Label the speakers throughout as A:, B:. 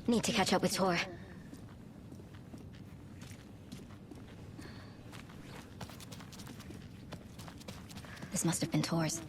A: Need to catch up with Tor. This must have been Tor's.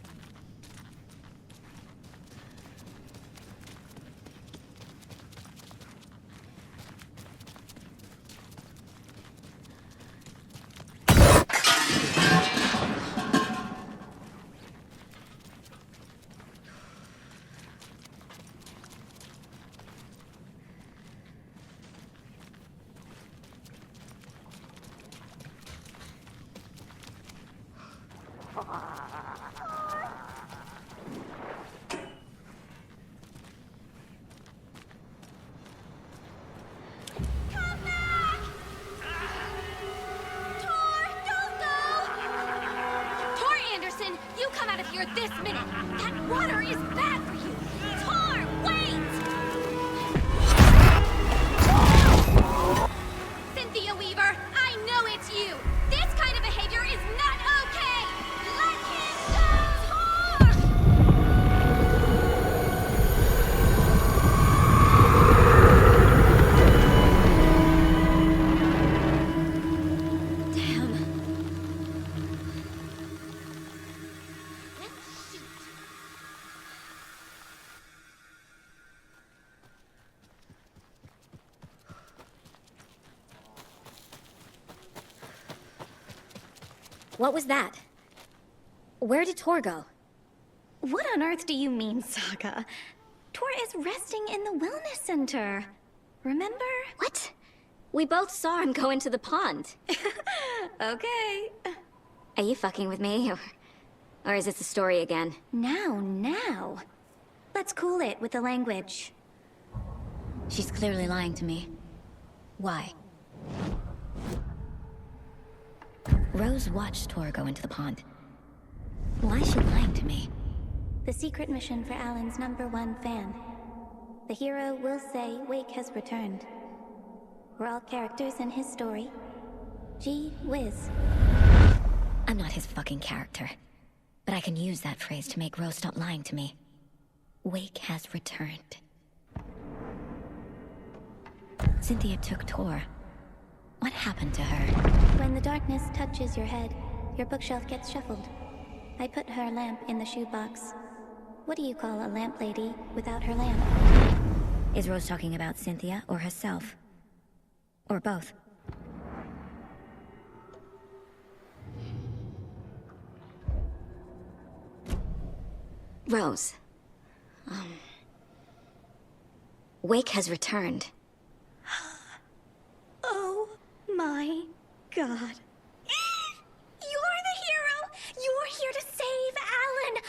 B: This minute! That water is bad for you! Tor, wait! Cynthia Weaver, I know it's you! This kind of behavior is not okay! Let him go!
A: What was that? Where did Tor go?
C: What on earth do you mean, Saga? Tor is resting in the wellness center. Remember?
A: What? We both saw him go into the pond.
C: Okay.
A: Are you fucking with me, or is this a story again?
C: Now. Let's cool it with the language.
A: She's clearly lying to me. Why? Rose watched Tor go into the pond. Why is she lying to me?
C: The secret mission for Alan's #1 fan. The hero will say Wake has returned. We're all characters in his story. Gee whiz.
A: I'm not his fucking character. But I can use that phrase to make Rose stop lying to me. Wake has returned. Cynthia took Tor. What happened to her?
C: When the darkness touches your head, your bookshelf gets shuffled. I put her lamp in the shoebox. What do you call a lamp lady without her lamp?
A: Is Rose talking about Cynthia or herself? Or both? Rose. Wake has returned.
C: Oh my god. You're the hero! You're here to save Alan!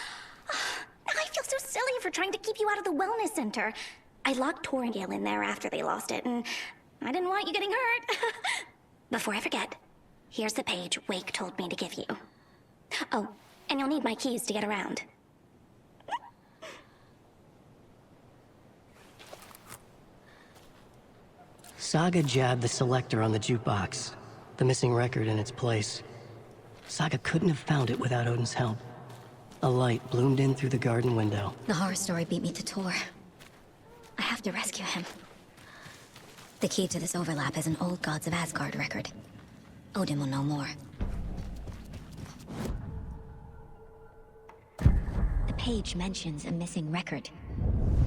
C: I feel so silly for trying to keep you out of the wellness center. I locked Tor and Gale in there after they lost it, and I didn't want you getting hurt. Before I forget, here's the page Wake told me to give you. Oh, and you'll need my keys to get around.
D: Saga jabbed the selector on the jukebox, the missing record in its place. Saga couldn't have found it without Odin's help. A light bloomed in through the garden window.
A: The horror story beat me to Tor. I have to rescue him. The key to this overlap is an old Gods of Asgard record. Odin will know more. The page mentions a missing record.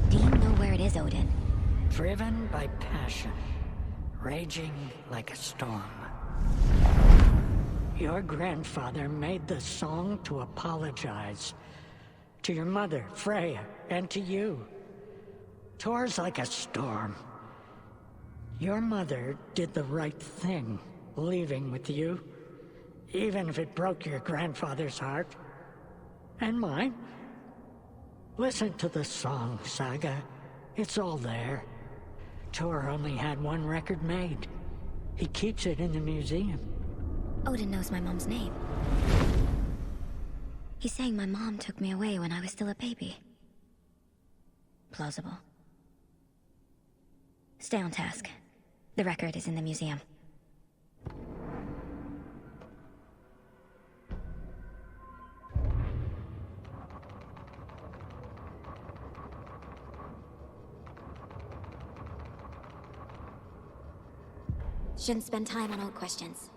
A: Do you know where it is, Odin?
E: Driven by passion, raging like a storm. Your grandfather made the song to apologize. To your mother, Freya, and to you. Tor's like a storm. Your mother did the right thing, leaving with you. Even if it broke your grandfather's heart. And mine. Listen to the song, Saga. It's all there. Tor only had one record made. He keeps it in the museum.
A: Odin knows my mom's name. He's saying my mom took me away when I was still a baby. Plausible. Stay on task. The record is in the museum. Shouldn't spend time on old questions.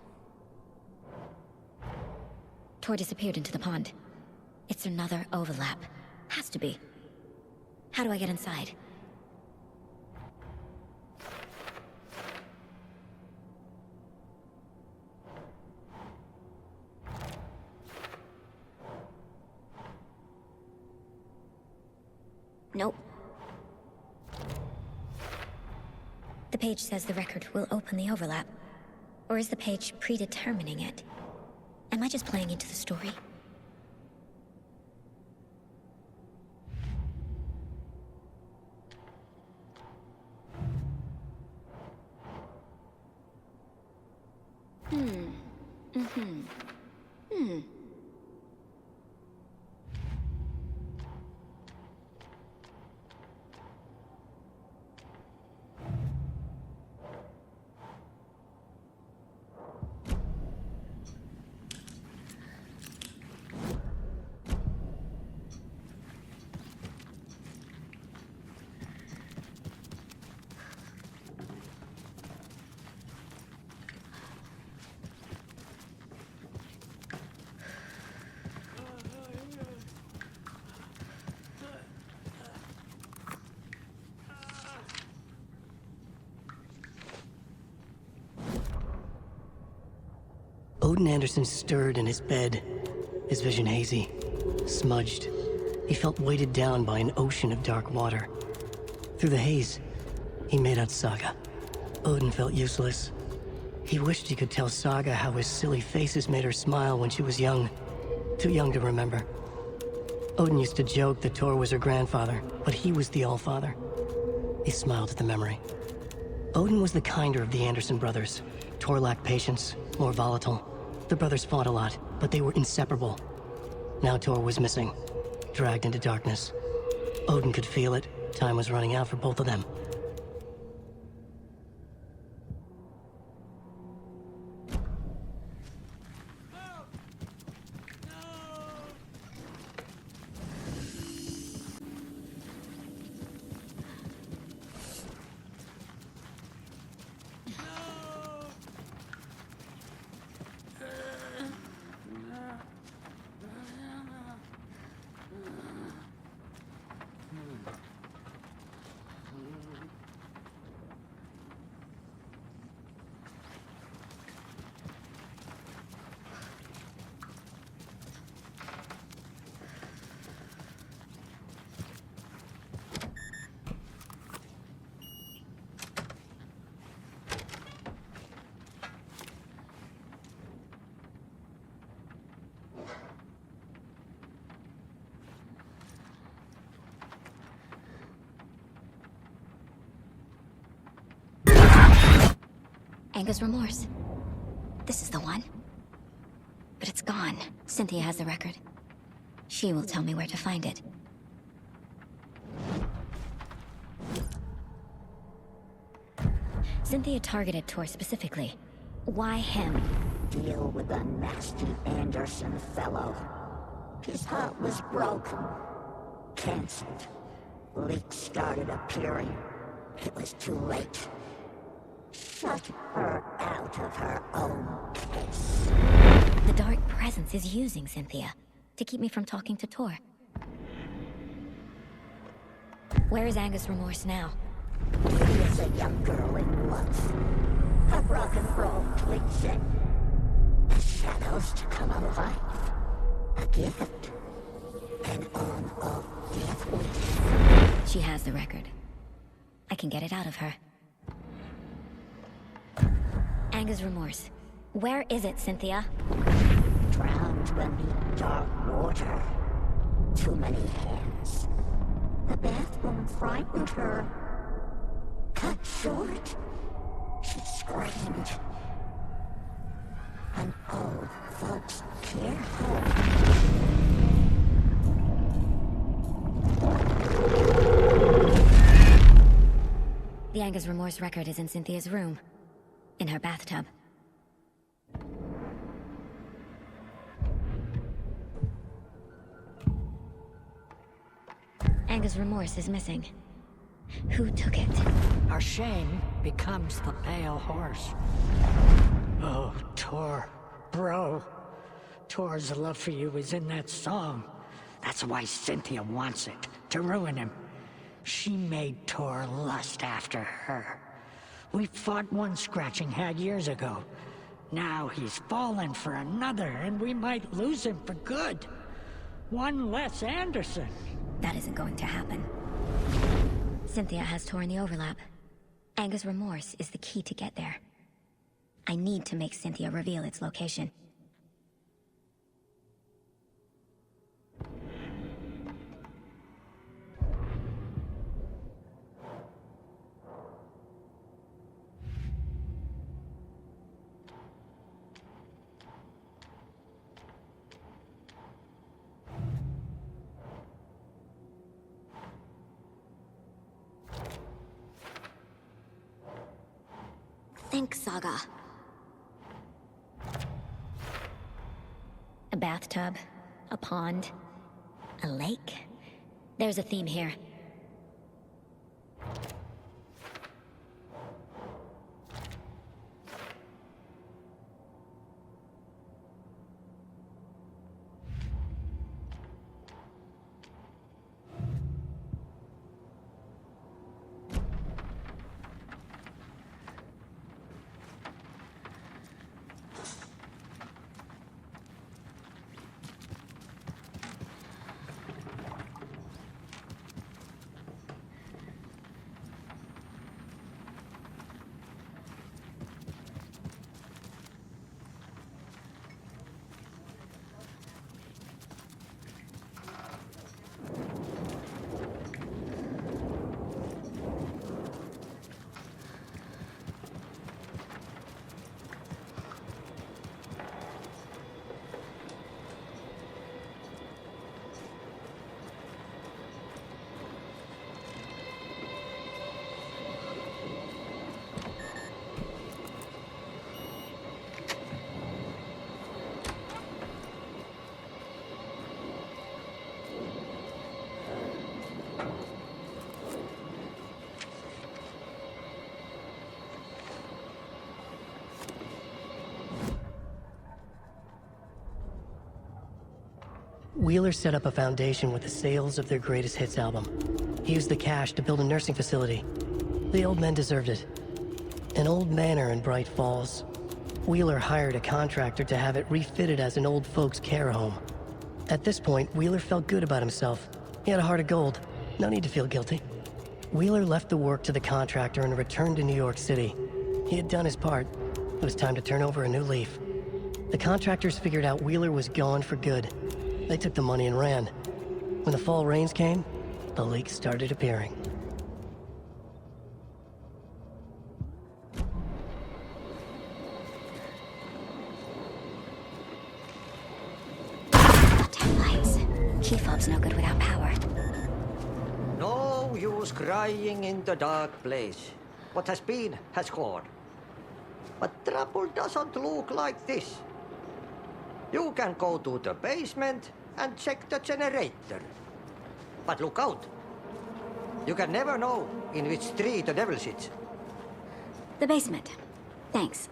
A: Tor disappeared into the pond. It's another overlap. Has to be. How do I get inside? Nope. The page says the record will open the overlap. Or is the page predetermining it? Am I just playing into the story?
D: Odin Anderson stirred in his bed, his vision hazy, smudged. He felt weighted down by an ocean of dark water. Through the haze, he made out Saga. Odin felt useless. He wished he could tell Saga how his silly faces made her smile when she was young. Too young to remember. Odin used to joke that Tor was her grandfather, but he was the Allfather. He smiled at the memory. Odin was the kinder of the Anderson brothers. Tor lacked patience, more volatile. The brothers fought a lot, but they were inseparable. Now Tor was missing, dragged into darkness. Odin could feel it. Time was running out for both of them.
A: Anger's remorse. This is the one. But it's gone. Cynthia has the record. She will tell me where to find it. Cynthia targeted Tor specifically. Why him?
F: Deal with the nasty Anderson fellow. His heart was broken. Cancelled. Leaks started appearing. It was too late. Shut her out of her own case.
A: The dark presence is using Cynthia to keep me from talking to Tor. Where is Anger's remorse now?
F: She is a young girl in love. A rock and roll cliche. The shadows to come alive. A gift. An on-off death wish.
A: She has the record. I can get it out of her. Anger's remorse. Where is it, Cynthia?
F: Drowned beneath dark water. Too many hands. The bathroom frightened her. Cut short. She screamed. And old folks careful.
A: The Anger's remorse record is in Cynthia's room. In her bathtub. Anger's remorse is missing. Who took it?
E: our shame becomes the pale horse. Oh, Tor, bro. Tor's love for you is in that song. That's why Cynthia wants it, to ruin him. She made Tor lust after her. We fought one scratching hag years ago. Now he's fallen for another, and we might lose him for good. One less Anderson.
A: That isn't going to happen. Cynthia has torn the overlap. Anger's remorse is the key to get there. I need to make Cynthia reveal its location. Think, Saga. A bathtub, a pond, a lake. There's a theme here.
D: Wheeler set up a foundation with the sales of their greatest hits album. He used the cash to build a nursing facility. The old men deserved it. An old manor in Bright Falls. Wheeler hired a contractor to have it refitted as an old folks' care home. At this point, Wheeler felt good about himself. He had a heart of gold. No need to feel guilty. Wheeler left the work to the contractor and returned to New York City. He had done his part. It was time to turn over a new leaf. The contractors figured out Wheeler was gone for good. They took the money and ran. When the fall rains came, the leaks started appearing.
A: Goddamn lights. Key fob's no good without power.
G: No use crying in the dark place. What has been, has gone. But trouble doesn't look like this. You can go to the basement and check the generator. But look out. You can never know in which tree the devil sits.
A: The basement. Thanks.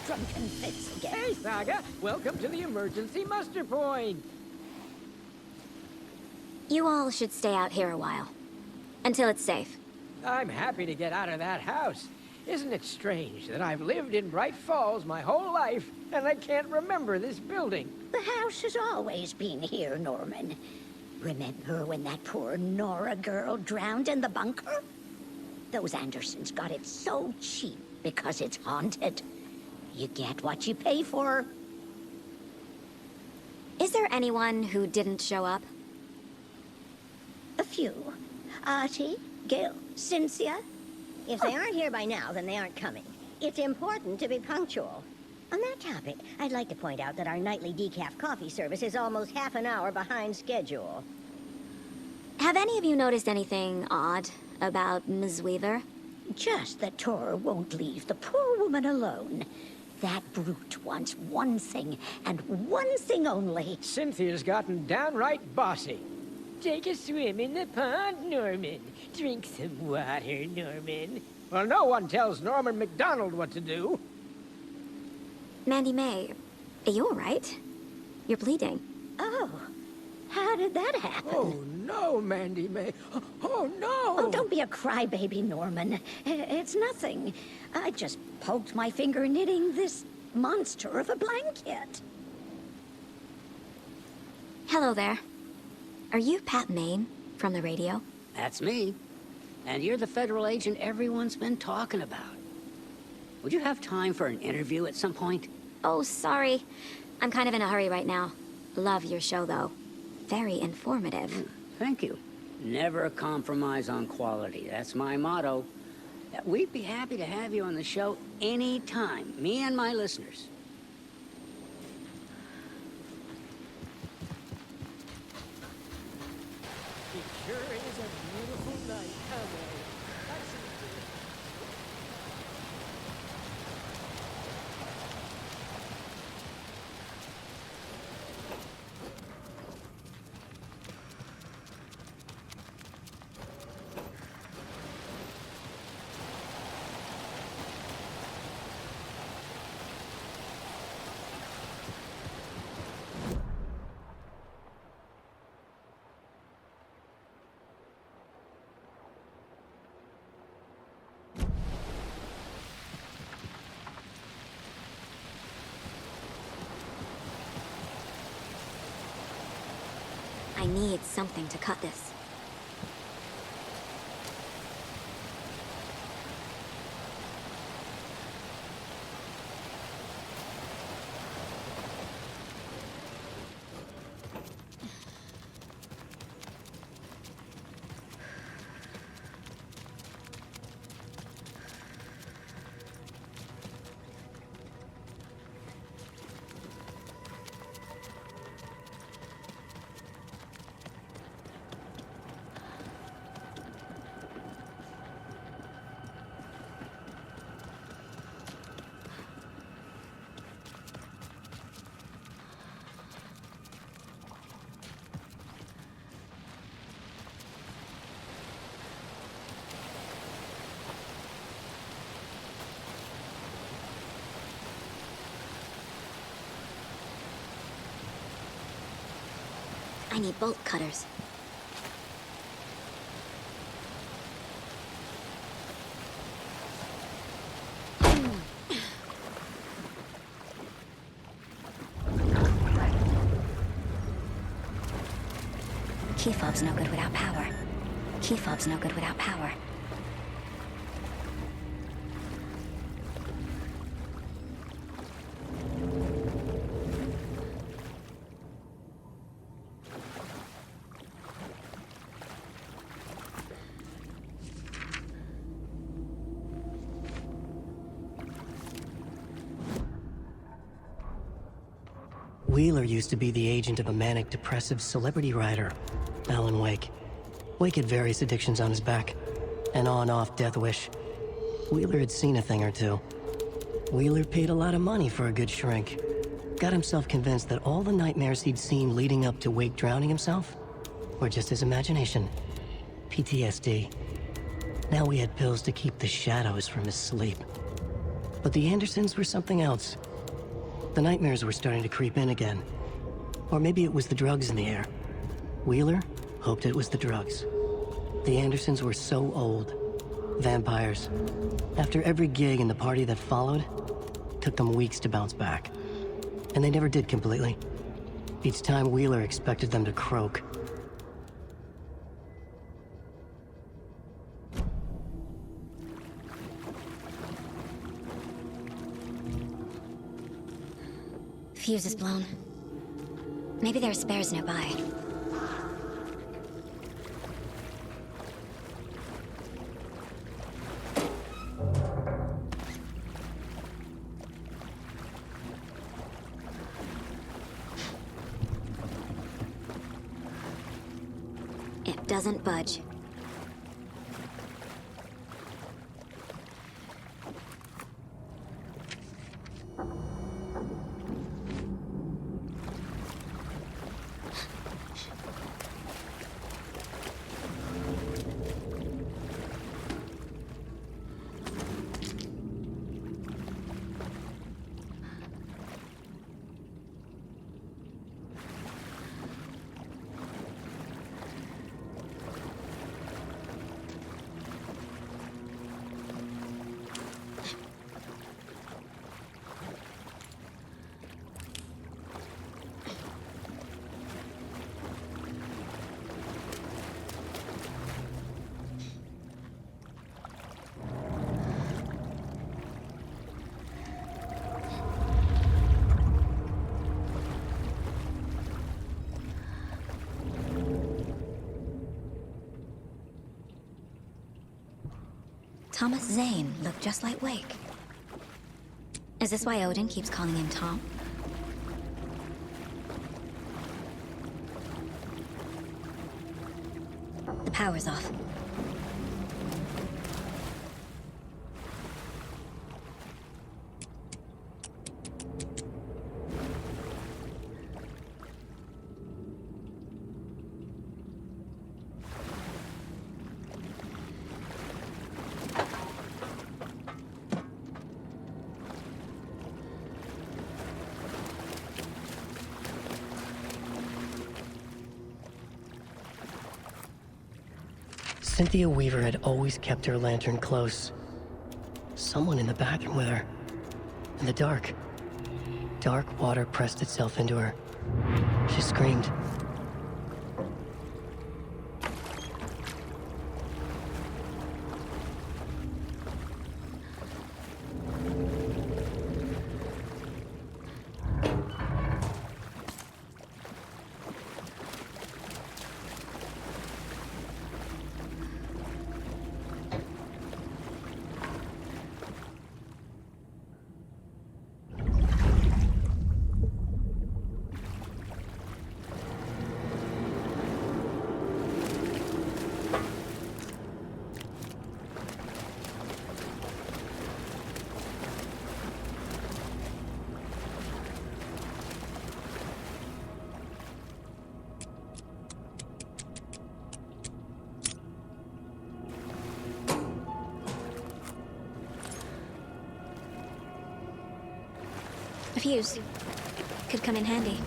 C: Drunken fits again.
H: Hey, Saga! Welcome to the emergency muster point!
A: You all should stay out here a while. Until it's safe.
H: I'm happy to get out of that house. Isn't it strange that I've lived in Bright Falls my whole life, and I can't remember this building?
F: The house has always been here, Norman. Remember when that poor Nora girl drowned in the bunker? Those Andersons got it so cheap because it's haunted. You get what you pay for.
A: Is there anyone who didn't show up?
F: A few. Artie, Gil, Cynthia.
I: If they aren't here by now, then they aren't coming. It's important to be punctual. On that topic, I'd like to point out that our nightly decaf coffee service is almost half an hour behind schedule.
A: Have any of you noticed anything odd about Ms. Weaver?
F: Just that Tor won't leave the poor woman alone. That brute wants one thing, and one thing only.
H: Cynthia's gotten downright bossy. Take a swim in the pond, Norman. Drink some water, Norman. Well, no one tells Norman MacDonald what to do.
A: Mandy May, are you all right? You're bleeding.
F: Oh, how did that happen?
H: Oh, no, Mandy May. Oh, no!
F: Oh, don't be a crybaby, Norman. It's nothing. I just poked my finger knitting this monster of a blanket.
A: Hello there. Are you Pat Maine from the radio?
J: That's me. And you're the federal agent everyone's been talking about. Would you have time for an interview at some point?
A: Oh, sorry. I'm kind of in a hurry right now. Love your show, though. Very informative.
J: Thank you. Never compromise on quality. That's my motto. We'd be happy to have you on the show anytime, me and my listeners.
H: It sure is a beautiful night, Elmo.
A: I need something to cut this. I need bolt cutters. Key fob's no good without power. Key fob's no good without power.
D: Wheeler used to be the agent of a manic-depressive celebrity writer, Alan Wake. Wake had various addictions on his back, an on-off death wish. Wheeler had seen a thing or two. Wheeler paid a lot of money for a good shrink. Got himself convinced that all the nightmares he'd seen leading up to Wake drowning himself were just his imagination. PTSD. Now he had pills to keep the shadows from his sleep. But the Andersons were something else. The nightmares were starting to creep in again. Or maybe it was the drugs in the air. Wheeler hoped it was the drugs. The Andersons were so old. vampires. After every gig and the party that followed, took them weeks to bounce back. And they never did completely. Each time Wheeler expected them to croak.
A: Fuse is blown. Maybe there are spares nearby. It doesn't budge. Thomas Zane looked just like Wake. Is this why Odin keeps calling him Tom? The power's off.
D: Cynthia Weaver had always kept her lantern close. Someone in the bathroom with her. In the dark. Dark water pressed itself into her. She screamed.
A: A fuse. Could come in handy.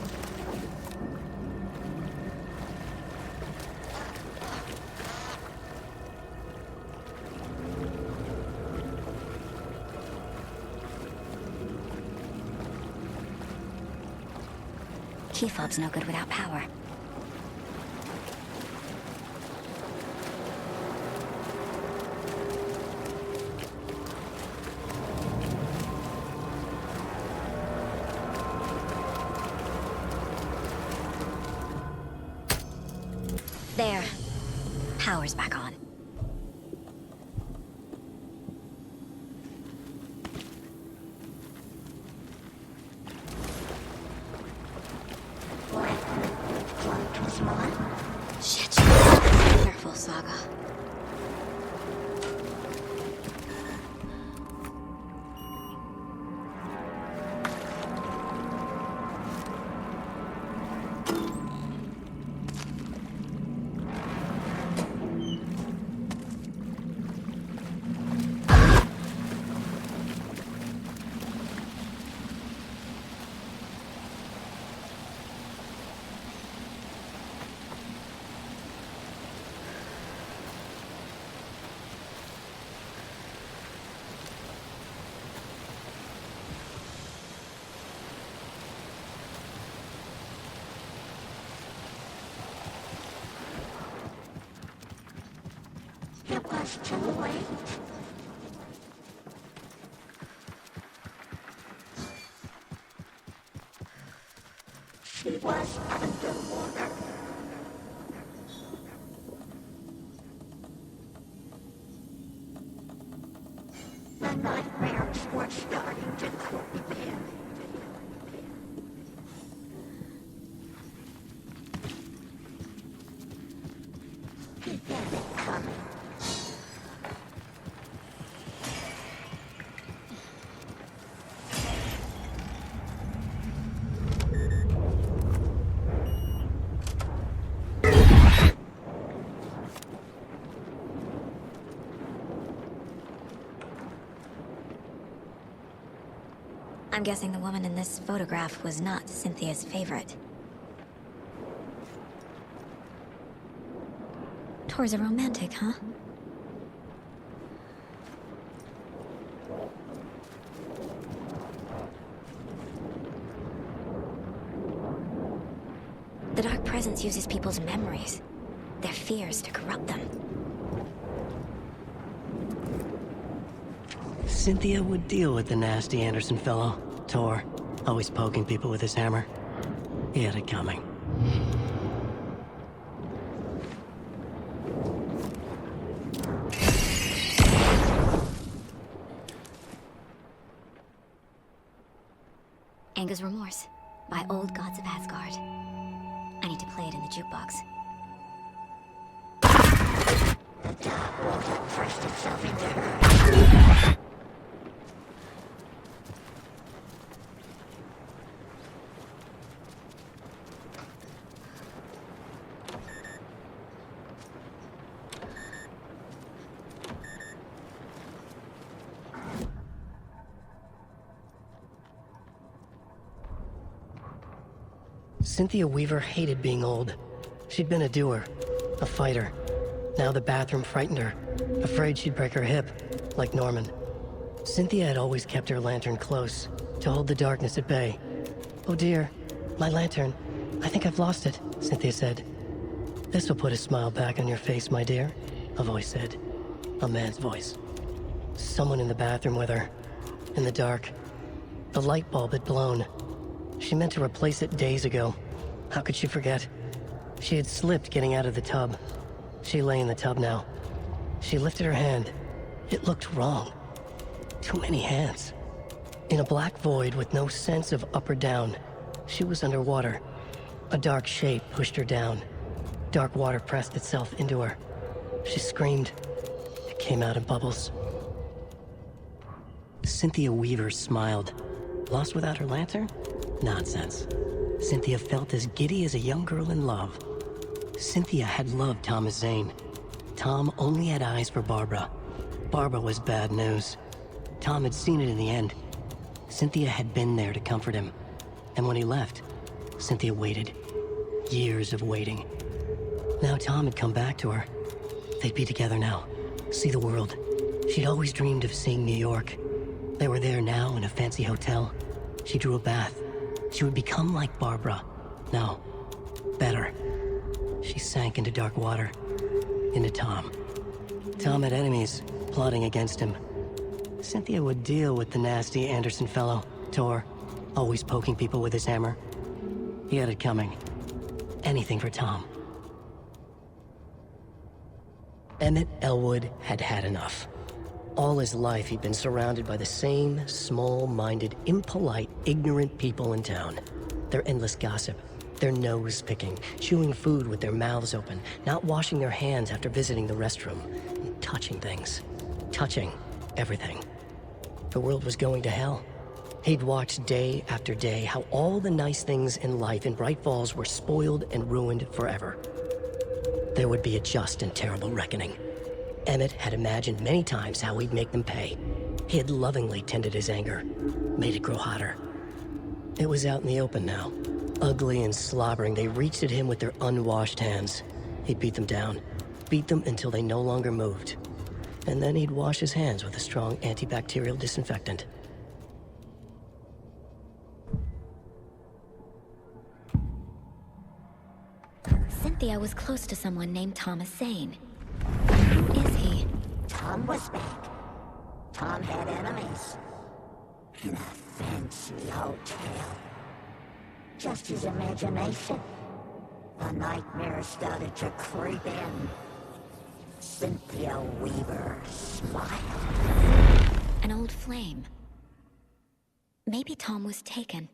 A: Key fob's no good without power. There. Power's back on.
F: was too late. She was underwater. The nightmares were starting to creep in. He had it coming.
A: I'm guessing the woman in this photograph was not Cynthia's favorite. Tor's a romantic, huh? The Dark Presence uses people's memories, their fears to corrupt them.
D: Cynthia would deal with the nasty Anderson fellow, Tor, always poking people with his hammer. He had it coming.
A: Anger's Remorse, by Old Gods of Asgard. I need to play it in the jukebox.
F: The dark will have pressed itself into her.
D: Cynthia Weaver hated being old. She'd been a doer, a fighter. Now the bathroom frightened her, afraid she'd break her hip, like Norman. Cynthia had always kept her lantern close, to hold the darkness at bay. "Oh dear, my lantern. I think I've lost it," Cynthia said. "This will put a smile back on your face, my dear," a voice said. A man's voice. Someone in the bathroom with her. In the dark. The light bulb had blown. She meant to replace it days ago. How could she forget? She had slipped getting out of the tub. She lay in the tub now. She lifted her hand. It looked wrong. Too many hands. In a black void with no sense of up or down, she was underwater. A dark shape pushed her down. Dark water pressed itself into her. She screamed. It came out in bubbles. Cynthia Weaver smiled. Lost without her lantern? Nonsense. Cynthia felt as giddy as a young girl in love. Cynthia had loved Thomas Zane. Tom only had eyes for Barbara. Barbara was bad news. Tom had seen it in the end. Cynthia had been there to comfort him. And when he left, Cynthia waited. Years of waiting. Now Tom had come back to her. They'd be together now. See the world. She'd always dreamed of seeing New York. They were there now in a fancy hotel. She drew a bath. She would become like Barbara. No, better. She sank into dark water. Into Tom. Tom had enemies, plotting against him. Cynthia would deal with the nasty Anderson fellow, Tor, always poking people with his hammer. He had it coming. Anything for Tom. Emmett Elwood had had enough. All his life he'd been surrounded by the same small-minded, impolite, ignorant people in town. Their endless gossip, their nose-picking, chewing food with their mouths open, not washing their hands after visiting the restroom, and touching things. Touching everything. The world was going to hell. He'd watched day after day how all the nice things in life in Bright Falls were spoiled and ruined forever. There would be a just and terrible reckoning. Emmett had imagined many times how he'd make them pay. He had lovingly tended his anger, made it grow hotter. It was out in the open now. Ugly and slobbering, they reached at him with their unwashed hands. He'd beat them down, beat them until they no longer moved. And then he'd wash his hands with a strong antibacterial disinfectant.
A: Cynthia was close to someone named Thomas Zane. Who is he?
F: Tom was back. Tom had enemies. In a fancy hotel. Just his imagination. The nightmare started to creep in. Cynthia Weaver smiled.
A: An old flame. Maybe Tom was taken.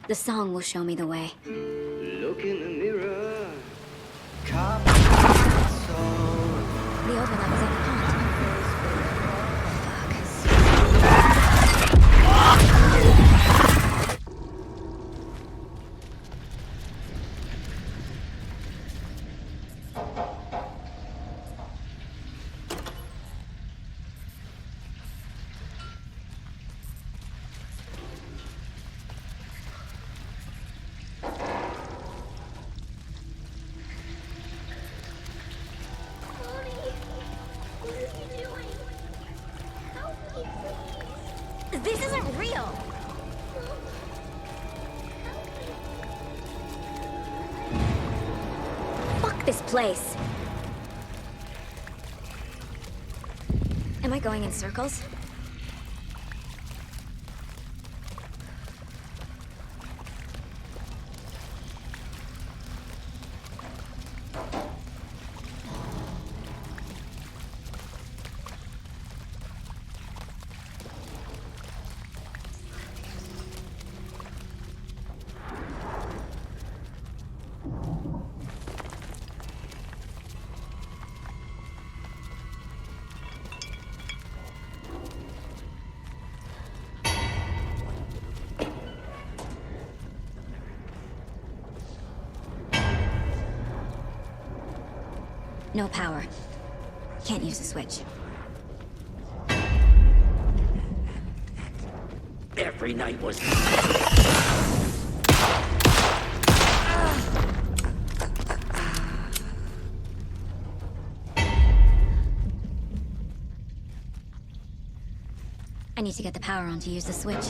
A: The song will show me the way.
K: Look in the mirror.
A: The overlap is at the pond.
C: This isn't real!
A: Fuck this place! Am I going in circles? No power. Can't use the switch.
K: Every night was...
A: I need to get the power on to use the switch.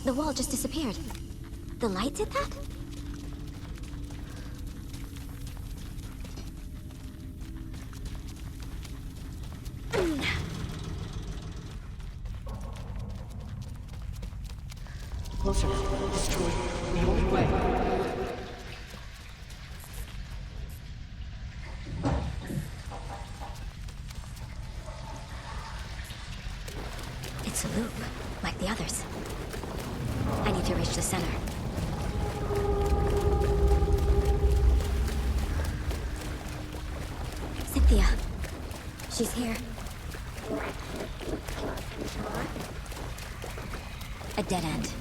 A: The wall just disappeared. The light did that?
D: Closer. Destroy. The only way.
A: to loop, like the others. I need to reach the center. Cynthia. She's here. A dead end.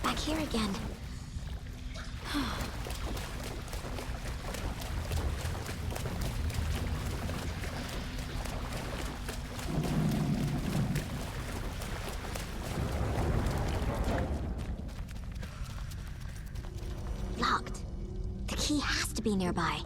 A: Back here again. Locked. The key has to be nearby.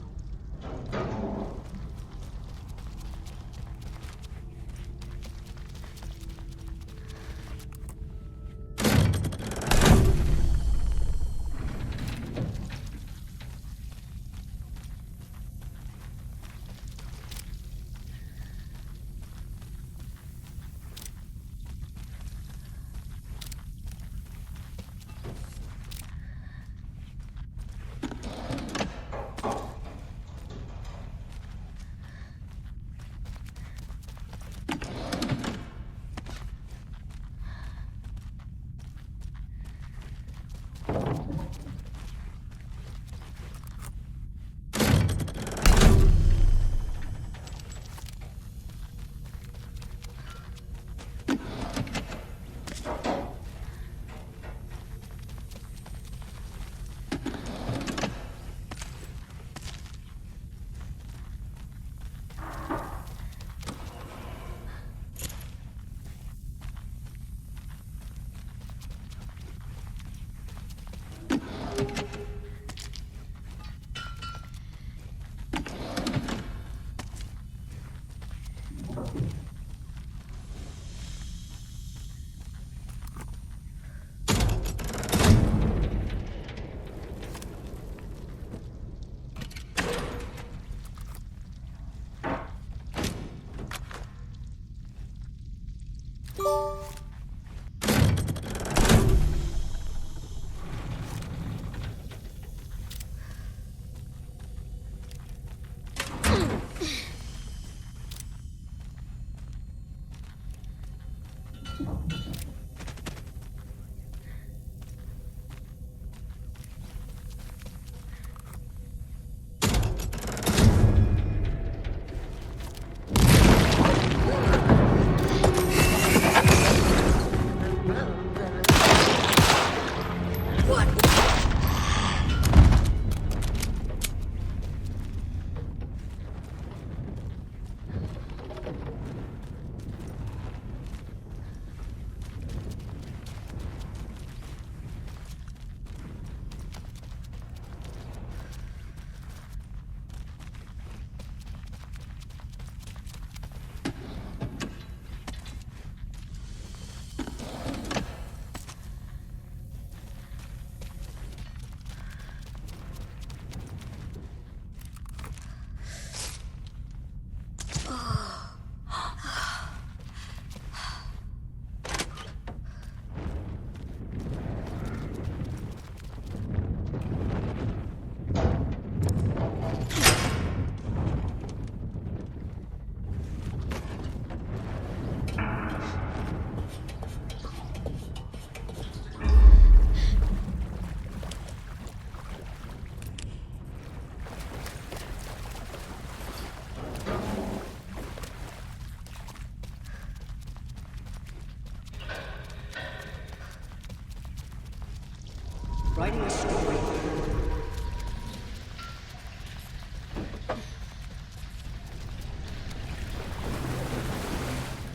D: Writing a story.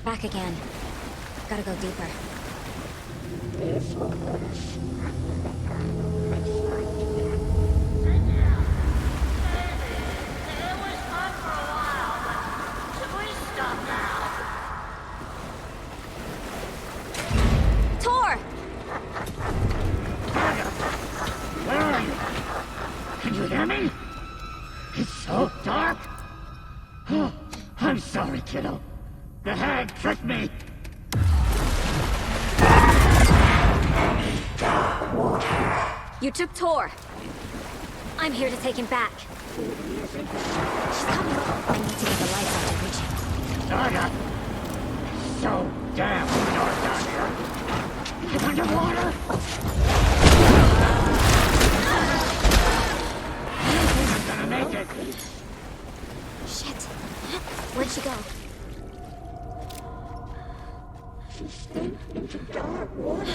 A: Back again. Gotta go deeper.
B: Tor!
E: kiddo. The hag tricked me.
A: You took Tor. I'm here to take him back. She's coming. I need to get the lights out to reach him.
E: Saga! So damn dark down here. He's underwater. I'm gonna make it.
A: Shit. Where'd she go?
F: She sank into dark water.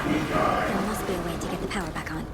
A: There must be a way to get the power back on.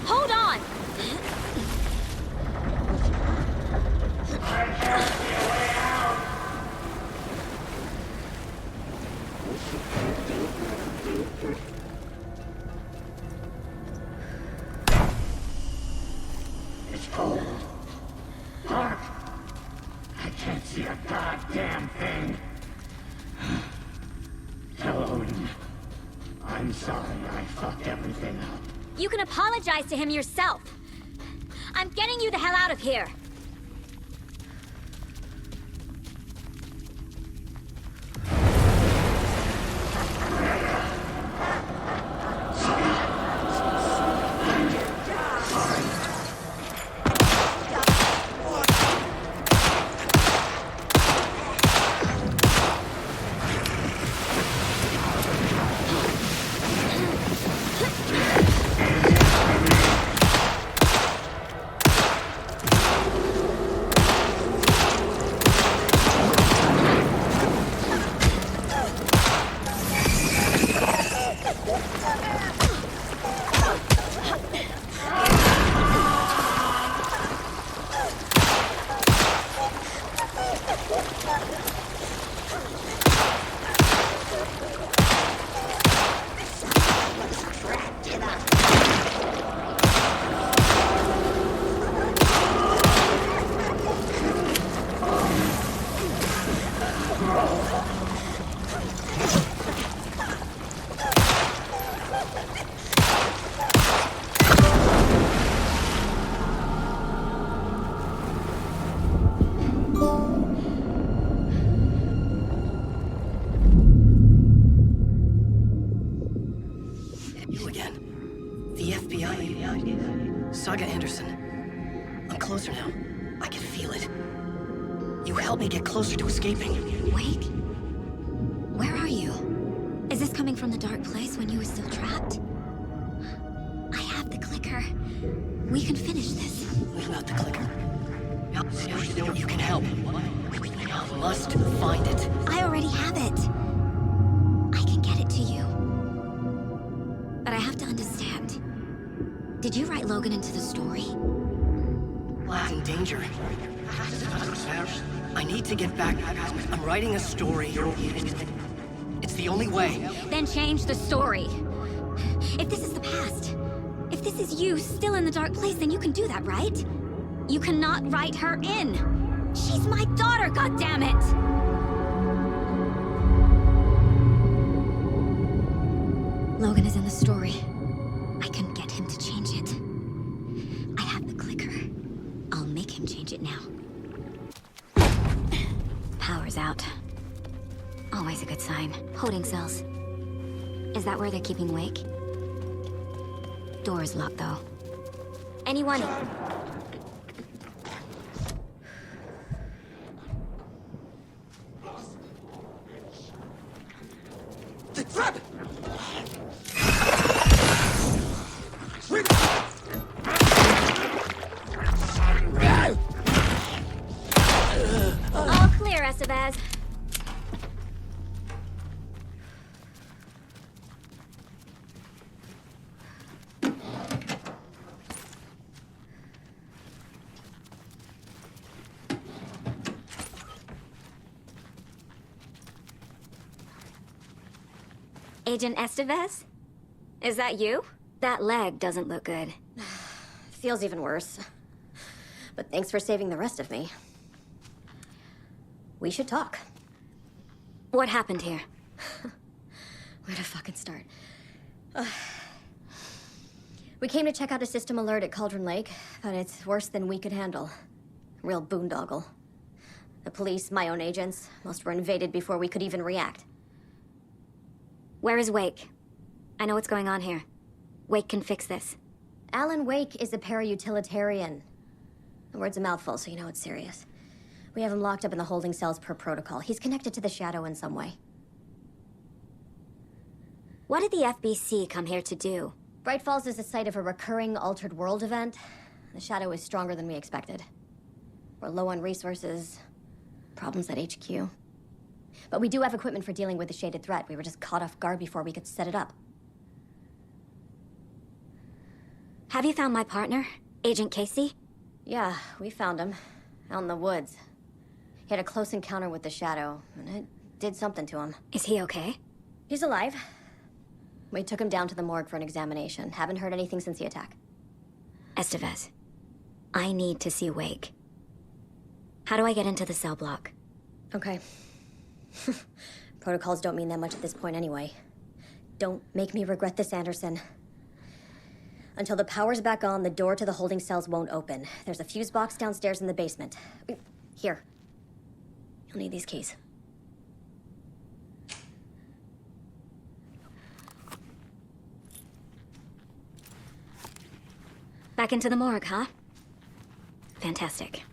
A: Hold on!
E: It's cold. Dark. I can't see a goddamn thing. Tell Odin. I'm sorry I fucked everything up.
A: You can apologize to him yourself. I'm getting you the hell out of here.
D: Saga Anderson. I'm closer now. I can feel it. You help me get closer to escaping.
A: Wake? Where are you? Is this coming from the dark place when you were still trapped? I have the clicker. We can finish this.
D: What about the clicker? You can help. I must find it.
A: I already have it. I can get it to you. But I have to understand. Did you write Logan into the story?
D: Lad's in danger. I need to get back. I'm writing a story. It's the only way.
A: Then change the story. If this is the past, if this is you still in the dark place, then you can do that, right? You cannot write her in. She's my daughter, goddammit! Logan is in the story. I can get him to change it. I have the clicker. I'll make him change it now. Power's out. Always a good sign. Holding cells. Is that where they're keeping Wake? Door's locked, though. Anyone?
G: The trap!
A: All clear, Estevez. Agent Estevez? Is that you? That leg doesn't look good.
L: Feels even worse. But thanks for saving the rest of me. We should talk.
A: What happened here?
L: Where to fucking start? We came to check out a system alert at Cauldron Lake, but it's worse than we could handle. Real boondoggle. The police, my own agents, most were invaded before we could even react.
A: Where is Wake? I know what's going on here. Wake can fix this.
L: Alan Wake is a para-utilitarian. The word's a mouthful, so you know it's serious. We have him locked up in the holding cells per protocol. He's connected to the Shadow in some way.
A: What did the FBC come here to do?
L: Bright Falls is the site of a recurring altered world event. The Shadow is stronger than we expected. We're low on resources, problems at HQ. But we do have equipment for dealing with the shaded threat. We were just caught off guard before we could set it up.
A: Have you found my partner, Agent Casey?
L: Yeah, we found him. Out in the woods. He had a close encounter with the Shadow, and it did something to him.
A: Is he okay?
L: He's alive. We took him down to the morgue for an examination. Haven't heard anything since the attack.
A: Estevez, I need to see Wake. How do I get into the cell block?
L: Okay. Protocols don't mean that much at this point anyway. Don't make me regret this, Anderson. Until the power's back on, the door to the holding cells won't open. There's a fuse box downstairs in the basement. Here. You'll need these keys.
A: Back into the morgue, huh? Fantastic.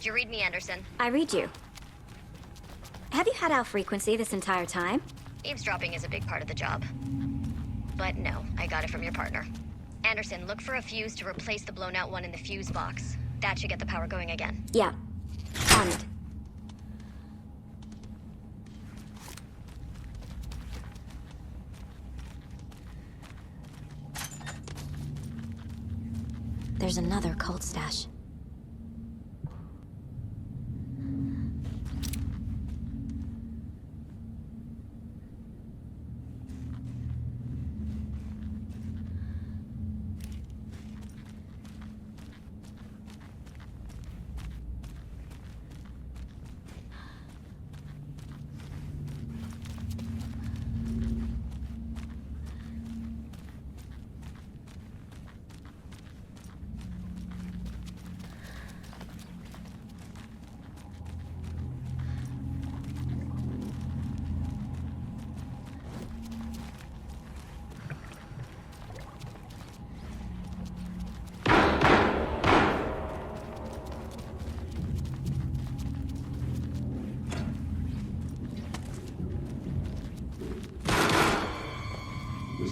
L: you read me, Anderson?
A: I read you. Have you had our frequency this entire time?
L: Eavesdropping is a big part of the job. But no, I got it from your partner. Anderson, look for a fuse to replace the blown out one in the fuse box. That should get the power going again.
A: Yeah. On it. There's another cult stash.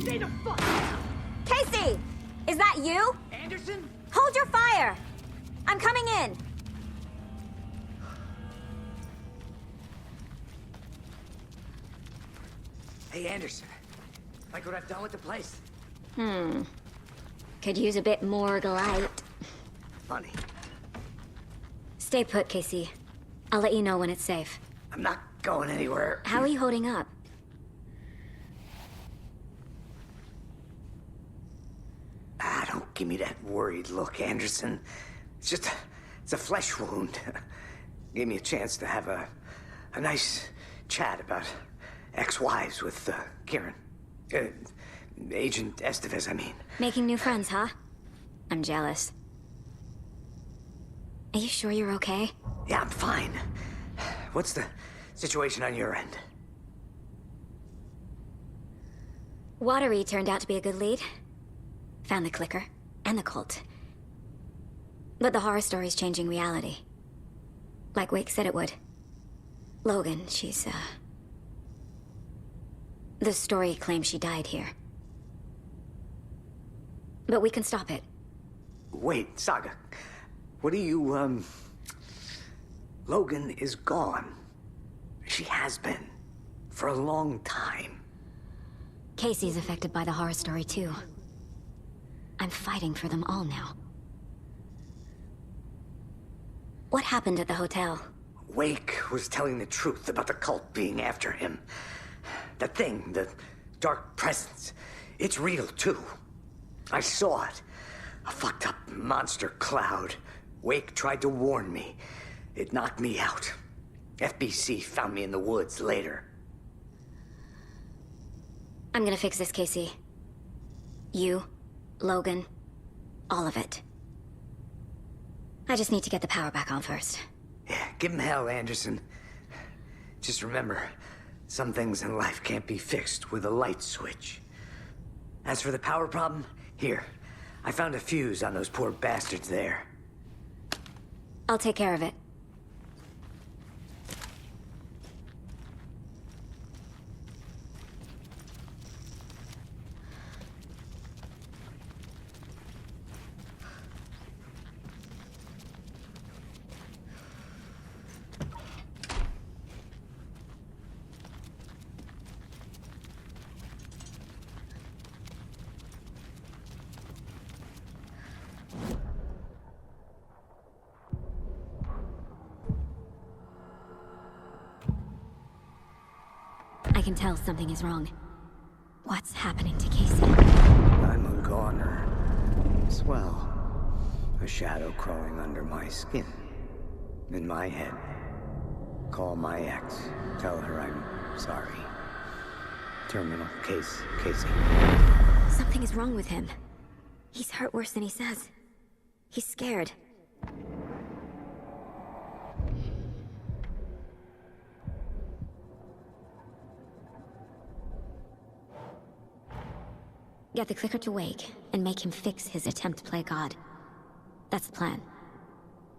B: Stay the fuck down!
A: Casey! Is that you?
B: Anderson?
A: Hold your fire! I'm coming in!
K: Hey, Anderson. Like what I've done with the place?
A: Could use a bit more light.
K: Funny.
A: Stay put, Casey. I'll let you know when it's safe.
K: I'm not going anywhere.
A: How are you holding up?
K: Don't give me that worried look, Anderson. It's a flesh wound. Gave me a chance to have a nice chat about ex-wives with Kieran. Agent Estevez, I mean.
A: Making new friends, huh? I'm jealous. Are you sure you're okay?
K: Yeah, I'm fine. What's the situation on your end?
A: Watery turned out to be a good lead. Found the clicker and the cult. But the horror story's changing reality. Like Wake said it would. Logan, she's, the story claims she died here. But we can stop it.
K: Wait, Saga. What do you, Logan is gone. She has been. For a long time.
A: Casey's affected by the horror story, too. I'm fighting for them all now. What happened at the hotel?
K: Wake was telling the truth about the cult being after him. The thing, the dark presence, it's real, too. I saw it. A fucked up monster cloud. Wake tried to warn me. It knocked me out. FBC found me in the woods later.
A: I'm gonna fix this, Casey. You, Logan, all of it. I just need to get the power back on first.
K: Yeah, give him hell, Anderson. Just remember, some things in life can't be fixed with a light switch. As for the power problem, here. I found a fuse on those poor bastards there.
A: I'll take care of it. I can tell something is wrong. What's happening to Casey?
K: I'm a goner. Swell. A shadow crawling under my skin. In my head. Call my ex. Tell her I'm sorry. Terminal case, Casey.
A: Something is wrong with him. He's hurt worse than he says. He's scared. Get the clicker to Wake, and make him fix his attempt to play God. That's the plan.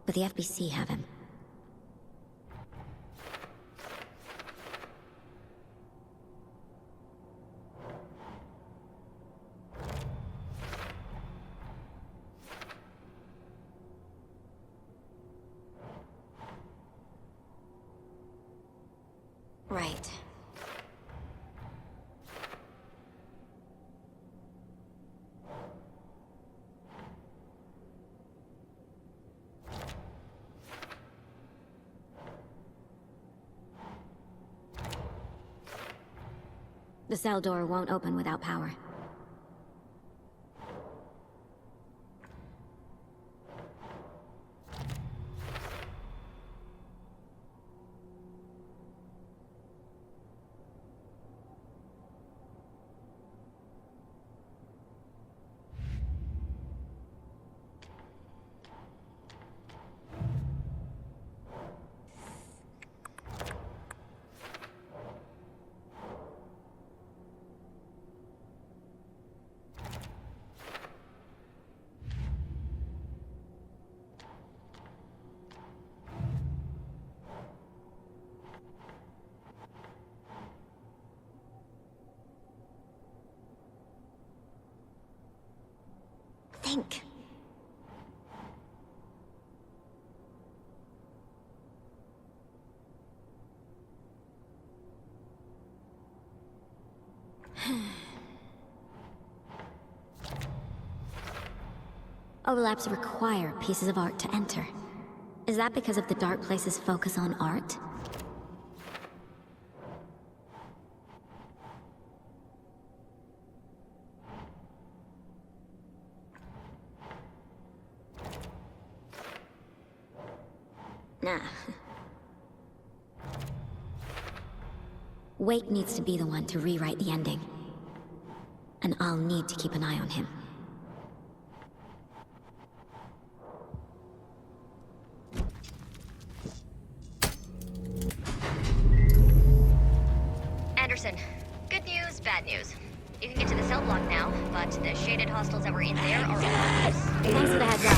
A: But the FBC have him.
L: Right. The cell door won't open without power. Think. Overlaps require pieces of art to enter. Is that because of the Dark Place's focus on art? Nah. Wake needs to be the one to rewrite the ending. And I'll need to keep an eye on him.
M: Anderson, good news, bad news. You can get to the cell block now, but the shaded hostels that were in there are all ours.
L: Thanks for the heads up.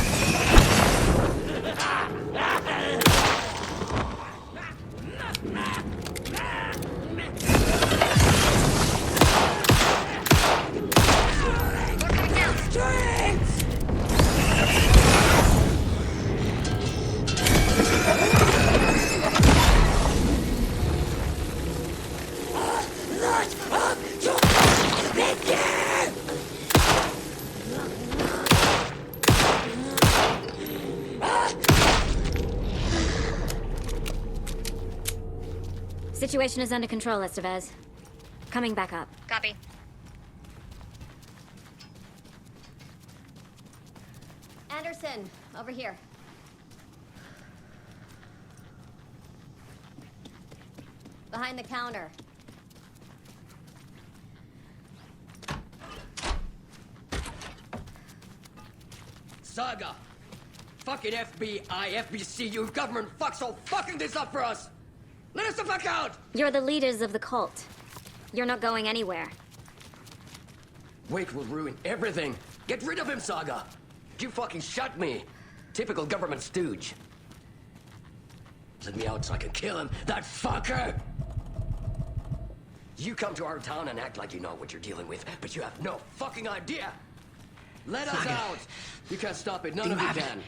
L: Situation is under control, Estevez. Coming back up.
M: Copy.
L: Anderson, over here. Behind the counter.
K: Saga! Fucking FBI, FBC, you government fucks all fucking this up for us! Let us the fuck out!
L: You're the leaders of the cult. You're not going anywhere.
K: Wake will ruin everything. Get rid of him, Saga! You fucking shut me! Typical government stooge. Let me out so I can kill him, that fucker! You come to our town and act like you know what you're dealing with, but you have no fucking idea! Let us out! You can't stop it, none of you can.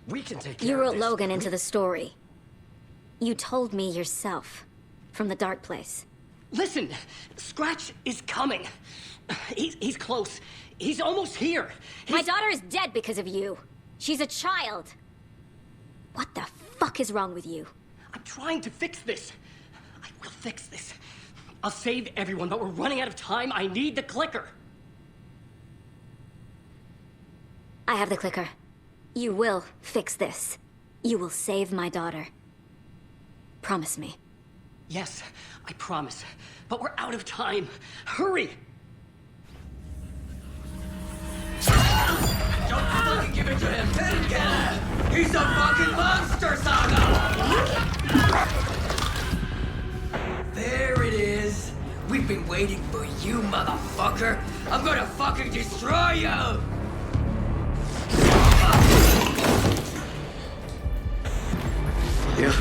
K: We can take care
L: You
K: of
L: wrote
K: this.
L: Logan into the story. You told me yourself. From the Dark Place.
D: Listen, Scratch is coming. He's close. He's almost here.
L: My daughter is dead because of you. She's a child. What the fuck is wrong with you?
D: I'm trying to fix this. I will fix this. I'll save everyone, but we're running out of time. I need the clicker.
L: I have the clicker. You will fix this. You will save my daughter. Promise me.
D: Yes, I promise. But we're out of time. Hurry!
K: Don't fucking give it to him! He's a fucking monster, Saga! There it is! We've been waiting for you, motherfucker! I'm gonna fucking destroy you!
L: It's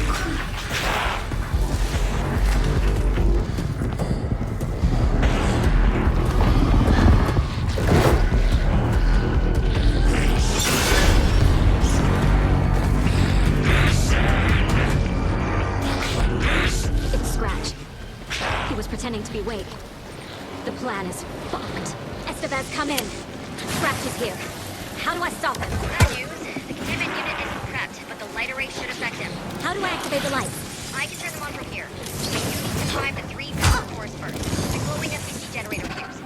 A: plan is fucked. Estevez, come in. Scratch is here. How do I stop him?
M: Bad news. The containment unit isn't prepped, but the light array should affect him.
A: How do I activate the lights?
M: I can turn them on from here. But you need to survive the 3 power cores first. The glowing SPC generator fuse.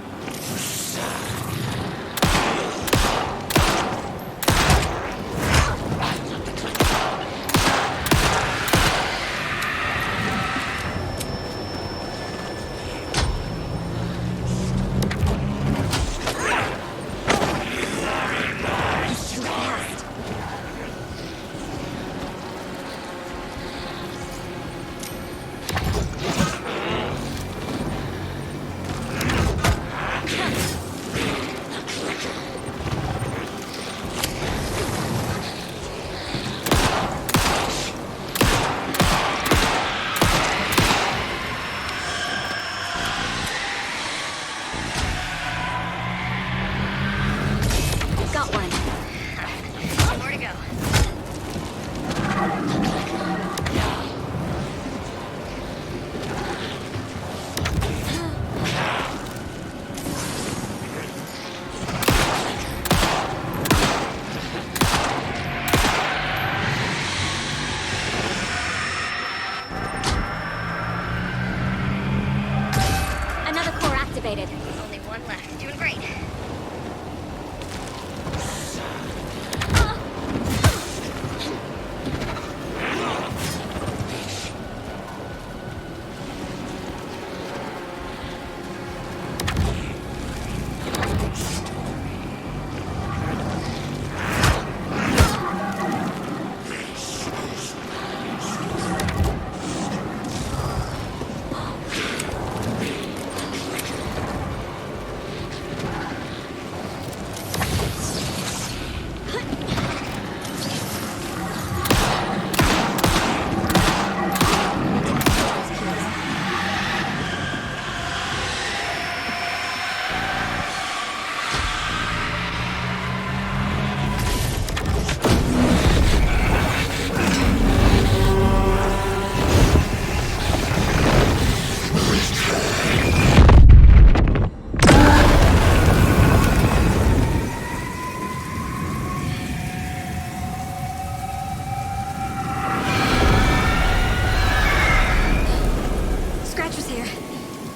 M: Only one left. Doing great.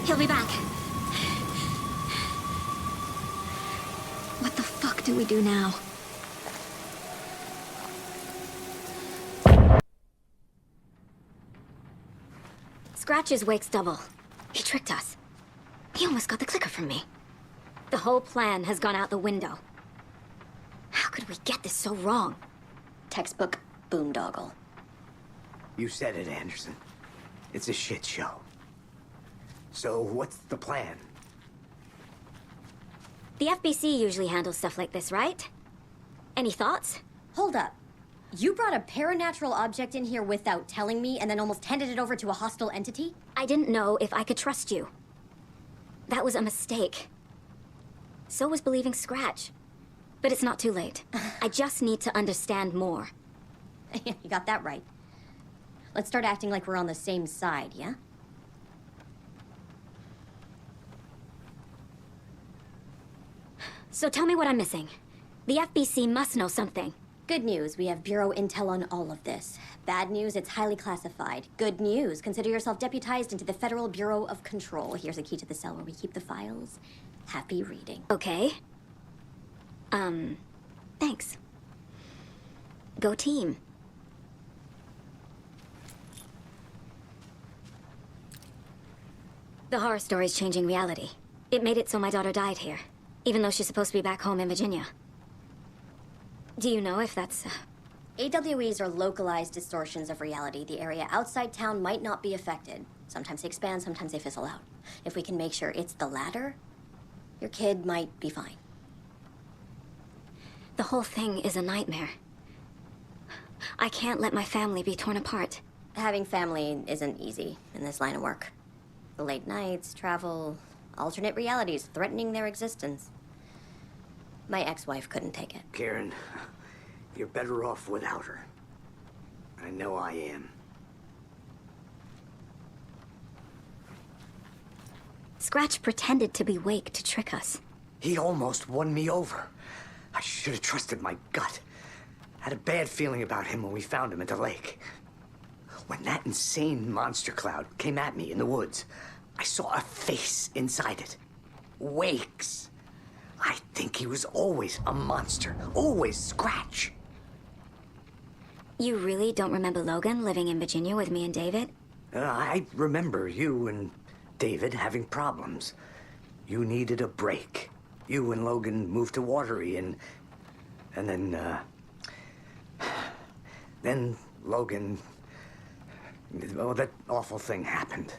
A: He'll be back. What the fuck do we do now? Scratch's wake's double. He tricked us. He almost got the clicker from me. The whole plan has gone out the window. How could we get this so wrong?
L: Textbook boondoggle.
K: You said it, Anderson. It's a shit show. So what's the plan?
A: The FBC usually handles stuff like this, right? Any thoughts?
L: Hold up. You brought a paranatural object in here without telling me and then almost handed it over to a hostile entity?
A: I didn't know if I could trust you. That was a mistake. So was believing Scratch. But it's not too late. I just need to understand more.
L: You got that right. Let's start acting like we're on the same side, yeah?
A: So tell me what I'm missing. The FBC must know something.
L: Good news, we have Bureau intel on all of this. Bad news, it's highly classified. Good news, consider yourself deputized into the Federal Bureau of Control. Here's a key to the cell where we keep the files. Happy reading.
A: Okay. Thanks. Go team. The horror story's changing reality. It made it so my daughter died here, even though she's supposed to be back home in Virginia. Do you know if that's...
L: AWEs are localized distortions of reality. The area outside town might not be affected. Sometimes they expand, sometimes they fizzle out. If we can make sure it's the latter, your kid might be fine.
A: The whole thing is a nightmare. I can't let my family be torn apart.
L: Having family isn't easy in this line of work. The late nights, travel, alternate realities threatening their existence. My ex-wife couldn't take it.
K: Karen, you're better off without her. I know I am.
A: Scratch pretended to be Wake to trick us.
K: He almost won me over. I should have trusted my gut. Had a bad feeling about him when we found him at the lake. When that insane monster cloud came at me in the woods, I saw a face inside it. Wake's. I think he was always a monster. Always Scratch.
A: You really don't remember Logan living in Virginia with me and David?
K: I remember you and David having problems. You needed a break. You and Logan moved to Watery and then Logan, well, that awful thing happened.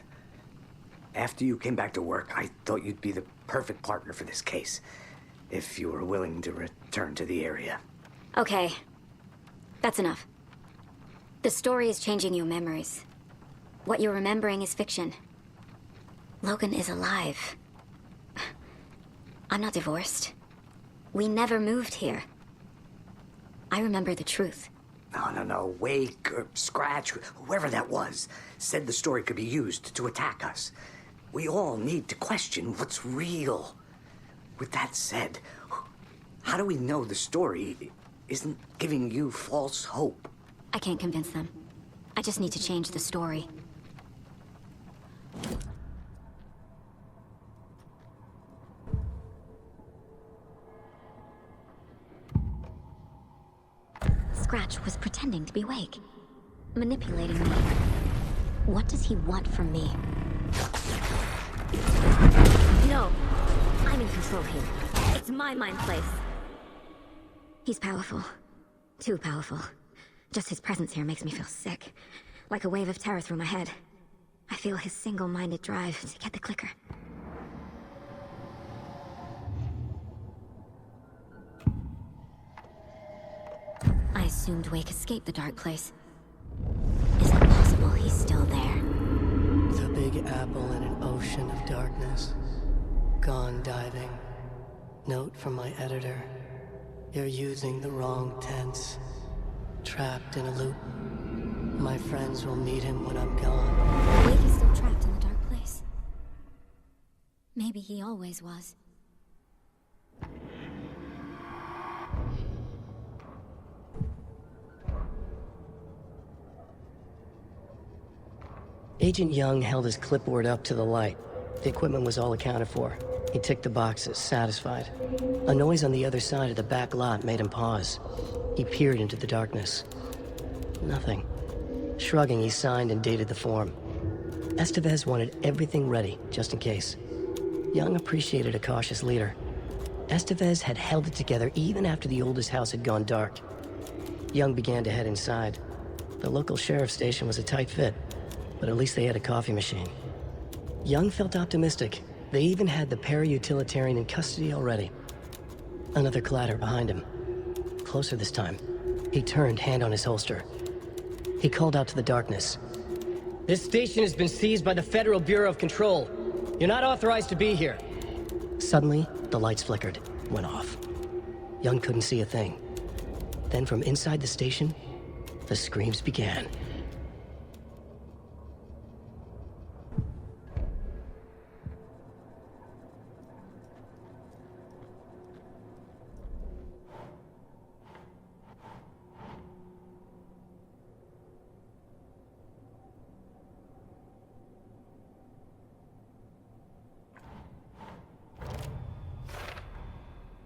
K: After you came back to work, I thought you'd be the perfect partner for this case, if you were willing to return to the area.
A: Okay. That's enough. The story is changing your memories. What you're remembering is fiction. Logan is alive. I'm not divorced. We never moved here. I remember the truth.
K: No. Wake or Scratch, whoever that was, said the story could be used to attack us. We all need to question what's real. With that said, how do we know the story isn't giving you false hope?
A: I can't convince them. I just need to change the story. Scratch was pretending to be Wake, manipulating me. What does he want from me? No, I'm in control here. It's my mind place. He's powerful. Too powerful. Just his presence here makes me feel sick. Like a wave of terror through my head. I feel his single-minded drive to get the clicker. I assumed Wake escaped the dark place. Is it possible he's still there?
D: The Big Apple in an ocean of darkness. Gone diving. Note from my editor. You're using the wrong tense. Trapped in a loop. My friends will meet him when I'm gone.
A: Wake is still trapped in the dark place. Maybe he always was.
D: Agent Young held his clipboard up to the light. The equipment was all accounted for. He ticked the boxes, satisfied. A noise on the other side of the back lot made him pause. He peered into the darkness. Nothing. Shrugging, he signed and dated the form. Estevez wanted everything ready, just in case. Young appreciated a cautious leader. Estevez had held it together even after the oldest house had gone dark. Young began to head inside. The local sheriff's station was a tight fit, but at least they had a coffee machine. Young felt optimistic. They even had the para-utilitarian in custody already. Another clatter behind him. Closer this time. He turned, hand on his holster. He called out to the darkness. This station has been seized by the Federal Bureau of Control. You're not authorized to be here. Suddenly, the lights flickered, went off. Young couldn't see a thing. Then from inside the station, the screams began.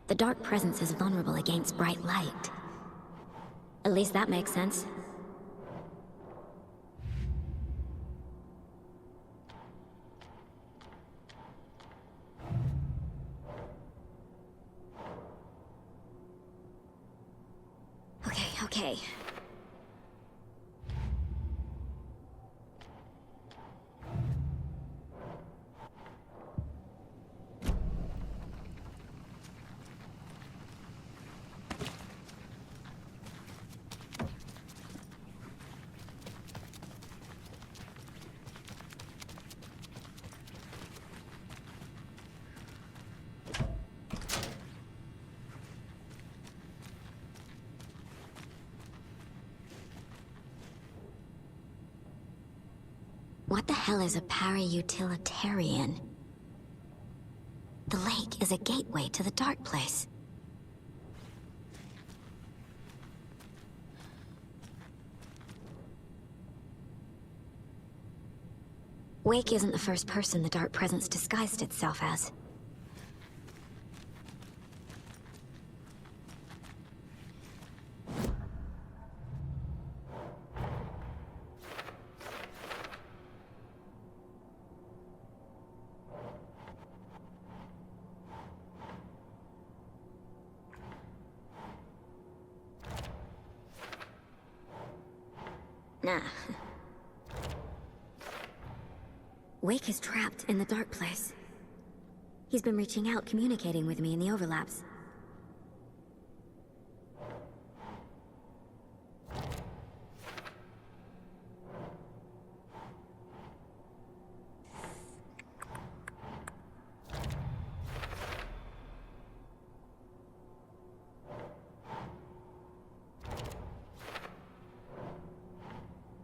A: The dark presence is vulnerable against bright light. At least that makes sense. Okay. What the hell is a para-utilitarian? The lake is a gateway to the dark place. Wake isn't the first person the Dark Presence disguised itself as. Nah. Wake is trapped in the dark place. He's been reaching out, communicating with me in the overlaps.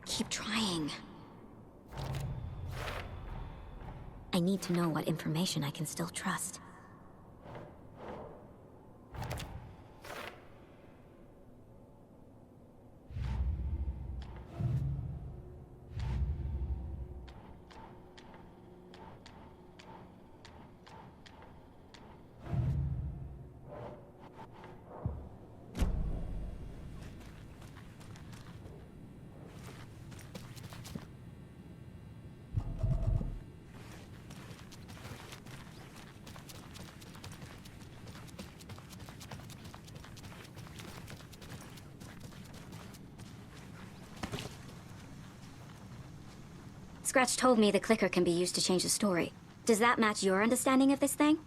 A: Keep trying. I need to know what information I can still trust. Scratch told me the clicker can be used to change the story. Does that match your understanding of this thing?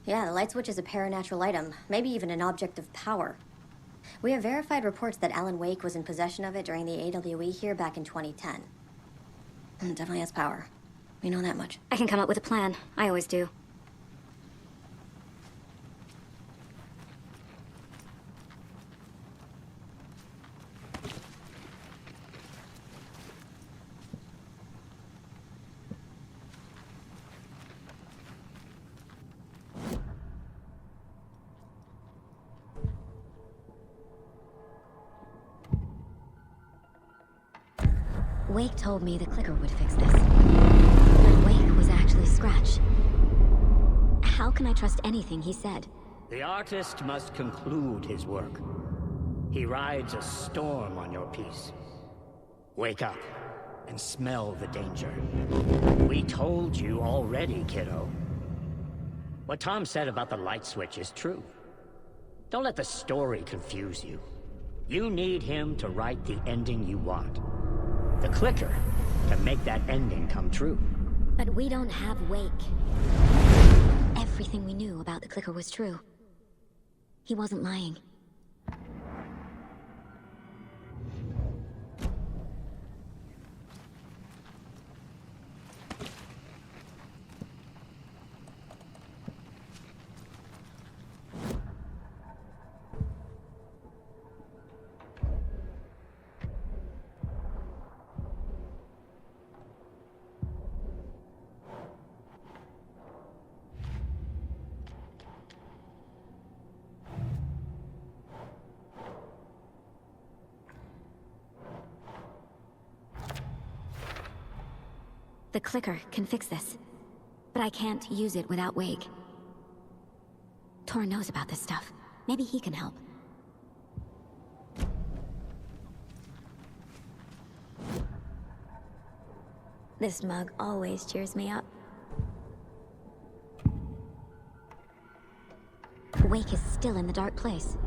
L: Yeah, the light switch is a paranatural item, maybe even an object of power. We have verified reports that Alan Wake was in possession of it during the AWE here back in 2010. It definitely has power. We know that much.
A: I can come up with a plan. I always do. Wake told me the clicker would fix this. But Wake was actually Scratch. How can I trust anything he said?
J: The artist must conclude his work. He rides a storm on your piece. Wake up and smell the danger. We told you already, kiddo. What Tom said about the light switch is true. Don't let the story confuse you. You need him to write the ending you want. The clicker can make that ending come true.
A: But we don't have Wake. Everything we knew about the clicker was true. He wasn't lying. The clicker can fix this, but I can't use it without Wake. Tor knows about this stuff. Maybe he can help. This mug always cheers me up. Wake is still in the dark place.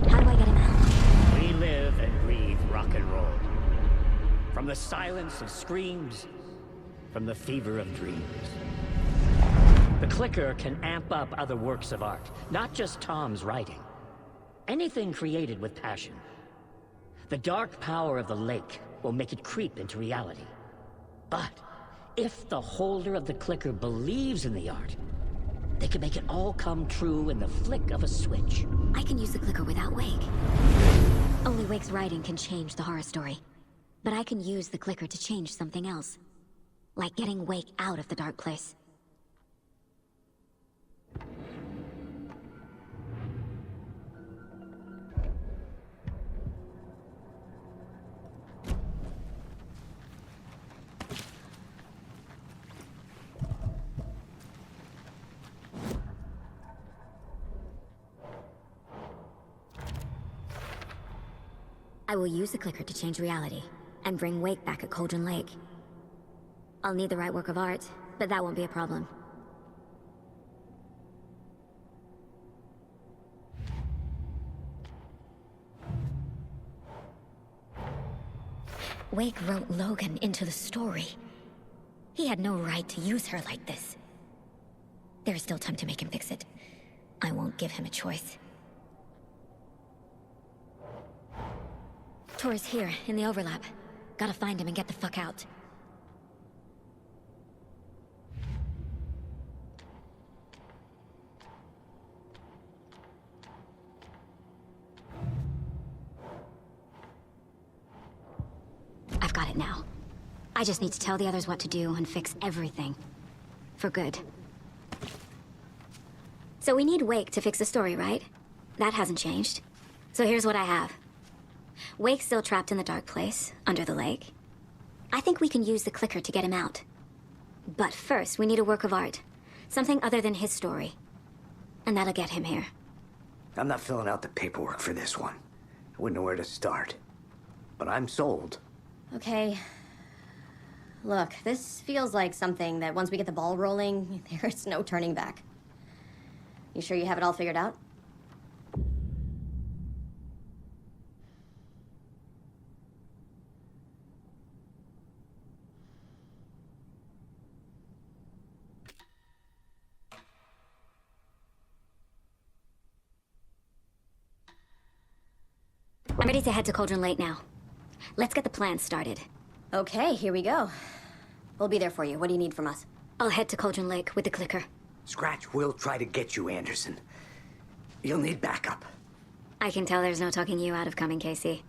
A: How do I get him out?
J: We live and breathe rock and roll. From the silence of screams, from the fever of dreams. The clicker can amp up other works of art, not just Tom's writing. Anything created with passion. The dark power of the lake will make it creep into reality. But if the holder of the clicker believes in the art, they can make it all come true in the flick of a switch.
A: I can use the clicker without Wake. Only Wake's writing can change the horror story. But I can use the clicker to change something else. Like getting Wake out of the dark place. I will use the clicker to change reality, and bring Wake back at Cauldron Lake. I'll need the right work of art, but that won't be a problem. Wake wrote Logan into the story. He had no right to use her like this. There is still time to make him fix it. I won't give him a choice. Tor's here, in the overlap. Gotta find him and get the fuck out. I've got it now. I just need to tell the others what to do and fix everything. For good. So we need Wake to fix the story, right? That hasn't changed. So here's what I have. Wake's still trapped in the dark place, under the lake. I think we can use the clicker to get him out. But first, we need a work of art. Something other than his story. And that'll get him here.
K: I'm not filling out the paperwork for this one. I wouldn't know where to start. But I'm sold.
L: Okay. Look, this feels like something that once we get the ball rolling, there's no turning back. You sure you have it all figured out?
A: I'm ready to head to Cauldron Lake now. Let's get the plan started.
L: Okay, here we go. We'll be there for you. What do you need from us?
A: I'll head to Cauldron Lake with the clicker.
K: Scratch will try to get you, Anderson. You'll need backup.
A: I can tell there's no talking you out of coming, Casey.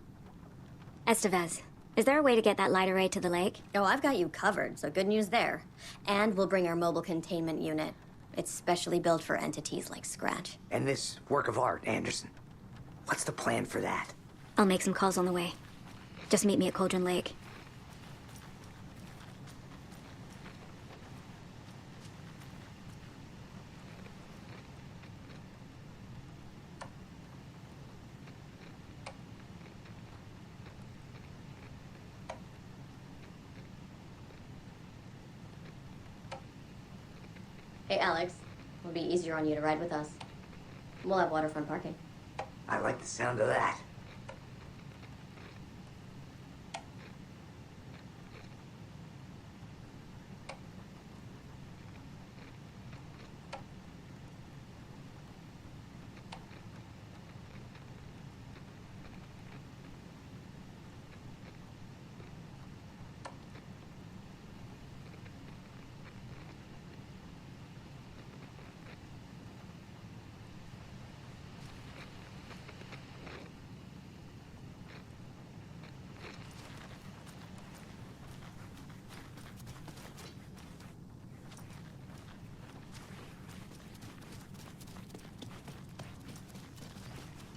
A: Estevez, is there a way to get that light array to the lake?
L: Oh, I've got you covered, so good news there. And we'll bring our mobile containment unit. It's specially built for entities like Scratch.
K: And this work of art, Anderson. What's the plan for that?
A: I'll make some calls on the way. Just meet me at Cauldron Lake.
L: Hey, Alex. It'll be easier on you to ride with us. We'll have waterfront parking.
K: I like the sound of that.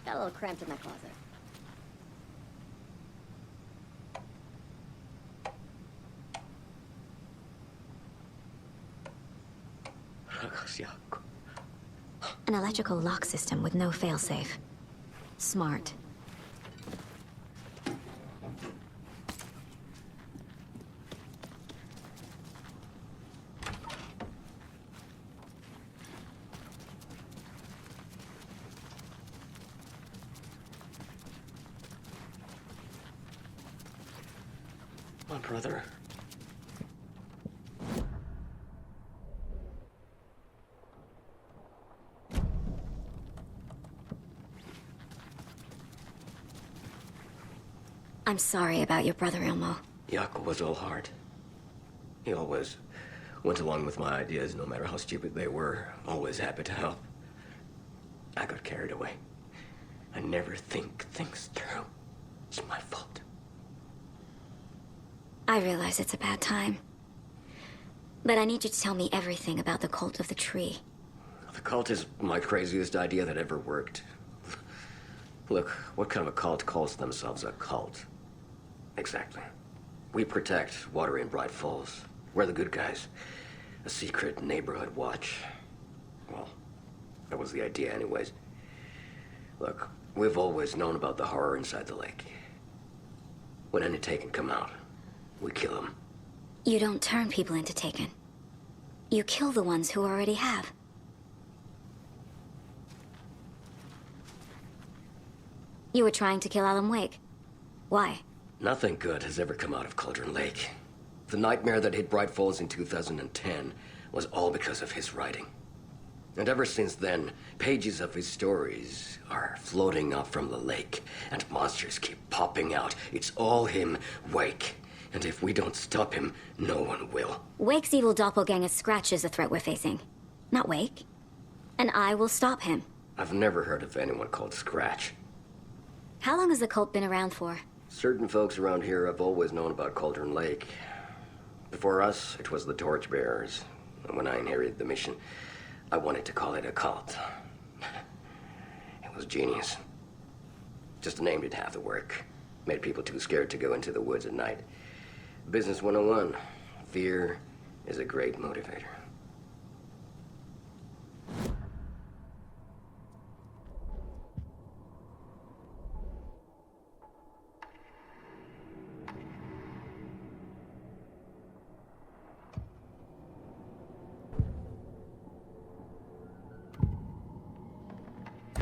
L: Got a little cramped in my closet.
A: An electrical lock system with no failsafe. Smart.
N: My brother.
A: I'm sorry about your brother, Ilmo.
N: Jaakko was all heart. He always went along with my ideas, no matter how stupid they were. Always happy to help. I got carried away. I never think things through. It's my fault.
A: I realize it's a bad time. But I need you to tell me everything about the cult of the tree.
N: The cult is my craziest idea that ever worked. Look, what kind of a cult calls themselves a cult? Exactly. We protect Water in Bright Falls. We're the good guys. A secret neighborhood watch. Well, that was the idea anyways. Look, we've always known about the horror inside the lake. When any Taken come out, we kill them.
A: You don't turn people into Taken. You kill the ones who already have. You were trying to kill Alan Wake. Why?
N: Nothing good has ever come out of Cauldron Lake. The nightmare that hit Bright Falls in 2010 was all because of his writing. And ever since then, pages of his stories are floating up from the lake, and monsters keep popping out. It's all him, Wake. And if we don't stop him, no one will.
A: Wake's evil doppelganger Scratch is the threat we're facing, not Wake. And I will stop him.
N: I've never heard of anyone called Scratch.
A: How long has the cult been around for?
N: Certain folks around here have always known about Cauldron Lake. Before us, it was the Torchbearers. And when I inherited the mission, I wanted to call it a cult. It was genius. Just a name didn't have to work. Made people too scared to go into the woods at night. Business 101. Fear is a great motivator.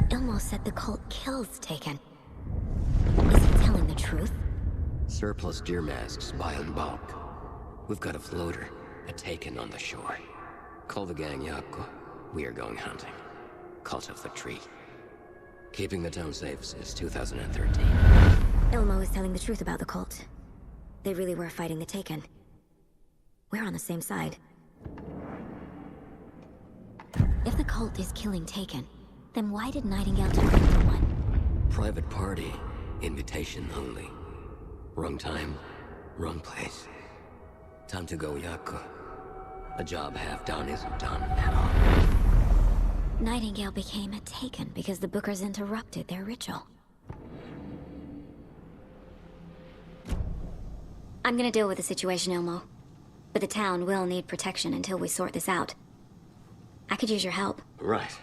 A: Ilmo said the cult kills Taken. Is he telling the truth?
N: Surplus deer masks buy in bulk. We've got a floater, a Taken on the shore. Call the gang Yakko. We are going hunting. Cult of the tree. Keeping the town safe since 2013.
A: Ilmo is telling the truth about the cult. They really were fighting the Taken. We're on the same side. If the cult is killing Taken, then why did Nightingale turn into one?
N: Private party. Invitation only. Wrong time, wrong place. Time to go, Yakko. A job half done isn't done at all.
A: Nightingale became a Taken because the Bookers interrupted their ritual. I'm gonna deal with the situation, Ilmo. But the town will need protection until we sort this out. I could use your help.
N: Right.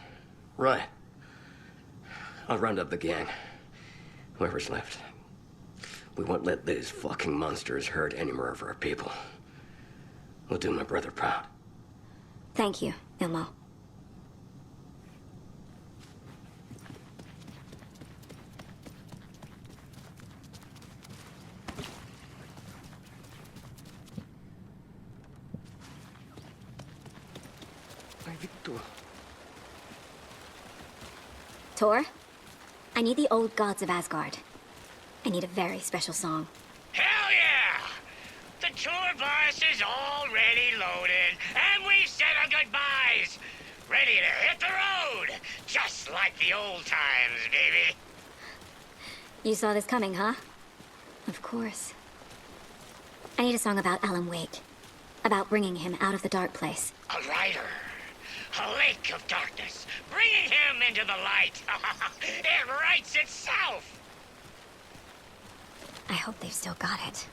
N: I'll round up the gang. Whoever's left. We won't let these fucking monsters hurt any more of our people. We'll do my brother proud.
A: Thank you, Ilmo. Tor, I need the old gods of Asgard. I need a very special song.
O: Hell yeah! The tour bus is already loaded, and we said our goodbyes. Ready to hit the road, just like the old times, baby.
A: You saw this coming, huh? Of course. I need a song about Alan Wake. About bringing him out of the dark place.
O: A rider. A lake of darkness, bringing him into the light. It writes itself.
A: I hope they've still got it.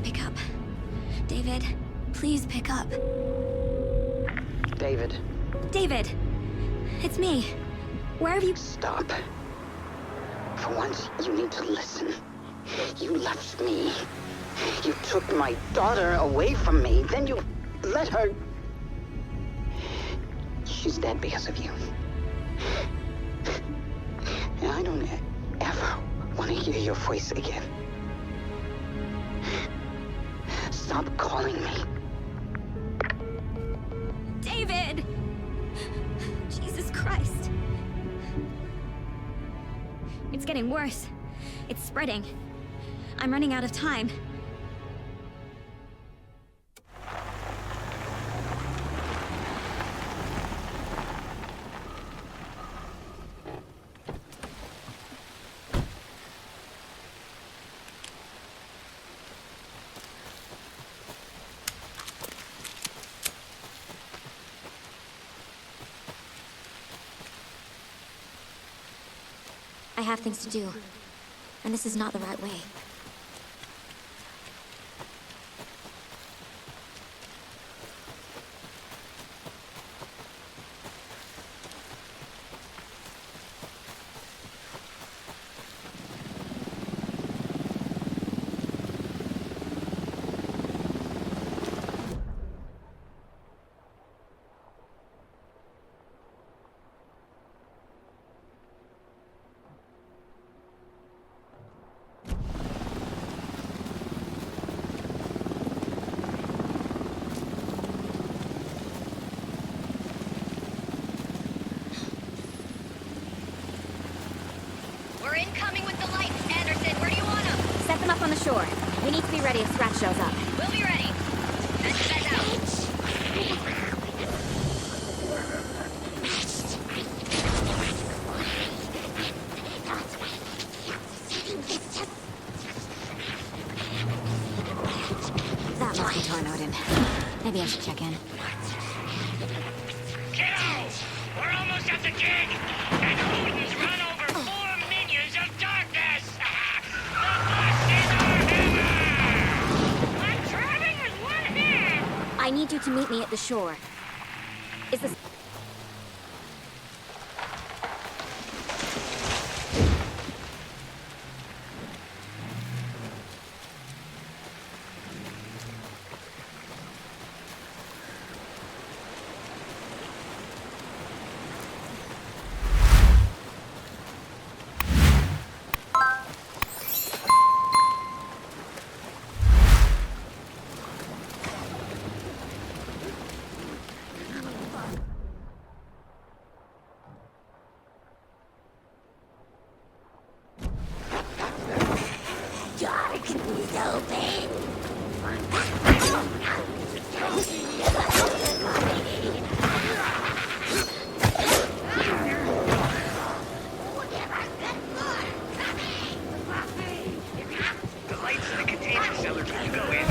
A: Pick up. David, please pick up.
P: David.
A: David! It's me. Where have you...
P: Stop. For once, you need to listen. You left me. You took my daughter away from me. Then you let her... She's dead because of you. And I don't ever want to hear your voice again. Stop calling me.
A: David! Jesus Christ. Christ. It's getting worse. It's spreading. I'm running out of time.
L: I have things to do, and this is not the right way.
M: We're incoming with the lights, Anderson. Where do you want them?
L: Set them up on the shore. We need to be ready if Scratch shows up.
M: We'll be ready. Send you guys out.
L: That must be Tornodin. Maybe I should check in.
O: Kiddo! We're almost at the gig! And Odin's run over 4 minions of darkness! The bus is our hammer! I'm driving with one hand!
L: I need you to meet me at the shore. Is this...
K: The lights in the containment cellar. Can you go in?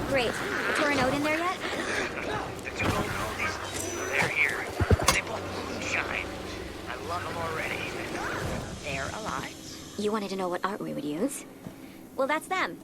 L: Great. Tornodin there yet?
K: The two old oldies, they're here. They both moonshine. I love them already.
M: They're alive.
L: You wanted to know what art we would use? Well, that's them.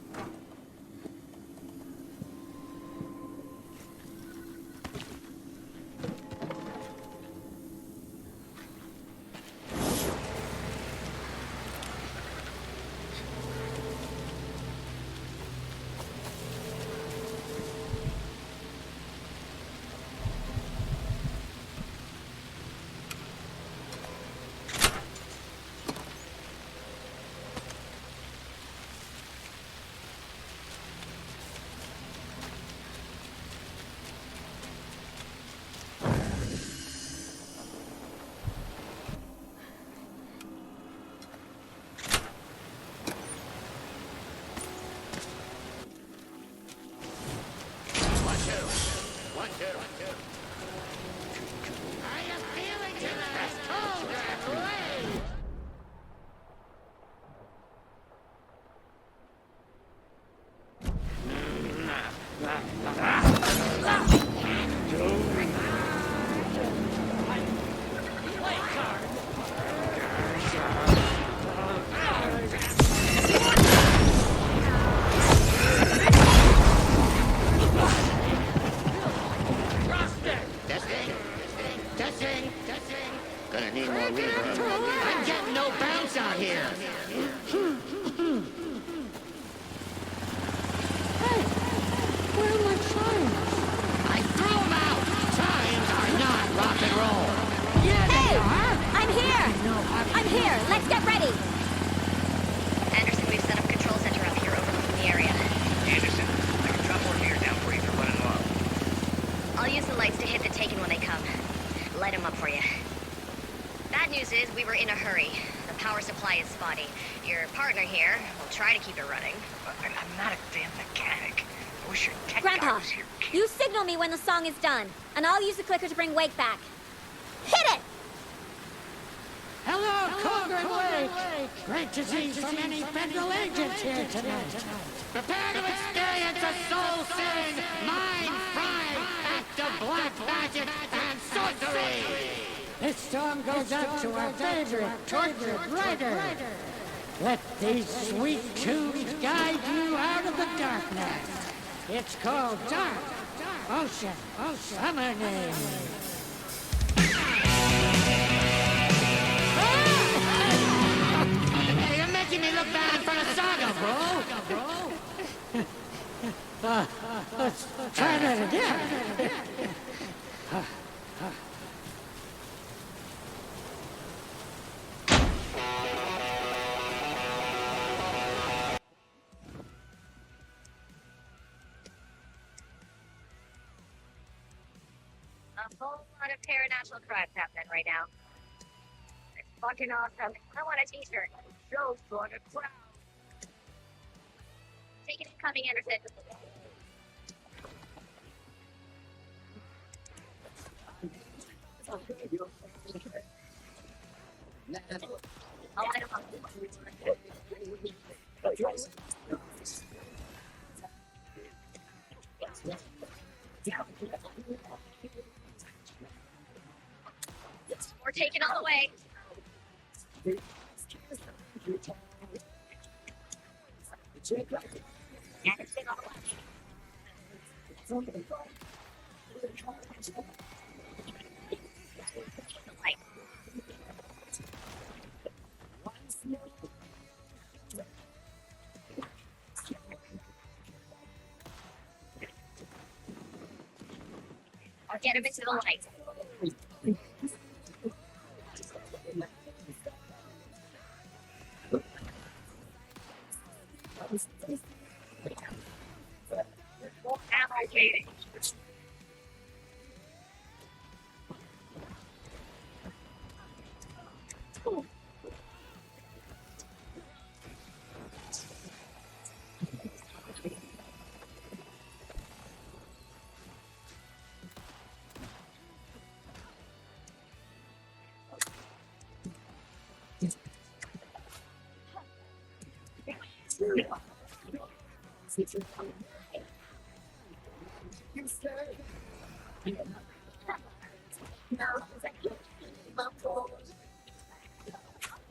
P: Gonna need more reverb. I'm getting no bounce out here.
I: Hey, where are my chimes?
P: I threw them out. Chimes are not rock and roll.
I: Yeah,
L: Hey!
I: they are.
L: I'm here! I'm here! Let's get ready!
M: Anderson, we've set up a control center up here overlooking the area.
K: Anderson, I can drop more gear down for you if you're running low.
M: I'll use the lights to hit the Taken when they come. Light them up for you. bad news is we were in a hurry. The power supply is spotty. Your partner here will try to keep it running.
K: I'm not a damn mechanic. I wish your tech guy
A: Grandpa,
K: was here.
A: you signal me when the song is done, and I'll use the clicker to bring Wake back. Hit it!
E: Hello, Cauldron Lake! Great to see so many federal agents here tonight. Prepare to experience a soul-searing, mind-frying act of black magic and sorcery! This song goes out to our favorite tortured writer. Let these sweet tunes guide you out of the darkness. It's called Dark Ocean Summoning. You're making me look bad in front of Saga, bro. Let's try that again.
M: A whole lot of paranatural crimes happening right now. It's fucking awesome. I want a t-shirt. Show for the crowd. Take it coming, Anderson. I'll light him up. We're taking all the way. Anderson on the light. I'll get him into the light. Okay.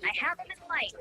M: I have him in light.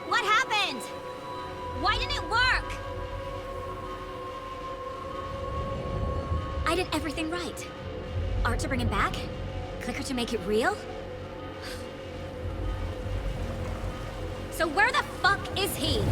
A: What happened? Why didn't it work? I did everything right. Art to bring him back? Clicker to make it real? So where the fuck is he?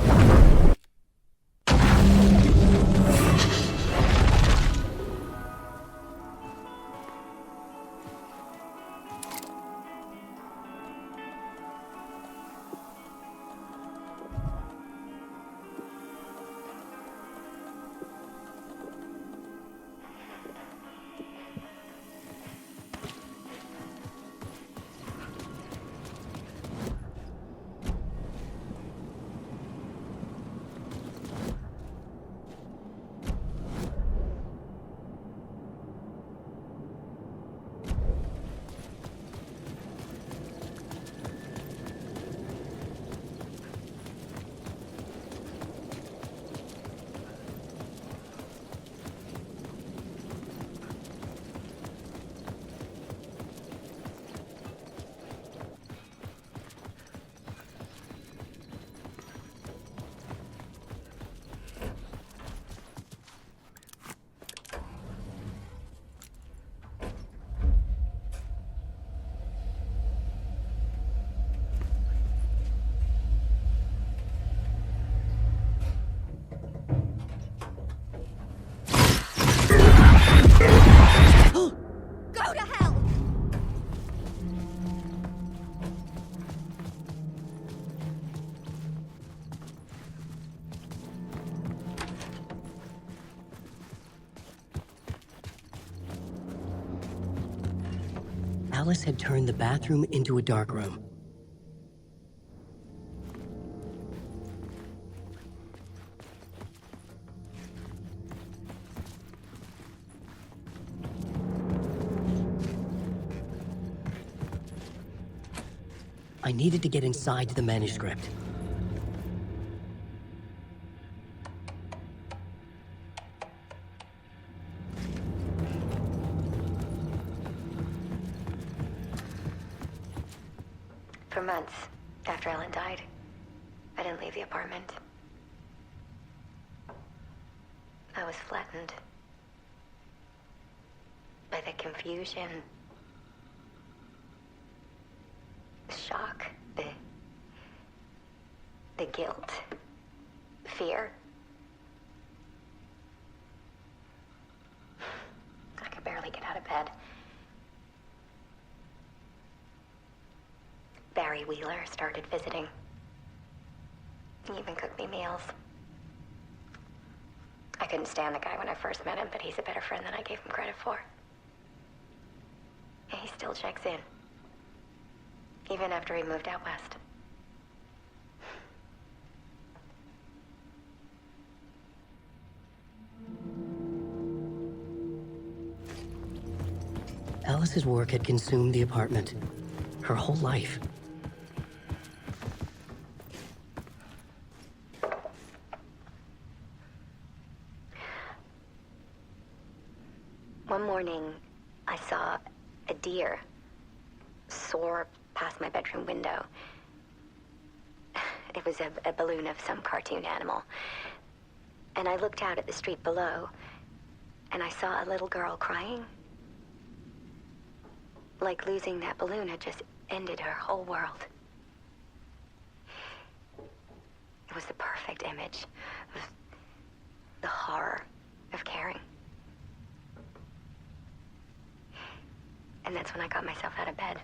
D: Alice had turned the bathroom into a darkroom. I needed to get inside the manuscript.
L: For months after Ellen died, I didn't leave the apartment. I was flattened by the confusion, the shock, the guilt, fear. I could barely get out of bed. Barry Wheeler started visiting. He even cooked me meals. I couldn't stand the guy when I first met him, but he's a better friend than I gave him credit for. And he still checks in, even after he moved out west.
D: Alice's work had consumed the apartment, her whole life.
L: One morning, I saw a deer soar past my bedroom window. It was a balloon of some cartoon animal. And I looked out at the street below, and I saw a little girl crying. Like losing that balloon had just ended her whole world. It was the perfect image of the horror of caring. And that's when I got myself out of bed.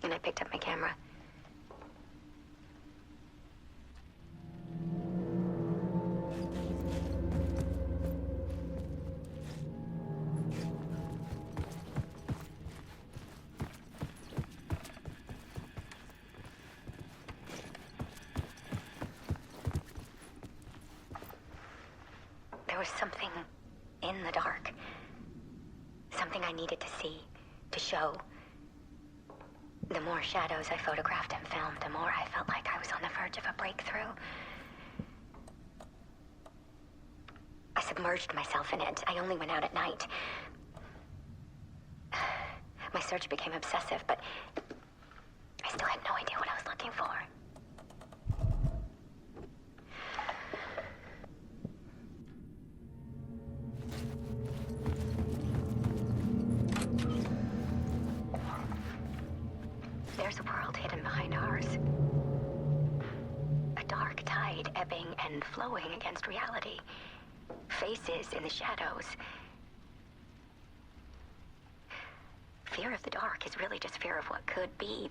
L: And I picked up my camera.
Q: was something in the dark. Something I needed to see, to show. The more shadows I photographed and filmed, the more I felt like I was on the verge of a breakthrough. I submerged myself in it. I only went out at night. My search became obsessive, but I still had no idea what I was looking for. There's a world hidden behind ours. A dark tide ebbing and flowing against reality. Faces in the shadows. Fear of the dark is really just fear of what could be,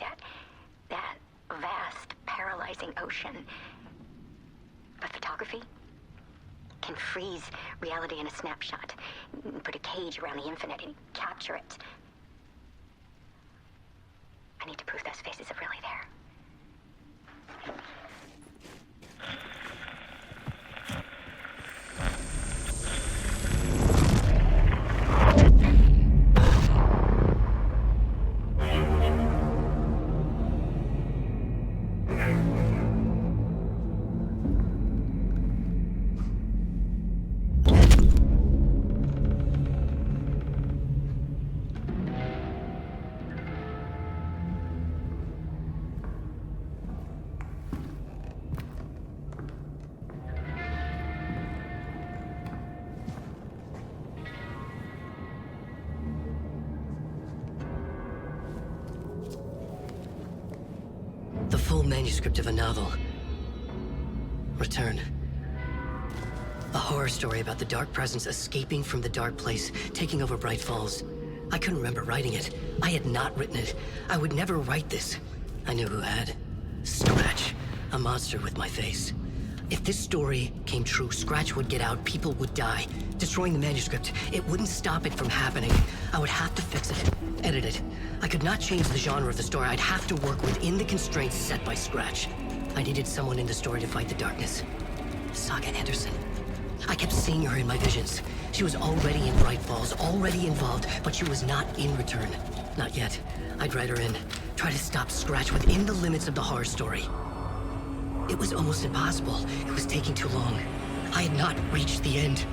Q: that vast, paralyzing ocean. But photography can freeze reality in a snapshot, put a cage around the infinite and capture it. I need to prove those faces are really there.
D: The full manuscript of a novel. Return. A horror story about the dark presence escaping from the dark place, taking over Bright Falls. I couldn't remember writing it. I had not written it. I would never write this. I knew who had. Scratch. A monster with my face. If this story came true, Scratch would get out, people would die. Destroying the manuscript, it wouldn't stop it from happening. I would have to fix it, edit it. I could not change the genre of the story. I'd have to work within the constraints set by Scratch. I needed someone in the story to fight the darkness. Saga Anderson. I kept seeing her in my visions. She was already in Bright Falls, already involved, but she was not in Return. Not yet. I'd write her in. Try to stop Scratch within the limits of the horror story. It was almost impossible. It was taking too long. I had not reached the end.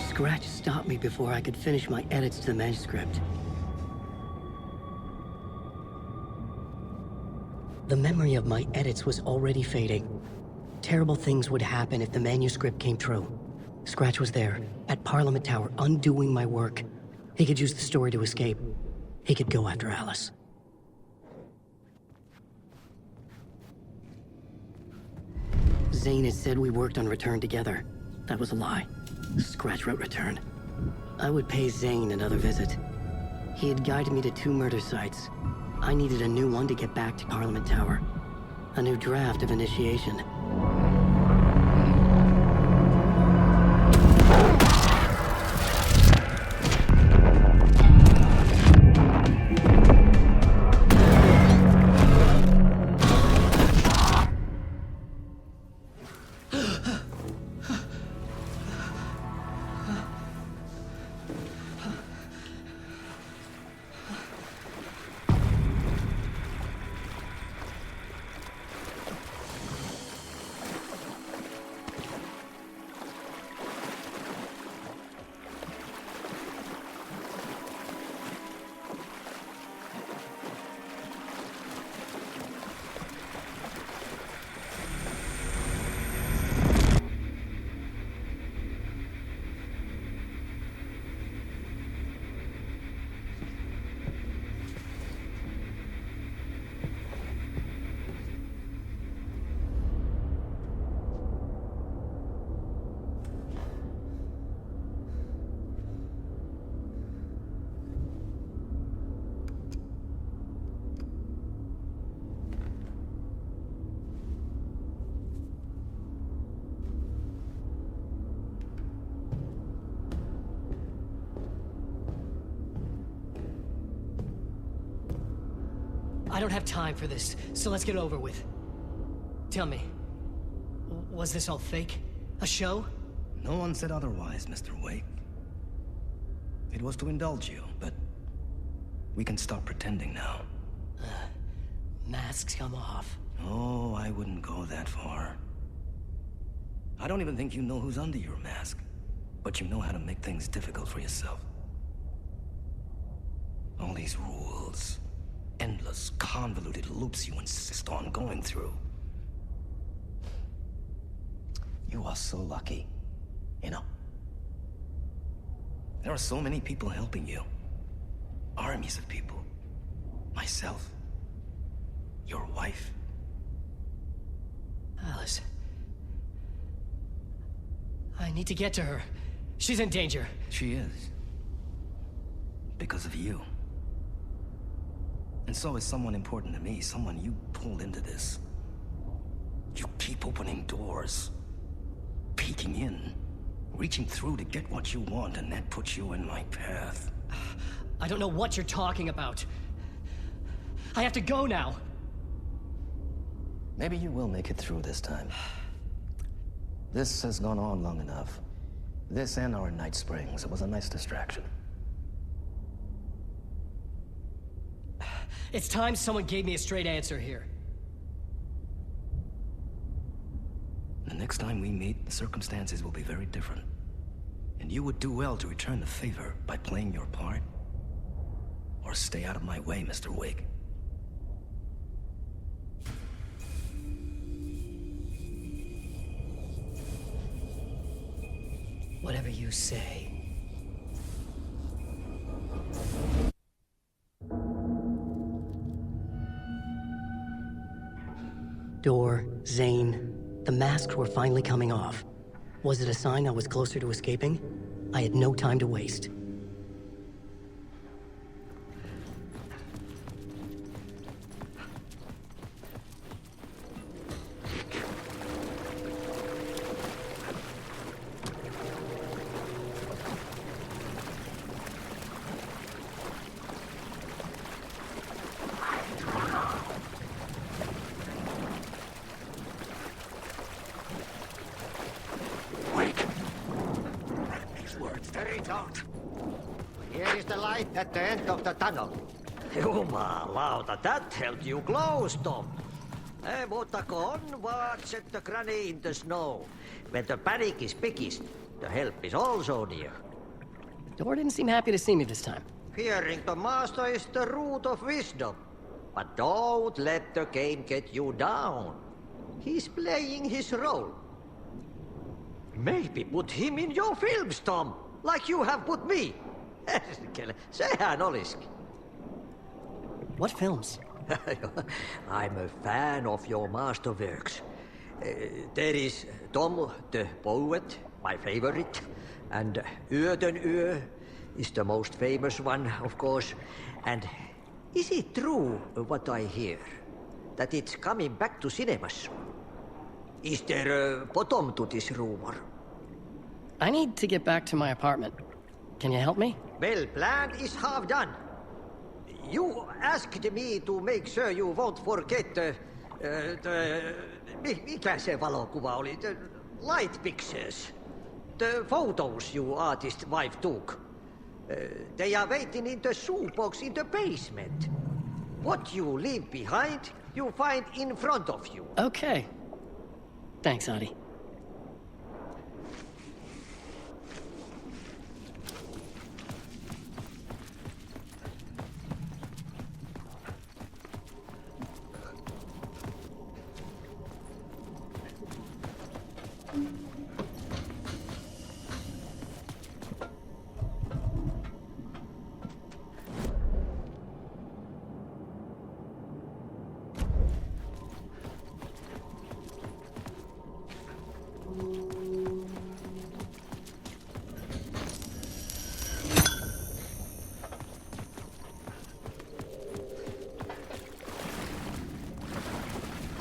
D: Scratch stopped me before I could finish my edits to the manuscript. The memory of my edits was already fading. Terrible things would happen if the manuscript came true. Scratch was there, at Parliament Tower, undoing my work. He could use the story to escape. He could go after Alice. Zane had said we worked on Return together. That was a lie. Scratch wrote Return. I would pay Zane another visit. He had guided me to 2 murder sites. I needed a new one to get back to Parliament Tower. A new draft of initiation. I don't have time for this, so let's get over with. Tell me, was this all fake? A show?
R: No one said otherwise, Mr. Wake. It was to indulge you, but we can stop pretending now.
D: Masks come off.
R: Oh, I wouldn't go that far. I don't even think you know who's under your mask, but you know how to make things difficult for yourself. All these rules, endless, convoluted loops you insist on going through. You are so lucky, you know. There are so many people helping you. Armies of people. Myself. Your wife.
D: Alice. I need to get to her. She's in danger.
R: She is. Because of you. And so is someone important to me, someone you pulled into this. You keep opening doors. Peeking in. Reaching through to get what you want, and that puts you in my path.
D: I don't know what you're talking about. I have to go now.
R: Maybe you will make it through this time. This has gone on long enough. This and our Night Springs. It was a nice distraction.
D: It's time someone gave me a straight answer here.
R: The next time we meet, the circumstances will be very different. And you would do well to return the favor by playing your part. Or stay out of my way, Mr. Wake.
D: Whatever you say. Door, Zane. The masks were finally coming off. Was it a sign I was closer to escaping? I had no time to waste.
G: Here is the light at the end of the tunnel. Jumalauta, that held you close, Tom. Mutta go on, watch at the granny in the snow. When the panic is biggest, the help is also near.
D: Door didn't seem happy to see me this time.
G: Fearing the master is the root of wisdom. But don't let the game get you down. He's playing his role. Maybe put him in your films, Tom, like you have put me. Sehän olisikin.
D: What films?
G: I'm a fan of your masterworks. There is Tom the Poet, my favorite, and Öden Ö is the most famous one, of course. And is it true what I hear, that it's coming back to cinemas? Is there a bottom to this rumor?
D: I need to get back to my apartment. Can you help me?
G: Well, plan is half done. You asked me to make sure you won't forget mikä se valokuva oli? The light pictures. The photos you artist wife took. They are waiting in the shoebox in the basement. What you leave behind, you find in front of you.
D: Okay. Thanks, Adi.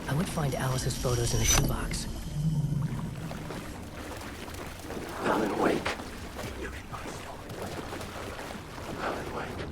D: I would find Alice's photos in the shoebox.
N: Alan Wake. Alan Wake.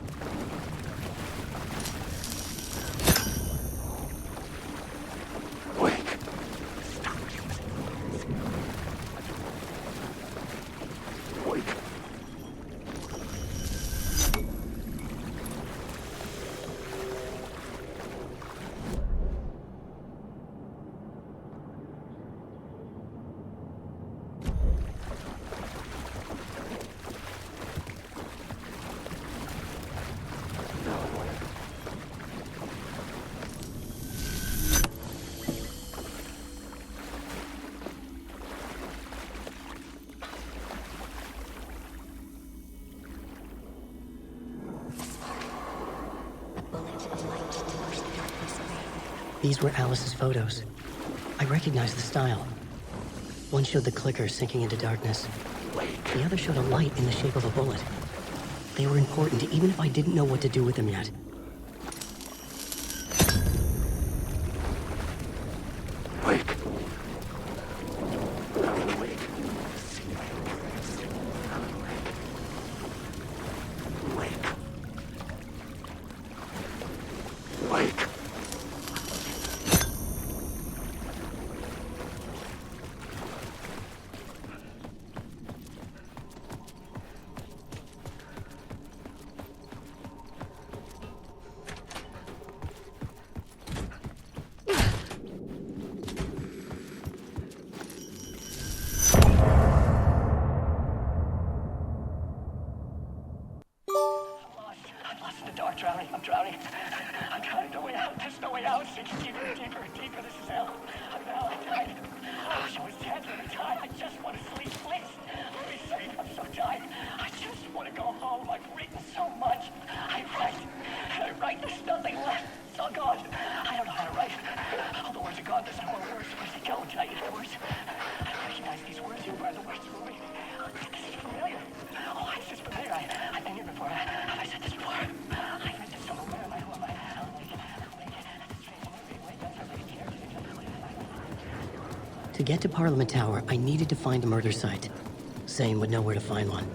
D: These were Alice's photos. I recognized the style. One showed the clicker sinking into darkness. The other showed a light in the shape of a bullet. They were important, even if I didn't know what to do with them yet.
R: Wake.
D: To get to Parliament Tower, I needed to find a murder site. Zane would know where to find one.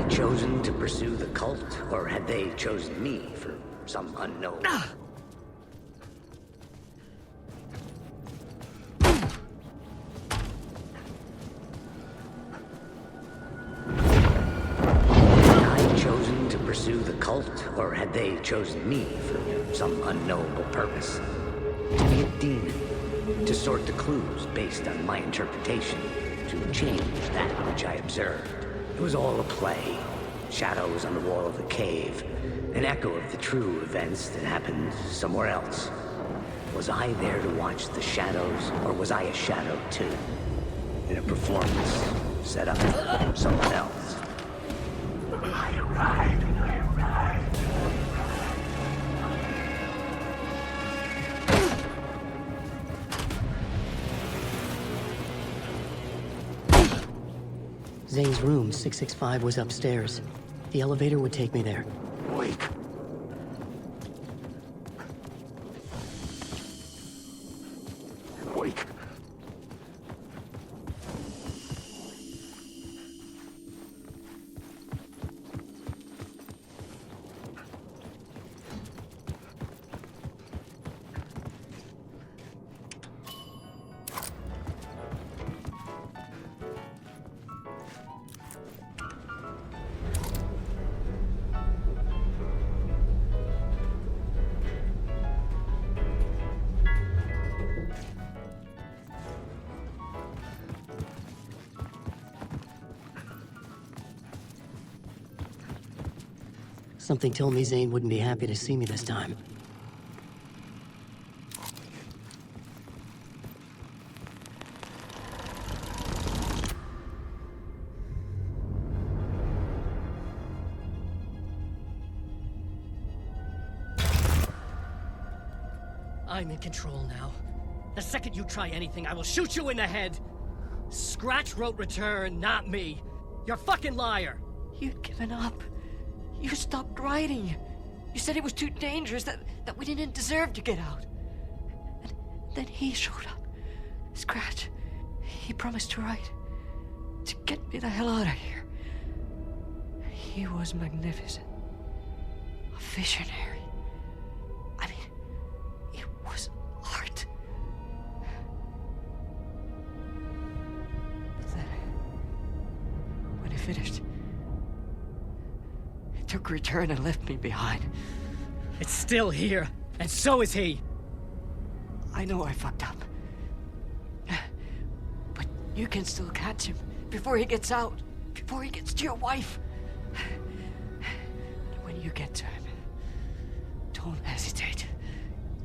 K: Chosen to pursue the cult, or had they chosen me for some unknown? Chosen to pursue the cult, or had they chosen me for some unknowable purpose? To be a demon, to sort the clues based on my interpretation, to change that which I observed. It was all a play. Shadows on the wall of the cave. An echo of the true events that happened somewhere else. Was I there to watch the shadows, or was I a shadow too? In a performance set up for someone else. I arrived.
D: Zane's room, 665, was upstairs. The elevator would take me there.
R: Wake. Wake.
D: Something told me Zane wouldn't be happy to see me this time.
S: I'm in control now. The second you try anything, I will shoot you in the head! Scratch wrote return, not me. You're a fucking liar!
T: You'd given up. You stopped writing. You said it was too dangerous, that we didn't deserve to get out. And then he showed up. Scratch. He promised to write. To get me the hell out of here. He was magnificent. A visionary. I mean, it was art. Then, when he finished, he took a return and left me behind.
S: It's still here, and so is he.
T: I know I fucked up. But you can still catch him before he gets out, before he gets to your wife. And when you get to him, don't hesitate.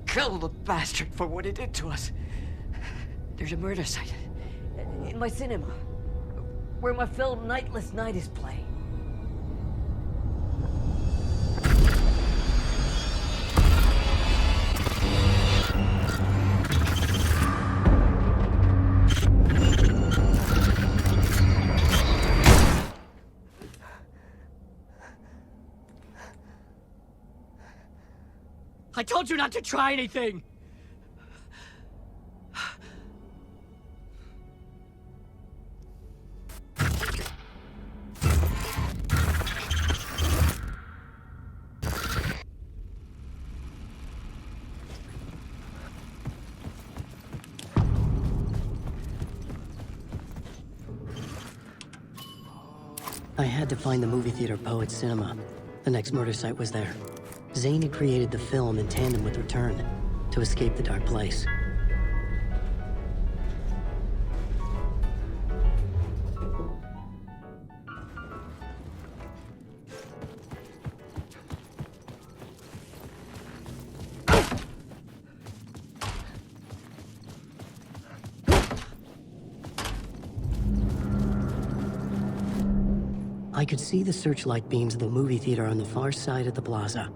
T: Kill the bastard for what he did to us. There's a murder site in my cinema where my film Nightless is playing.
S: I told you not to try anything!
D: I had to find the movie theater Poet Cinema. The next murder site was there. Zane had created the film in tandem with Return to escape the dark place. I could see the searchlight beams of the movie theater on the far side of the plaza.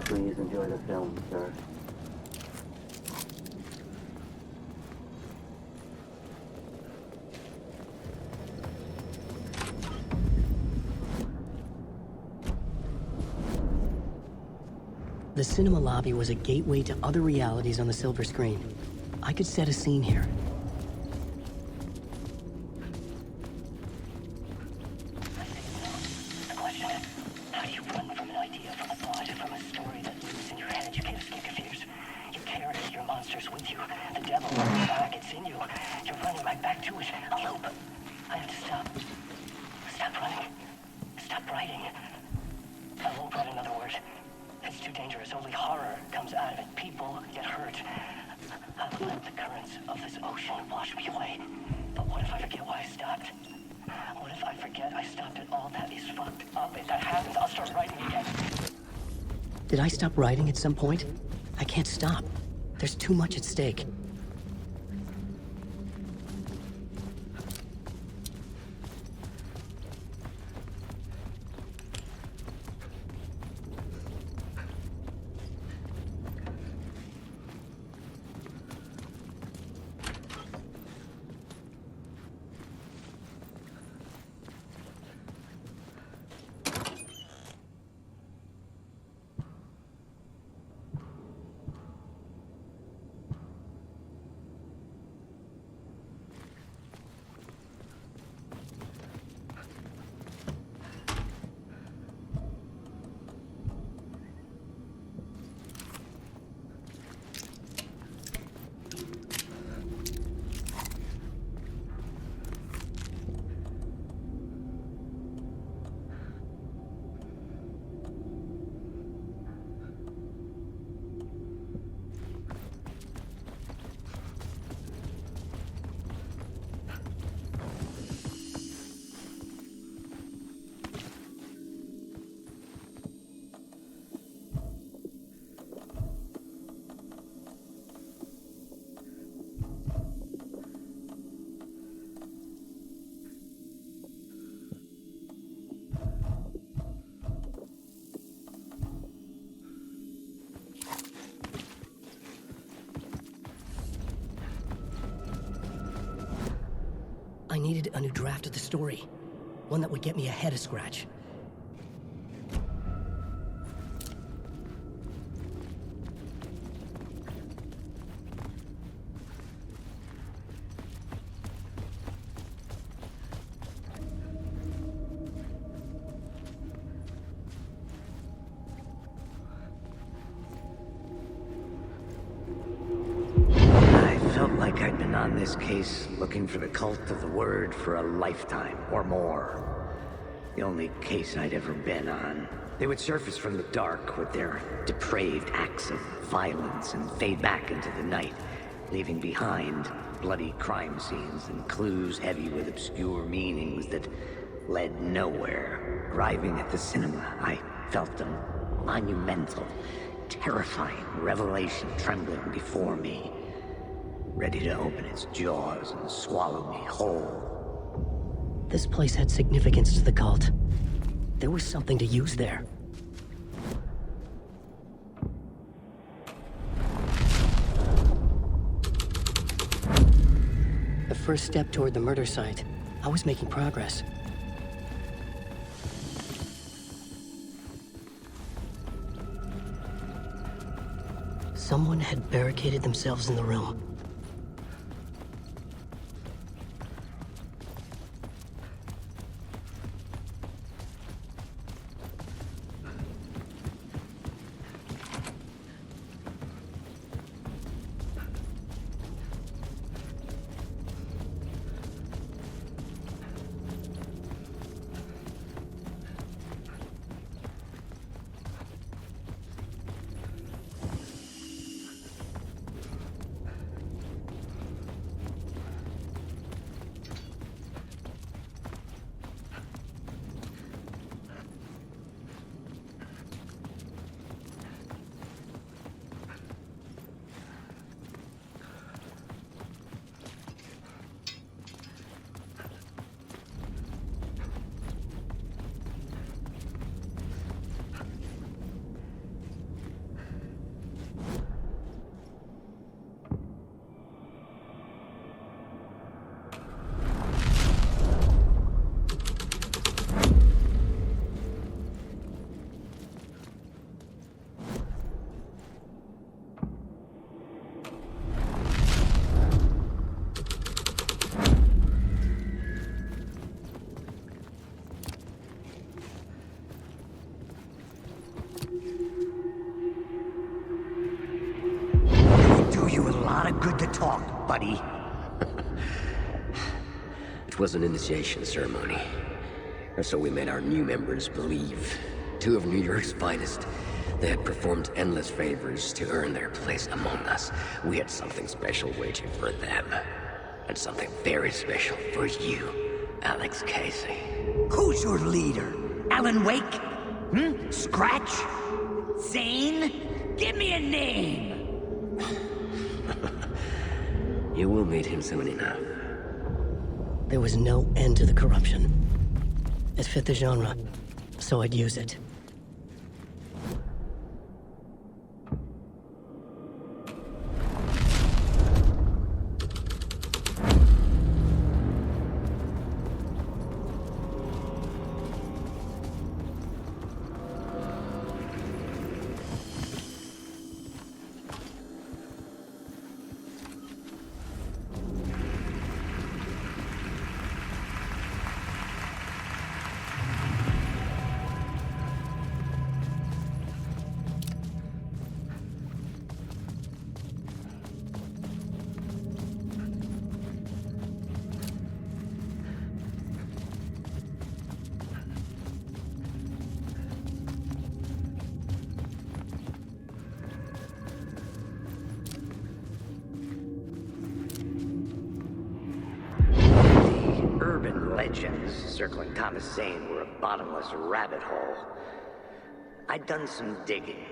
U: Please enjoy the film, sir.
D: The cinema lobby was a gateway to other realities on the silver screen. I could set a scene here. Did I stop writing at some point? I can't stop. There's too much at stake. I needed a new draft of the story. One that would get me ahead of Scratch.
K: I'd been on this case looking for the cult of the word for a lifetime or more. The only case I'd ever been on. They would surface from the dark with their depraved acts of violence and fade back into the night, leaving behind bloody crime scenes and clues heavy with obscure meanings that led nowhere. Arriving at the cinema, I felt a monumental, terrifying revelation trembling before me, ready to open its jaws and swallow me whole.
D: This place had significance to the cult. There was something to use there. The first step toward the murder site. I was making progress. Someone had barricaded themselves in the room.
K: Good to talk, buddy.
N: It was an initiation ceremony. Or so we made our new members believe. 2 of New York's finest. They had performed endless favors to earn their place among us. We had something special waiting for them. And something very special for you, Alex Casey.
K: Who's your leader? Alan Wake? Scratch? Zane? Give me a name!
N: You will meet him soon enough.
D: There was no end to the corruption. It fit the genre, so I'd use it.
K: Legends circling Thomas Zane were a bottomless rabbit hole. I'd done some digging.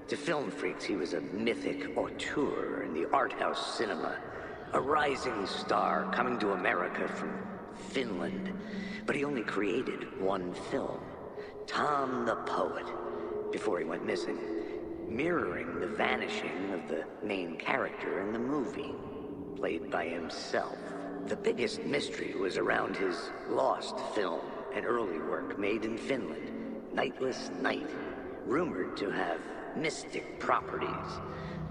K: To film freaks, he was a mythic auteur in the art house cinema. A rising star coming to America from Finland. But he only created one film, Tom the Poet, before he went missing, mirroring the vanishing of the main character in the movie, played by himself. The biggest mystery was around his lost film, an early work made in Finland, Nightless Night, rumored to have mystic properties.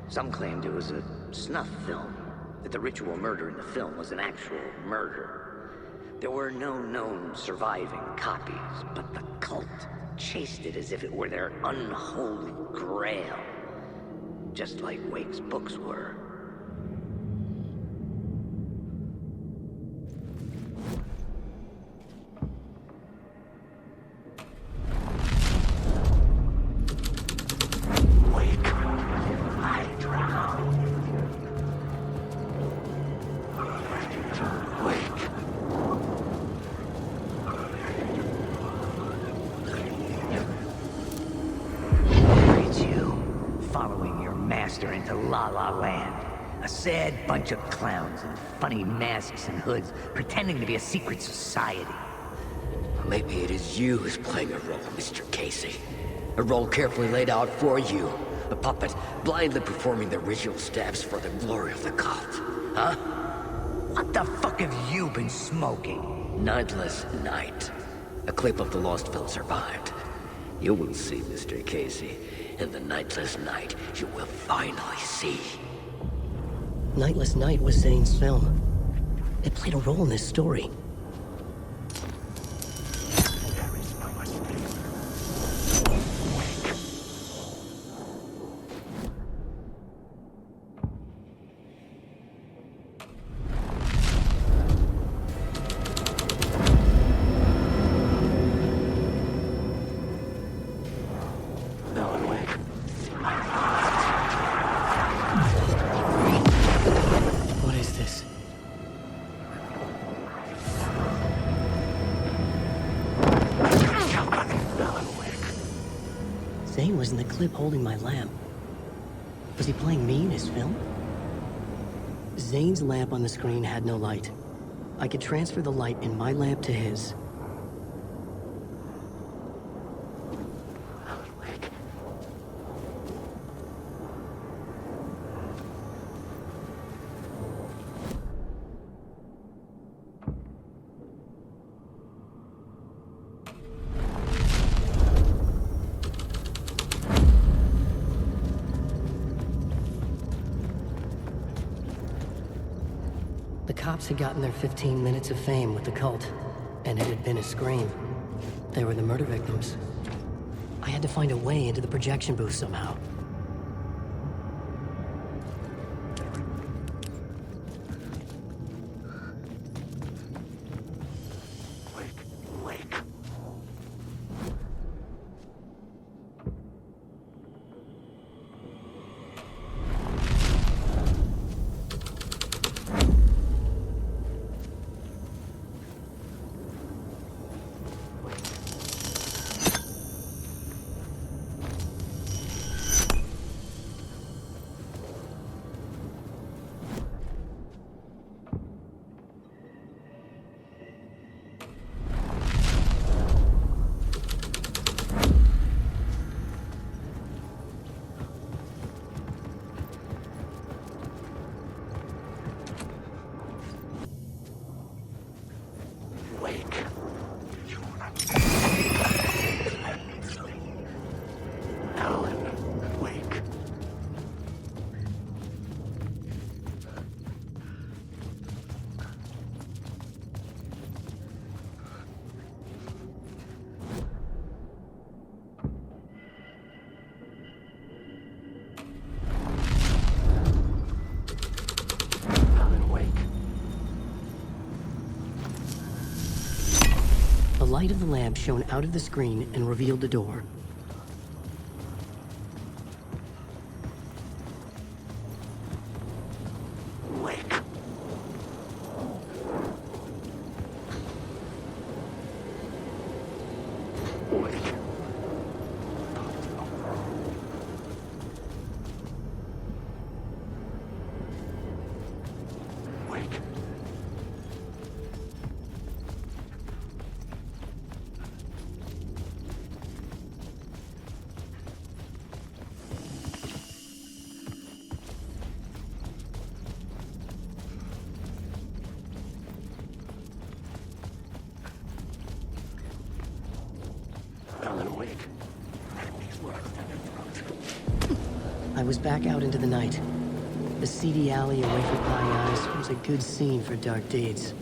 K: Some claimed it was a snuff film, that the ritual murder in the film was an actual murder. There were no known surviving copies, but the cult chased it as if it were their unholy grail, just like Wake's books were. Into La La Land. A sad bunch of clowns in funny masks and hoods pretending to be a secret society.
N: Maybe it is you who's playing a role, Mr. Casey. A role carefully laid out for you. A puppet blindly performing the ritual steps for the glory of the cult. Huh?
K: What the fuck have you been smoking?
N: Nightless Night. A clip of the lost film survived. You will see, Mr. Casey. In the Nightless Night, you will finally see.
D: Nightless Night was Zane's film. It played a role in this story. Zane was in the clip holding my lamp. Was he playing me in his film? Zane's lamp on the screen had no light. I could transfer the light in my lamp to his. The cops had gotten their 15 minutes of fame with the cult, and it had been a scream. They were the murder victims. I had to find a way into the projection booth somehow. The light of the lamp shone out of the screen and revealed the door. I was back out into the night. The seedy alley away from Pie Eyes was a good scene for dark deeds.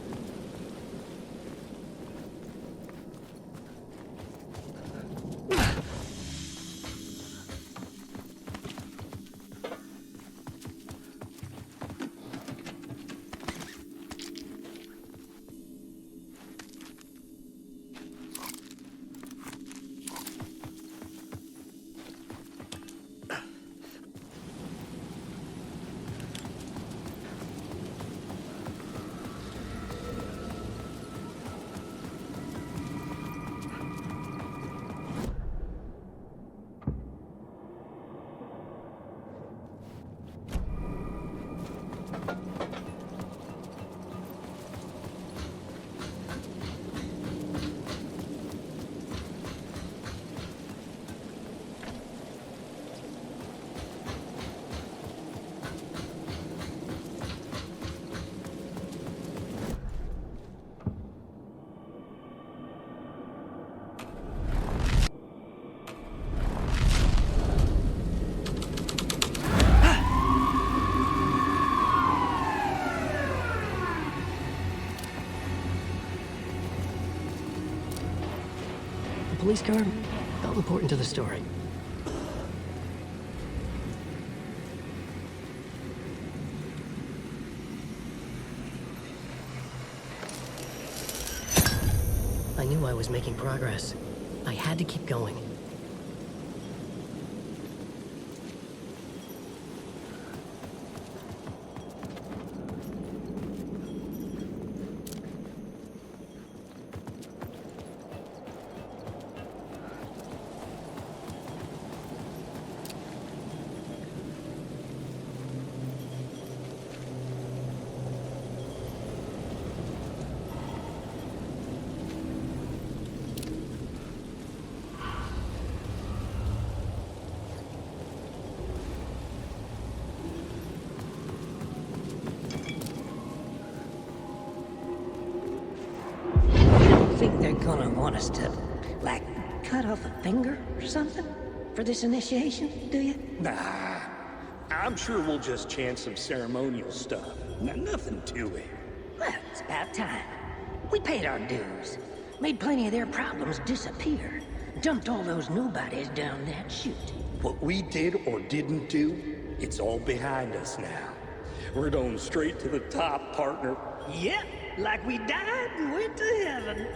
D: Police car felt important to the story. I knew I was making progress. I had to keep going.
E: Think they're gonna want us to, like, cut off a finger or something for this initiation, do you?
H: Nah, I'm sure we'll just chant some ceremonial stuff. Nothing to it.
E: Well, it's about time. We paid our dues, made plenty of their problems disappear, dumped all those nobodies down that chute.
H: What we did or didn't do, it's all behind us now. We're going straight to the top, partner.
E: Yep, like we died and went to heaven.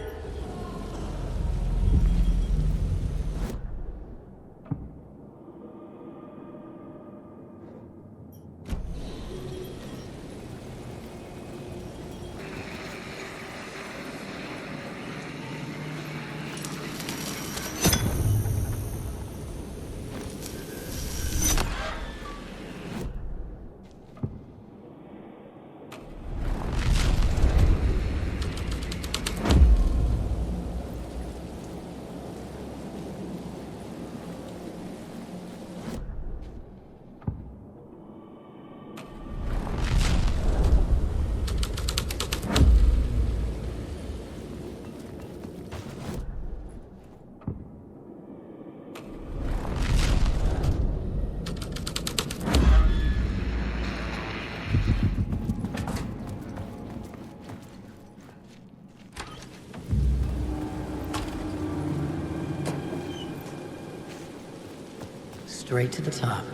D: Straight to the top.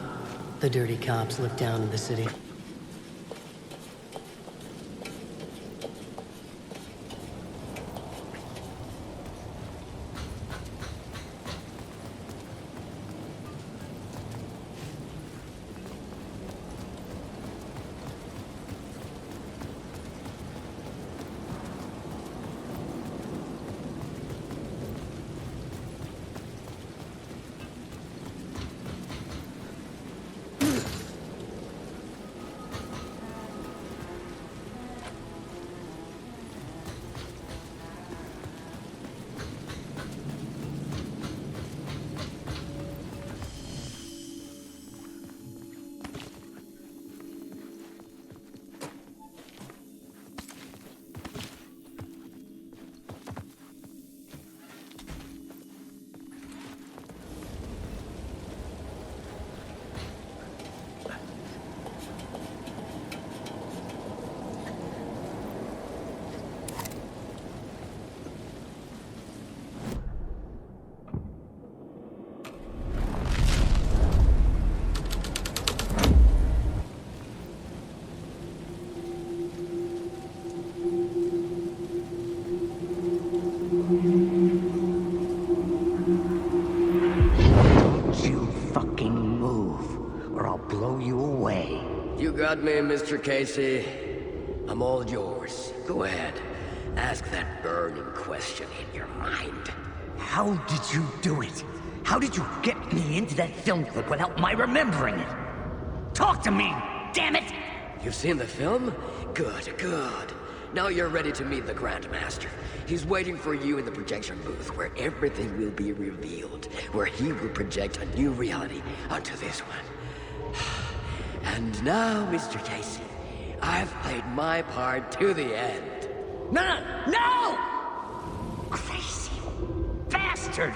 D: The dirty cops look down at the city.
N: got me, Mr. Casey. I'm all yours. Go ahead. Ask that burning question in your mind.
K: How did you do it? How did you get me into that film clip without my remembering it? Talk to me, damn it!
N: You've seen the film? Good, good. Now you're ready to meet the Grandmaster. He's waiting for you in the projection booth, where everything will be revealed, where he will project a new reality onto this one. And now, Mr. Casey, I've played my part to the end.
K: No! Crazy bastard!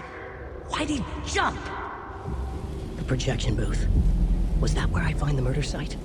K: Why'd he jump?
D: The projection booth. Was that where I find the murder site?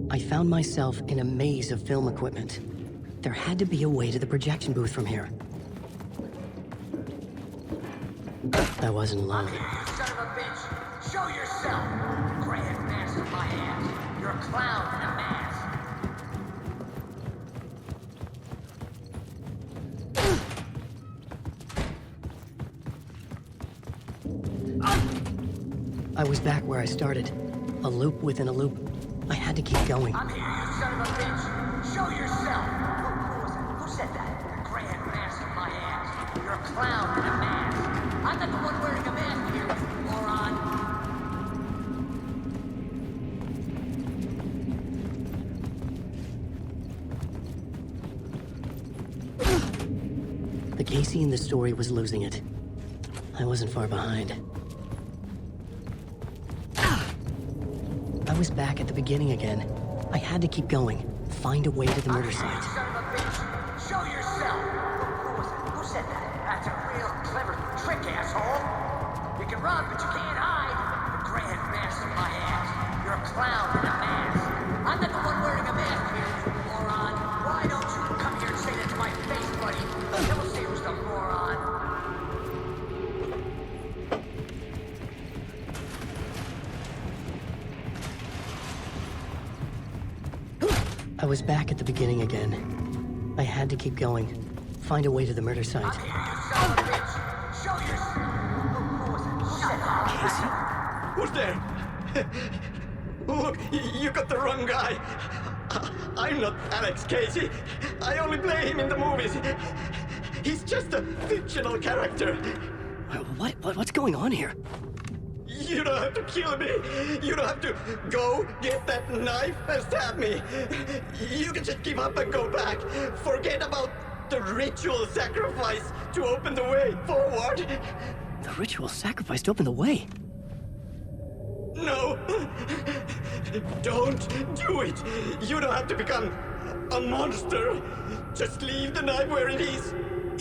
D: I found myself in a maze of film equipment. There had to be a way to the projection booth from here. I wasn't alone.
K: You son of a bitch! Show yourself! Grand master of my ass! You're a clown in a mask!
D: I was back where I started. A loop within a loop. I had to keep going.
K: I'm here, you son of a bitch! Show yourself! Who was it? Who said that? Grand master of my ass! You're a clown in a mask! I'm not the one wearing a mask here, you moron!
D: The Casey in the story was losing it. I wasn't far behind. I was back at the beginning again. I had to keep going. Find a way to the murder site.
K: Son of a bitch! Show yourself! Who was it? Who said that? That's a real clever trick, asshole! You can run, but you can't hide! The grand master of my ass! You're a clown in a mask! I'm not the one wearing a mask here, you moron! Why don't you come here and say that to my face, buddy? Then we'll see who's the moron!
D: I was back at the beginning again. I had to keep going. Find a way to the murder site.
K: I'm here, you son of a bitch! Show yourself! Who was it? Who said that?
H: Who's there? Look, you got the wrong guy. I'm not Alex Casey. I only play him in the movies. He's just a fictional character.
D: What's going on here?
H: You don't have to kill me. You don't have to go get that knife and stab me. You can just give up and go back. Forget about the ritual sacrifice to open the way forward.
D: The ritual sacrifice to open the way?
H: No! Don't do it! You don't have to become a monster. Just leave the knife where it is,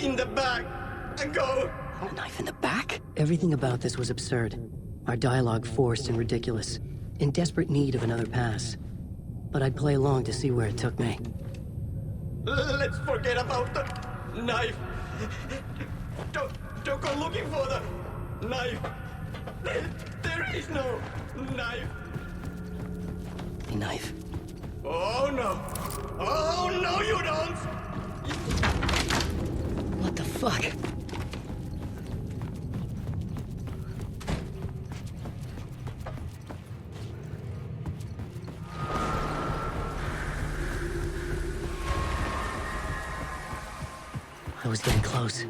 H: in the back, and go.
D: A knife in the back? Everything about this was absurd. Our dialogue forced and ridiculous, in desperate need of another pass. But I'd play along to see where it took me.
H: Let's forget about the knife. Don't go looking for the knife. There is no knife.
D: A knife?
H: Oh no! Oh no, you don't!
D: What the fuck? I was getting close.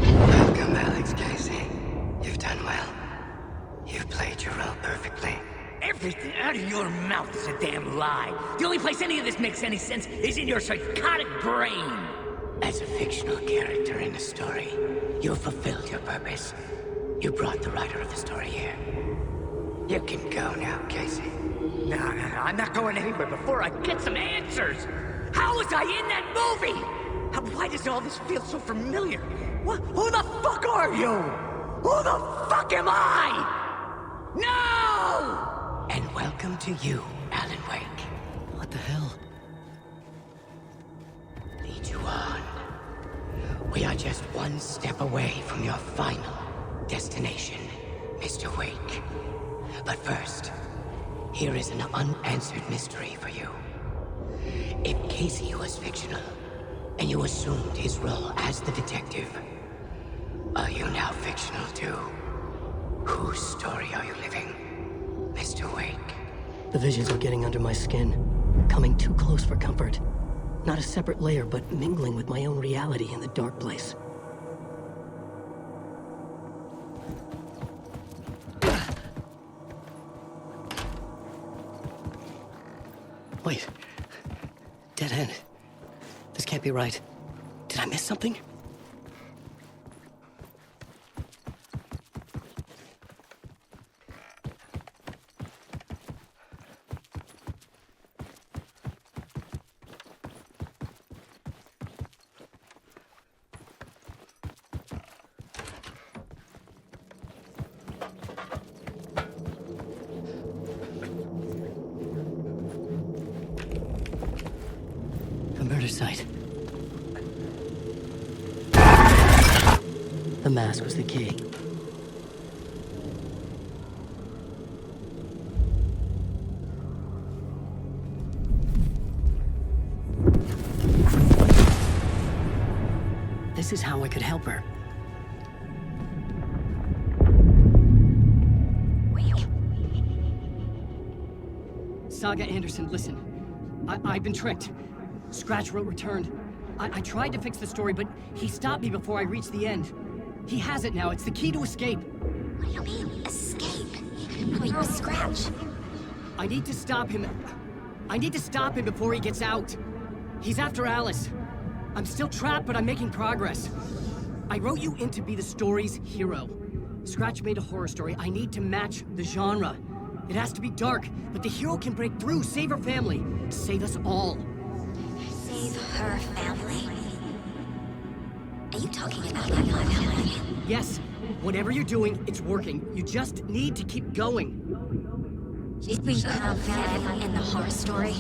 C: Welcome, Alex Casey. You've done well. You've played your role perfectly.
V: Everything out of your mouth is a damn lie. The only place any of this makes any sense is in your psychotic brain.
C: As a fictional character in a story, you fulfilled your purpose. You brought the writer of the story here. You can go now, Casey.
V: No, I'm not going anywhere before I get some answers. How was I in that movie? Why does all this feel so familiar? Who the fuck are you? Who the fuck am I? No!
C: And welcome to you, Alan Wake.
D: What the hell?
C: Lead you on. We are just one step away from your final destination, Mr. Wake. But first, here is an unanswered mystery for you. If Casey was fictional, and you assumed his role as the detective, are you now fictional too? Whose story are you living, Mr. Wake?
D: The visions are getting under my skin, coming too close for comfort. Not a separate layer, but mingling with my own reality in the dark place. Wait. Dead end. This can't be right. Did I miss something? Murder site. The mask was the key. This is how I could help her.
S: Saga Anderson, listen. I've been tricked. Scratch wrote returned. I tried to fix the story, but he stopped me before I reached the end. He has it now. It's the key to escape.
A: What do you mean, escape? Wait, Scratch.
S: I need to stop him. I need to stop him before he gets out. He's after Alice. I'm still trapped, but I'm making progress. I wrote you in to be the story's hero. Scratch made a horror story. I need to match the genre. It has to be dark, but the hero can break through, save her family, save us all.
A: Save her family? Are you talking about my family?
S: Yes. Whatever you're doing, it's working. You just need to keep going.
A: Did we have them in the horror story?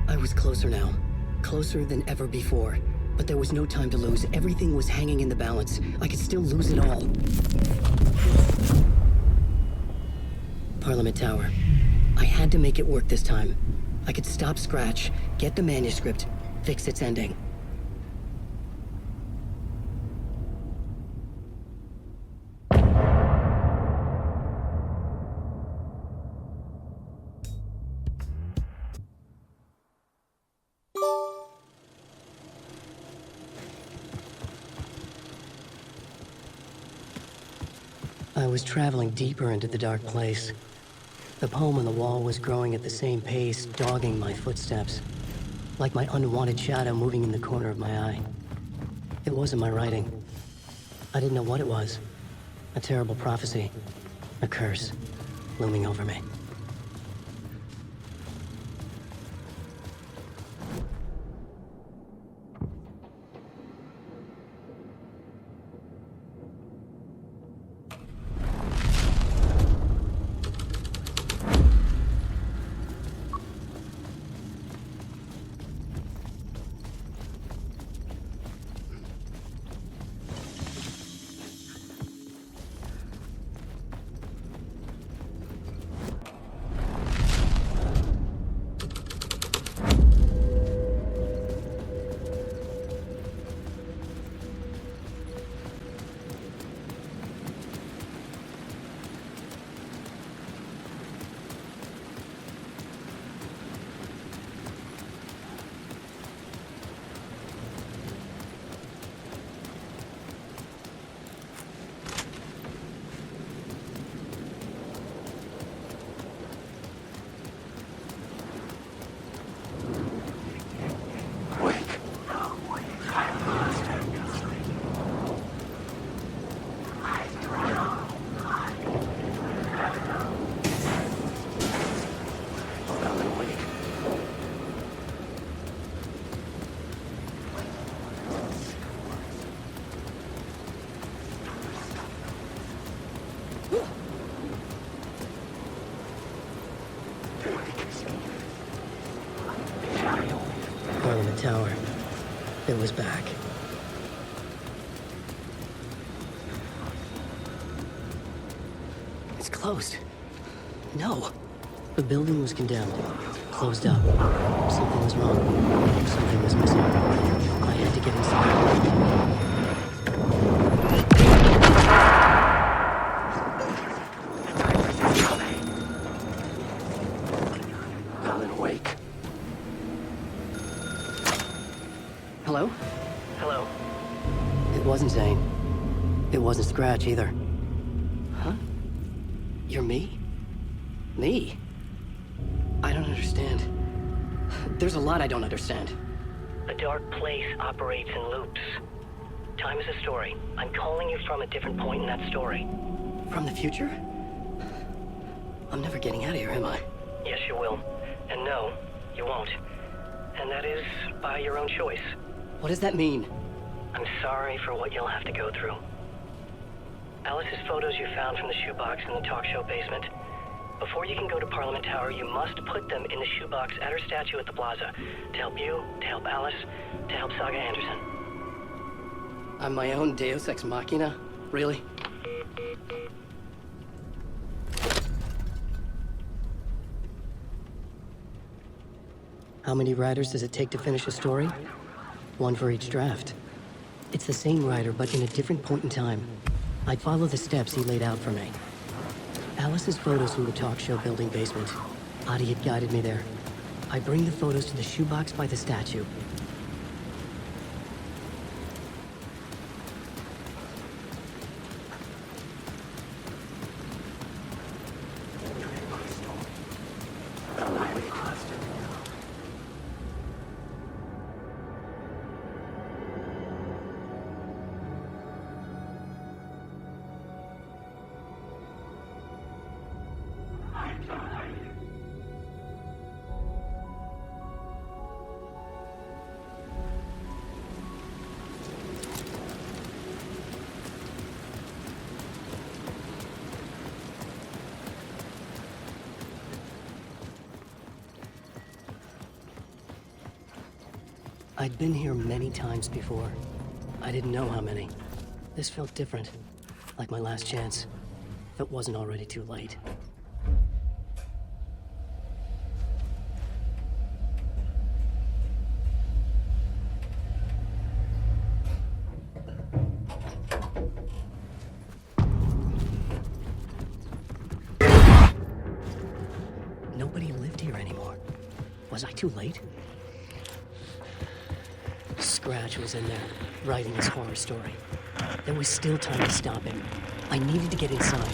D: I was closer now. Closer than ever before. But there was no time to lose. Everything was hanging in the balance. I could still lose it all. Parliament Tower. I had to make it work this time. I could stop Scratch, get the manuscript, fix its ending. I was traveling deeper into the dark place. The poem on the wall was growing at the same pace, dogging my footsteps. Like my unwanted shadow moving in the corner of my eye. It wasn't my writing. I didn't know what it was. A terrible prophecy. A curse. Looming over me. Parliament Tower. It was back. It's closed. No. The building was condemned. Closed up. Something was wrong. Something was missing. I had to get inside. Hello?
S: Hello?
D: It wasn't Zane. It wasn't Scratch either. Huh? You're me? Me? I don't understand. There's a lot I don't understand.
B: The dark place operates in loops. Time is a story. I'm calling you from a different point in that story.
D: From the future? I'm never getting out of here, am I?
B: Yes, you will. And no, you won't. And that is by your own choice.
D: What does that mean?
B: I'm sorry for what you'll have to go through. Alice's photos you found from the shoebox in the talk show basement. Before you can go to Parliament Tower, you must put them in the shoebox at her statue at the plaza. To help you, to help Alice, to help Saga Anderson.
D: I'm my own Deus Ex Machina? Really? How many writers does it take to finish a story? One for each draft. It's the same writer, but in a different point in time. I'd follow the steps he laid out for me. Alice's photos from the talk show building basement. Adi had guided me there. I bring the photos to the shoebox by the statue. I'd been here many times before. I didn't know how many. This felt different, like my last chance, if it wasn't already too late. Nobody lived here anymore. Was I too late? Scratch was in there, writing his horror story. There was still time to stop him. I needed to get inside.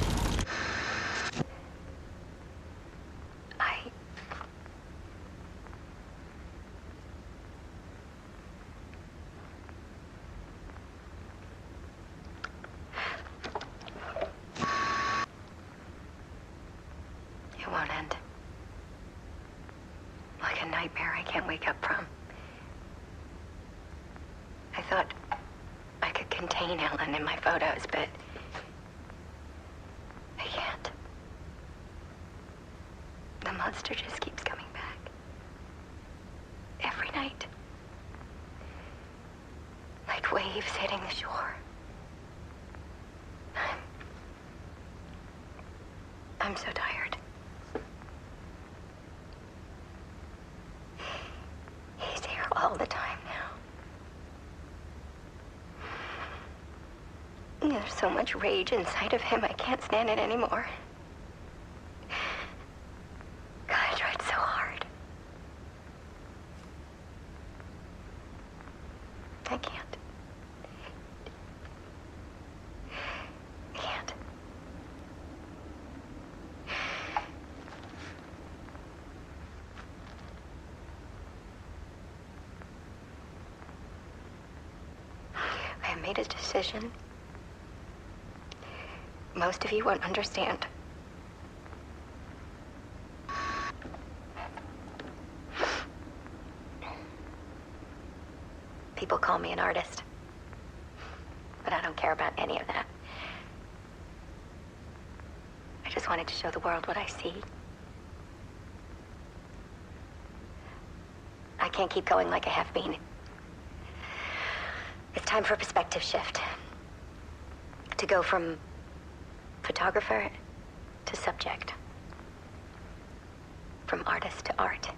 Q: It won't end. Like a nightmare I can't wake up from. I thought I could contain Ellen in my photos, but I can't. The monster just keeps coming back. Every night. Like waves hitting the shore. I'm so tired. He's here all the time now. There's so much rage inside of him, I can't stand it anymore. God, I tried so hard. I can't. I can't. I have made a decision. Most of you won't understand. People call me an artist, but I don't care about any of that. I just wanted to show the world what I see. I can't keep going like I have been. It's time for a perspective shift. To go from photographer to subject. From artist to art.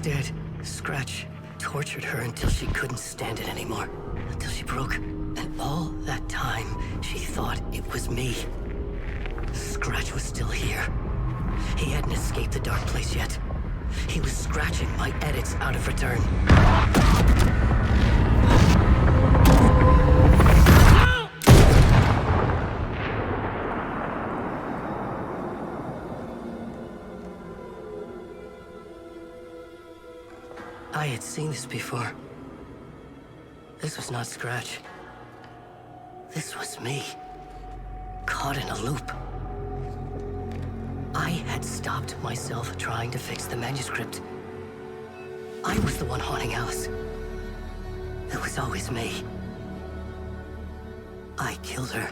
D: Dead. Scratch tortured her until she couldn't stand it anymore. Until she broke. And all that time, she thought it was me. Scratch was still here. He hadn't escaped the dark place yet. He was scratching my edits out of return. I had seen this before. This was not Scratch. This was me. Caught in a loop. I had stopped myself trying to fix the manuscript. I was the one haunting Alice. It was always me. I killed her.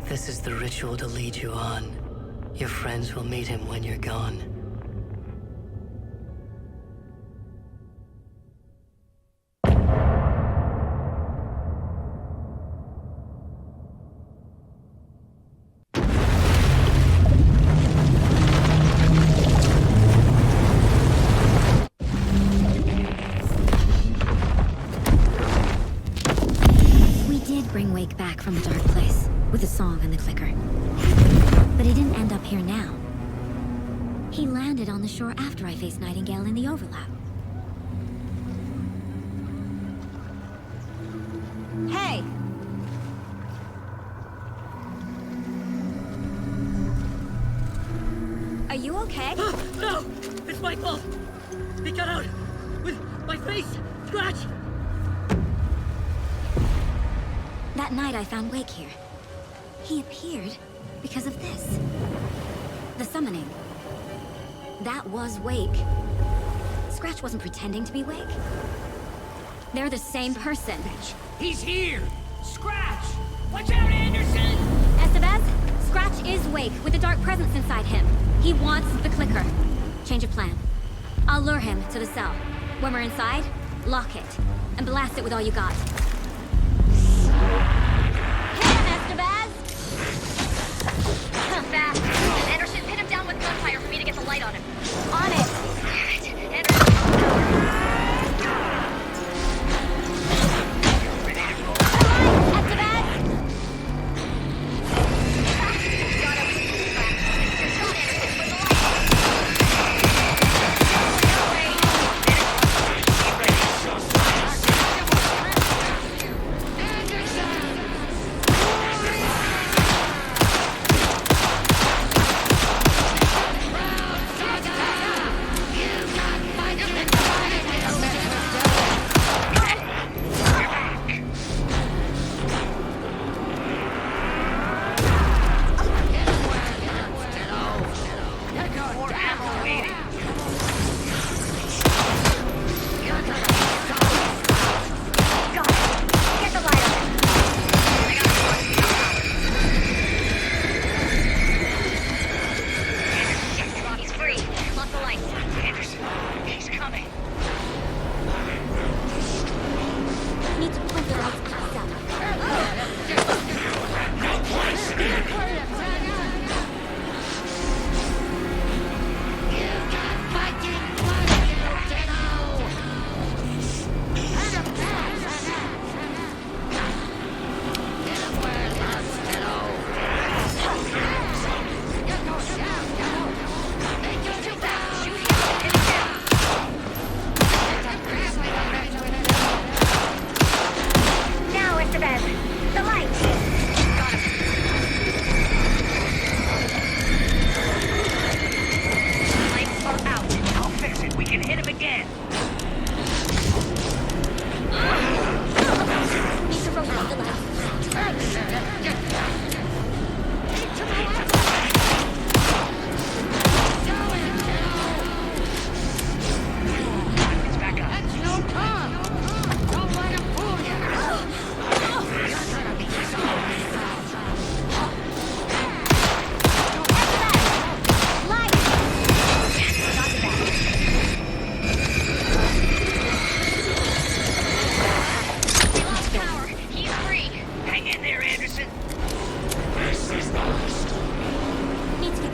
D: This is the ritual to lead you on. Your friends will meet him when you're gone.
A: We did bring Wake back from the dark place. With the song and the clicker. But he didn't end up here now. He landed on the shore after I faced Nightingale in the overlap. Hey! Are you okay?
S: No! It's my fault! He got out! With my face! Scratch!
A: That night I found Wake here. He appeared because of this. The summoning. That was Wake. Scratch wasn't pretending to be Wake. They're the same person.
S: He's here! Scratch! Watch out, Anderson!
A: Estevez, Scratch is Wake with a dark presence inside him. He wants the clicker. Change of plan. I'll lure him to the cell. When we're inside, lock it. And blast it with all you got.
L: Fast. Anderson, pin him down with gunfire for me to get the light on him.
A: On it!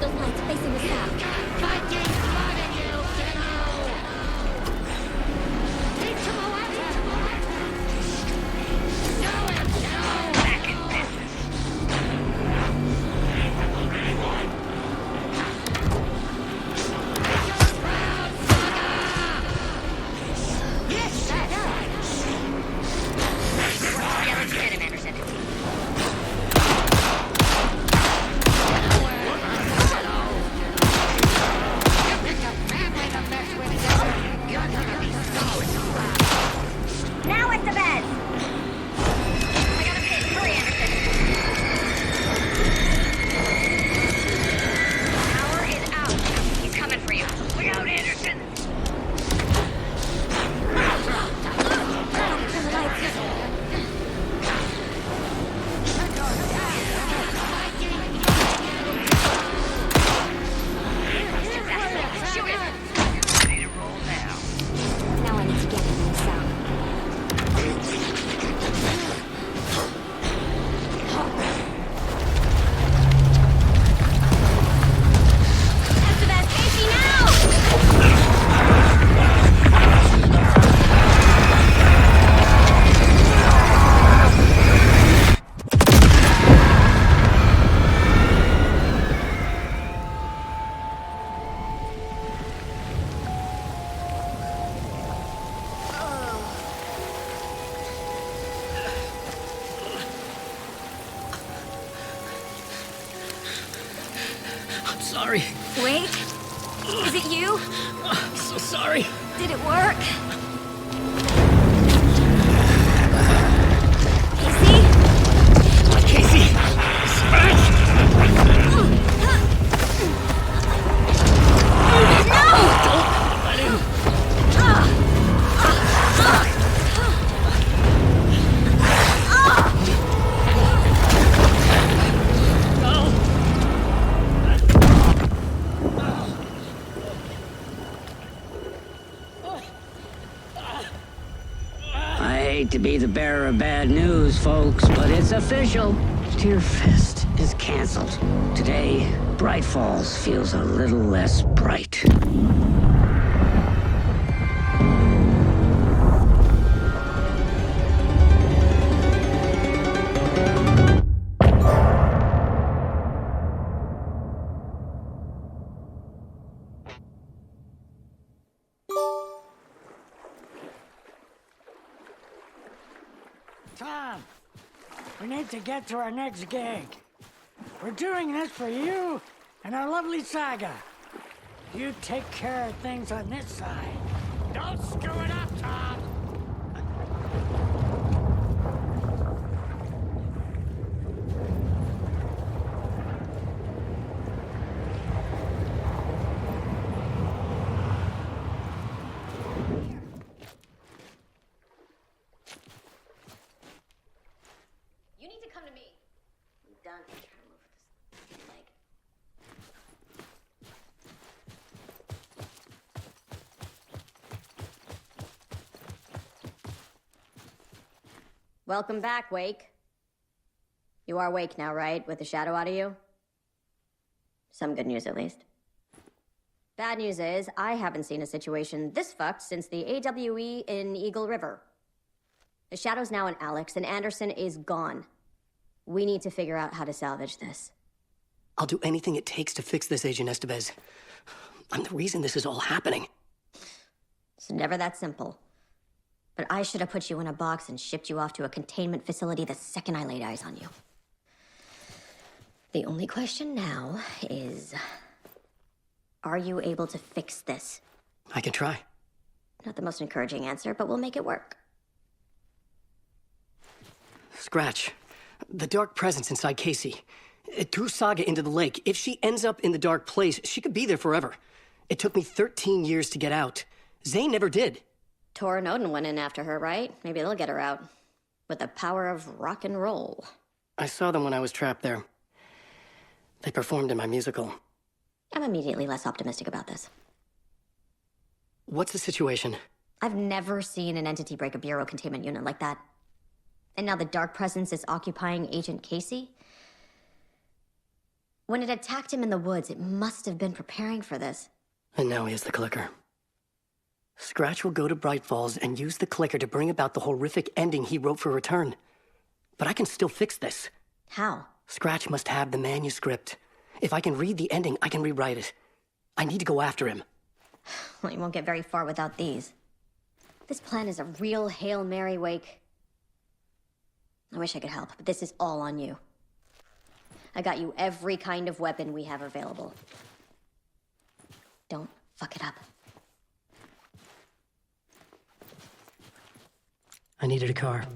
A: those lights facing the south.
Q: Now at the bed! I got a pin. Hurry, Anderson. Power is out. He's coming for you. Look out, Anderson! Shoot it! Ready to roll now.
A: Now I need to get him in the south.
S: I'm sorry.
A: Wait. Is it you?
S: I'm so sorry.
A: Did it work?
S: Casey! Smash!
V: I hate to be the bearer of bad news, folks, but it's official. Tear Fest is canceled. Today, Bright Falls feels a little less bright.
E: Tom, we need to get to our next gig. We're doing this for you and our lovely Saga. You take care of things on this side. Don't screw it up, Tom!
L: You need to come to me. I'm done. Move this leg. Welcome back, Wake. You are Wake now, right? With the shadow out of you? Some good news, at least. Bad news is, I haven't seen a situation this fucked since the AWE in Eagle River. The shadow's now in Alex, and Anderson is gone. We need to figure out how to salvage this.
D: I'll do anything it takes to fix this, Agent Estevez. I'm the reason this is all happening.
L: It's never that simple. But I should have put you in a box and shipped you off to a containment facility the second I laid eyes on you. The only question now is, are you able to fix this?
D: I can try.
L: Not the most encouraging answer, but we'll make it work.
D: Scratch. The dark presence inside Casey. It threw Saga into the lake. If she ends up in the dark place, she could be there forever. It took me 13 years to get out. Zane never did.
L: Tor and Odin went in after her, right? Maybe they'll get her out. With the power of rock and roll.
D: I saw them when I was trapped there. They performed in my musical.
L: I'm immediately less optimistic about this.
D: What's the situation?
L: I've never seen an entity break a bureau containment unit like that. And now the dark presence is occupying Agent Casey? When it attacked him in the woods, it must have been preparing for this.
D: And now he has the clicker. Scratch will go to Bright Falls and use the clicker to bring about the horrific ending he wrote for Return. But I can still fix this.
L: How?
D: Scratch must have the manuscript. If I can read the ending, I can rewrite it. I need to go after him.
L: Well, you won't get very far without these. This plan is a real Hail Mary, Wake. I wish I could help, but this is all on you. I got you every kind of weapon we have available. Don't fuck it up.
D: I needed a car.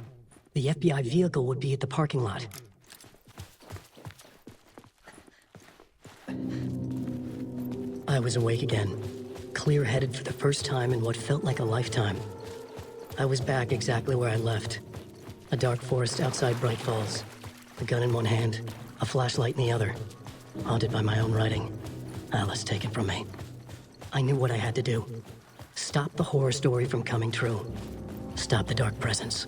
D: The FBI vehicle would be at the parking lot. I was awake again, clear-headed for the first time in what felt like a lifetime. I was back exactly where I left. A dark forest outside Bright Falls. A gun in one hand, a flashlight in the other. Haunted by my own writing. Alice, take it from me. I knew what I had to do. Stop the horror story from coming true. Stop the dark presence.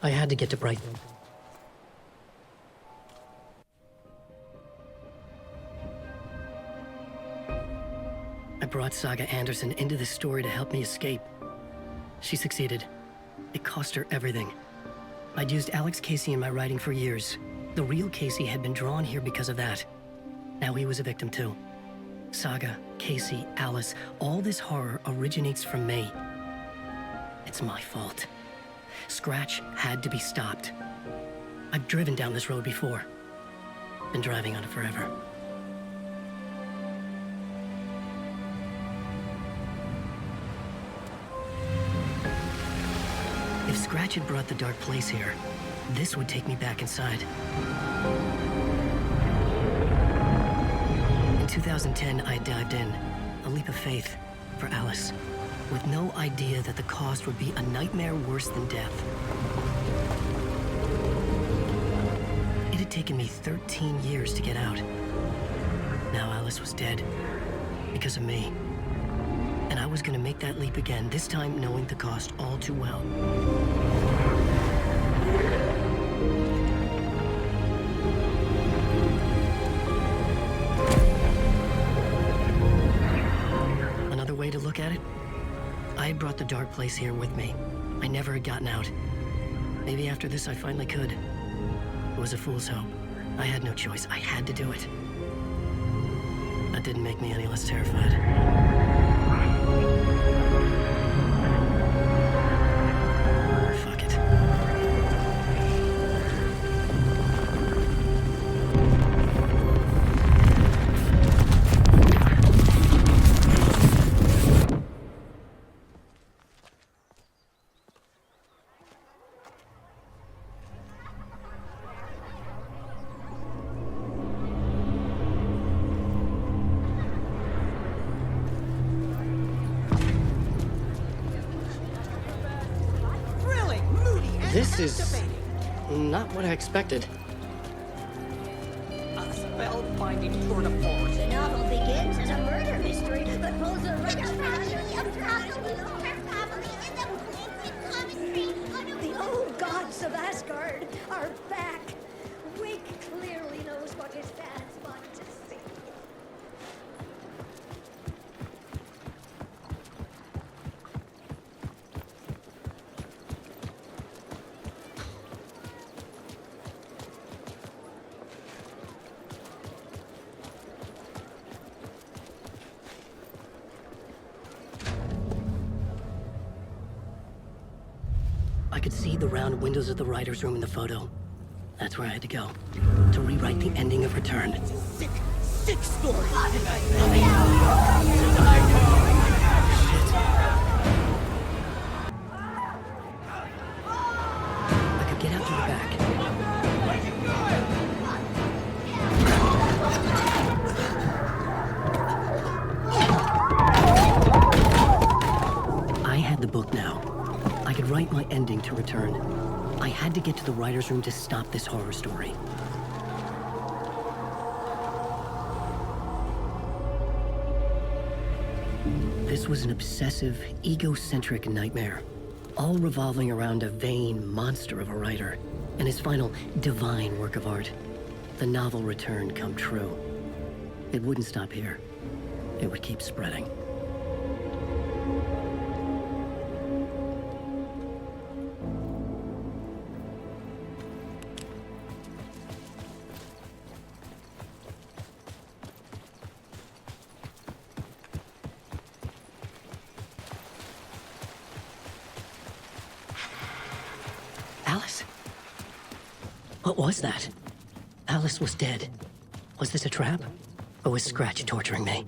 D: I had to get to Brighton. I brought Saga Anderson into this story to help me escape. She succeeded. It cost her everything. I'd used Alex Casey in my writing for years. The real Casey had been drawn here because of that. Now he was a victim too. Saga, Casey, Alice, all this horror originates from me. It's my fault. Scratch had to be stopped. I've driven down this road before. Been driving on it forever. If Scratch had brought the dark place here, this would take me back inside. In 2010, I dived in, a leap of faith, for Alice, with no idea that the cost would be a nightmare worse than death. It had taken me 13 years to get out. Now Alice was dead, because of me. And I was was gonna make that leap again, this time knowing the cost all too well. Another way to look at it, I had brought the dark place here with me. I never had gotten out. Maybe after this I finally could. It was a fool's hope. I had no choice. I had to do it. That didn't make me any less terrified. Fuck it. This is not what I expected.
G: A spellbinding tour de force.
I: The novel begins as a murder mystery, but pulls a right The old gods of Asgard are back. Wake clearly knows what his fans want to see.
D: I could see the round windows of the writer's room in the photo. That's where I had to go, to rewrite the ending of Return.
T: Sick story.
D: I could get out to the back. I had the book now. I could write my ending to Return. I had to get to the writer's room to stop this horror story. This was an obsessive, egocentric nightmare, all revolving around a vain monster of a writer and his final divine work of art, the novel Return come true. It wouldn't stop here. It would keep spreading. Alice? What was that? Alice was dead. Was this a trap? Or was Scratch torturing me?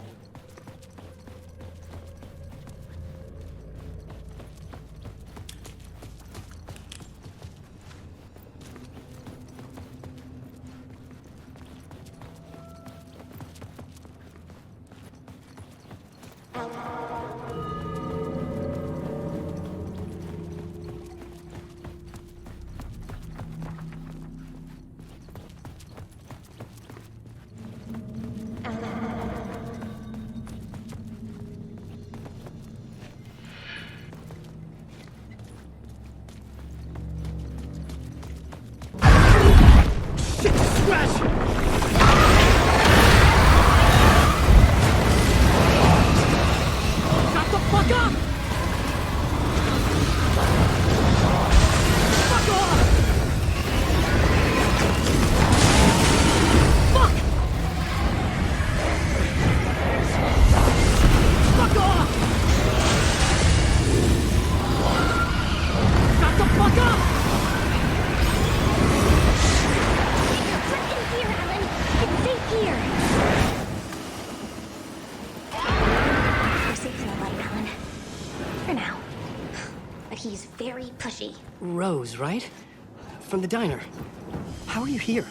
D: Rose, right? From the diner. How are you here?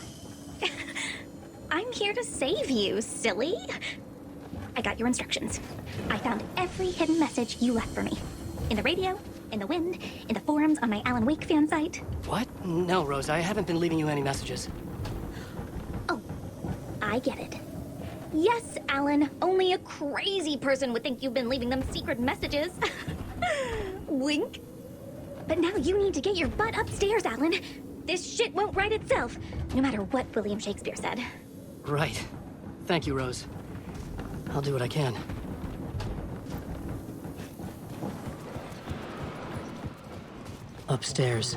A: I'm here to save you, silly. I got your instructions. I found every hidden message you left for me. In the radio, in the wind, in the forums on my Alan Wake fan site.
D: What? No, Rose, I haven't been leaving you any messages.
A: Oh, I get it. Yes, Alan. Only a crazy person would think you've been leaving them secret messages. Wink. But now you need to get your butt upstairs, Alan. This shit won't right itself, no matter what William Shakespeare said.
D: Right. Thank you, Rose. I'll do what I can. Upstairs.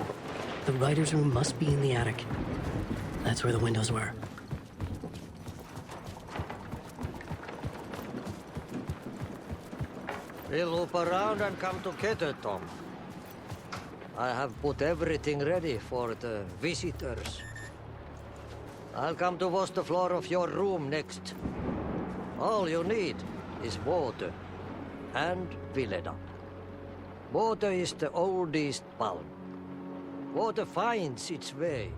D: The writer's room must be in the attic. That's where the windows were.
G: We'll loop around and come together, Tom. I have put everything ready for the visitors. I'll come to wash the floor of your room next. All you need is water and Vileda. Water is the oldest bulb. Water finds its way.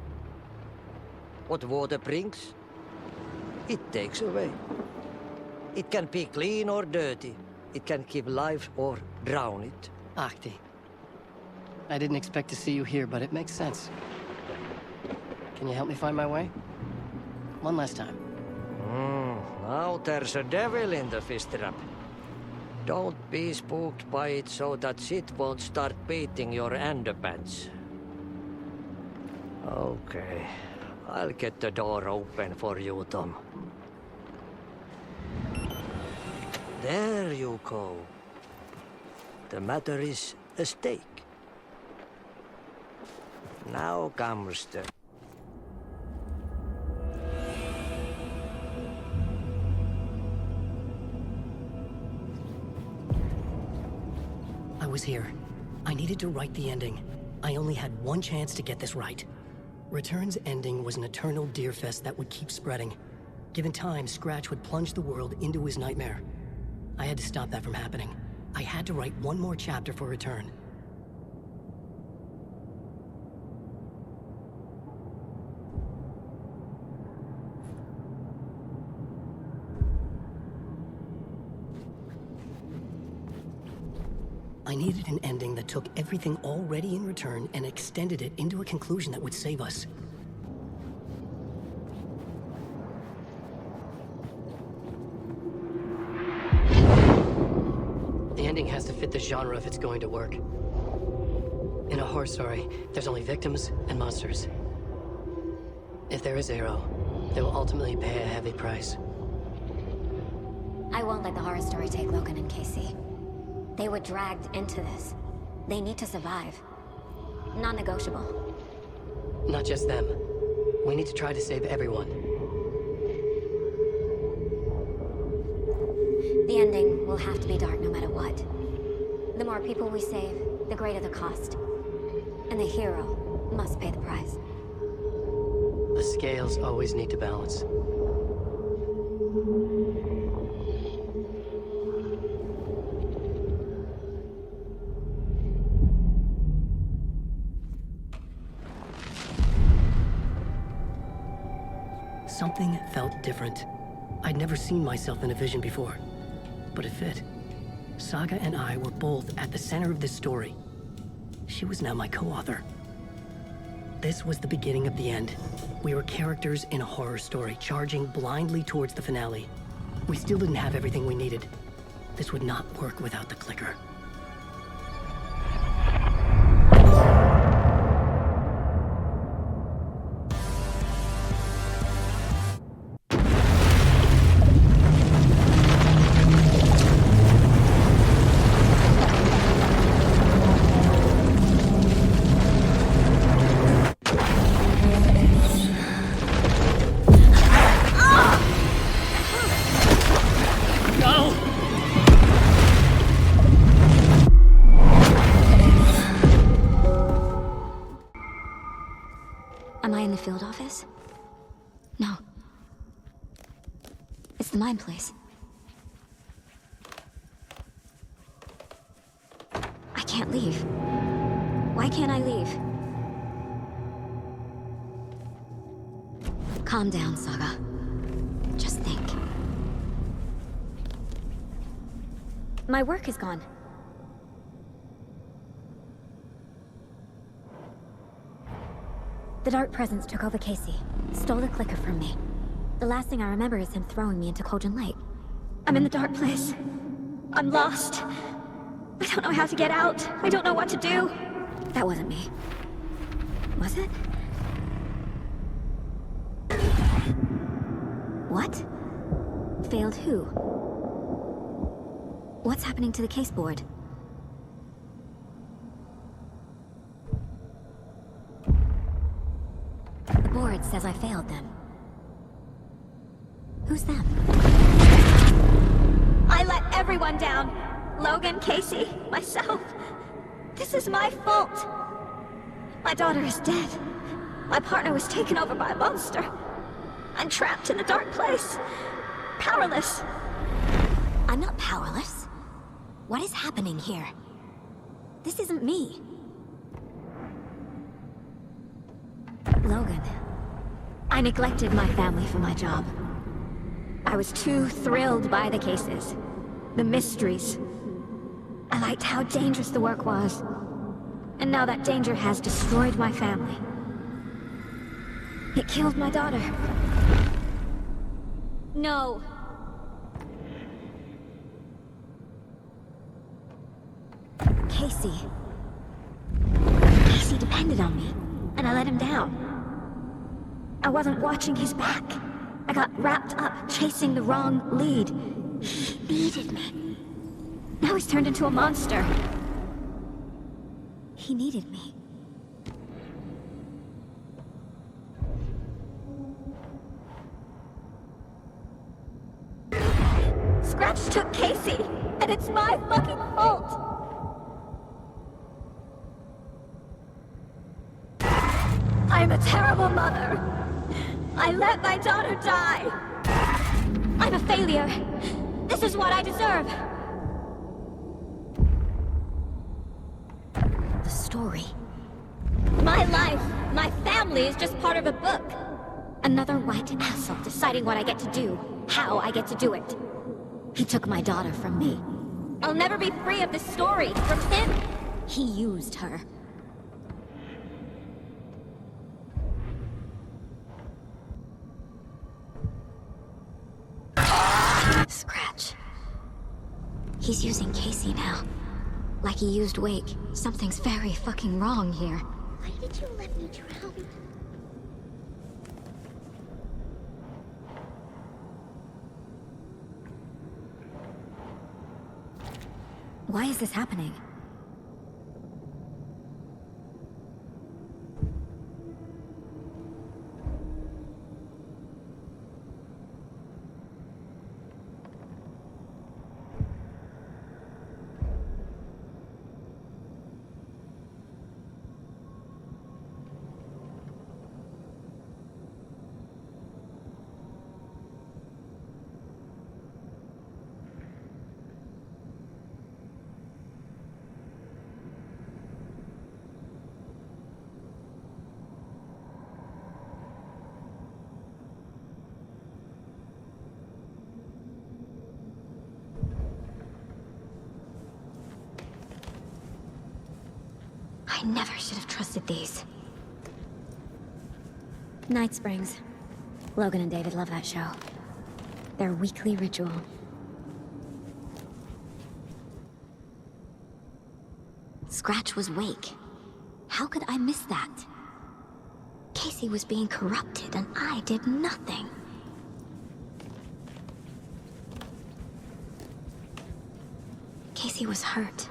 G: What water brings, it takes away. It can be clean or dirty. It can give life or drown it.
D: Ahti. I didn't expect to see you here, but it makes sense. Can you help me find my way? One last time.
G: Now there's a devil in the fish trap. Don't be spooked by it so that shit won't start beating your underpants. Okay. I'll get the door open for you, Tom. There you go. The matter is a stake. Now comes the...
D: I was here. I needed to write the ending. I only had one chance to get this right. Return's ending was an eternal deerfest that would keep spreading. Given time, Scratch would plunge the world into his nightmare. I had to stop that from happening. I had to write one more chapter for Return. I needed an ending that took everything already in Return and extended it into a conclusion that would save us. The ending has to fit the genre if it's going to work. In a horror story, there's only victims and monsters. If there is Arrow, they will ultimately pay a heavy price.
L: I won't let the horror story take Logan and Casey. They were dragged into this. They need to survive. Non-negotiable.
D: Not just them. We need to try to save everyone.
L: The ending will have to be dark no matter what. The more people we save, the greater the cost. And the hero must pay the price.
D: The scales always need to balance. Something felt different. I'd never seen myself in a vision before, but it fit. Saga and I were both at the center of this story. She was now my co-author. This was the beginning of the end. We were characters in a horror story, charging blindly towards the finale. We still didn't have everything we needed. This would not work without the clicker.
A: Am I in the field office? No. It's the mine place. I can't leave. Why can't I leave? Calm down, Saga. Just think. My work is gone. The Dark Presence took over Casey, stole the clicker from me. The last thing I remember is him throwing me into Cauldron Lake. I'm in the dark place. I'm lost. I don't know how to get out. I don't know what to do. That wasn't me. Was it? What? Failed who? What's happening to the case board? The board says I failed them. Who's them? I let everyone down. Logan, Casey, myself. This is my fault. My daughter is dead. My partner was taken over by a monster. I'm trapped in the dark place. Powerless. I'm not powerless. What is happening here? This isn't me. Logan. I neglected my family for my job. I was too thrilled by the cases. The mysteries. I liked how dangerous the work was. And now that danger has destroyed my family. It killed my daughter. No. Casey. Casey depended on me, and I let him down. I wasn't watching his back. I got wrapped up chasing the wrong lead. He needed me. Now he's turned into a monster. He needed me. Scratch took Casey, and it's my fucking fault. I'm a terrible mother. I let my daughter die. I'm a failure. This is what I deserve. The story. My life, my family is just part of a book. Another white asshole deciding what I get to do, how I get to do it. He took my daughter from me. I'll never be free of this story from him. He used her. Scratch. He's using Casey now. Like he used Wake. Something's very fucking wrong here.
I: Why did you let me drown?
A: Why is this happening? I never should have trusted these. Night Springs. Logan and David love that show. Their weekly ritual. Scratch was Wake. How could I miss that? Casey was being corrupted and I did nothing. Casey was hurt.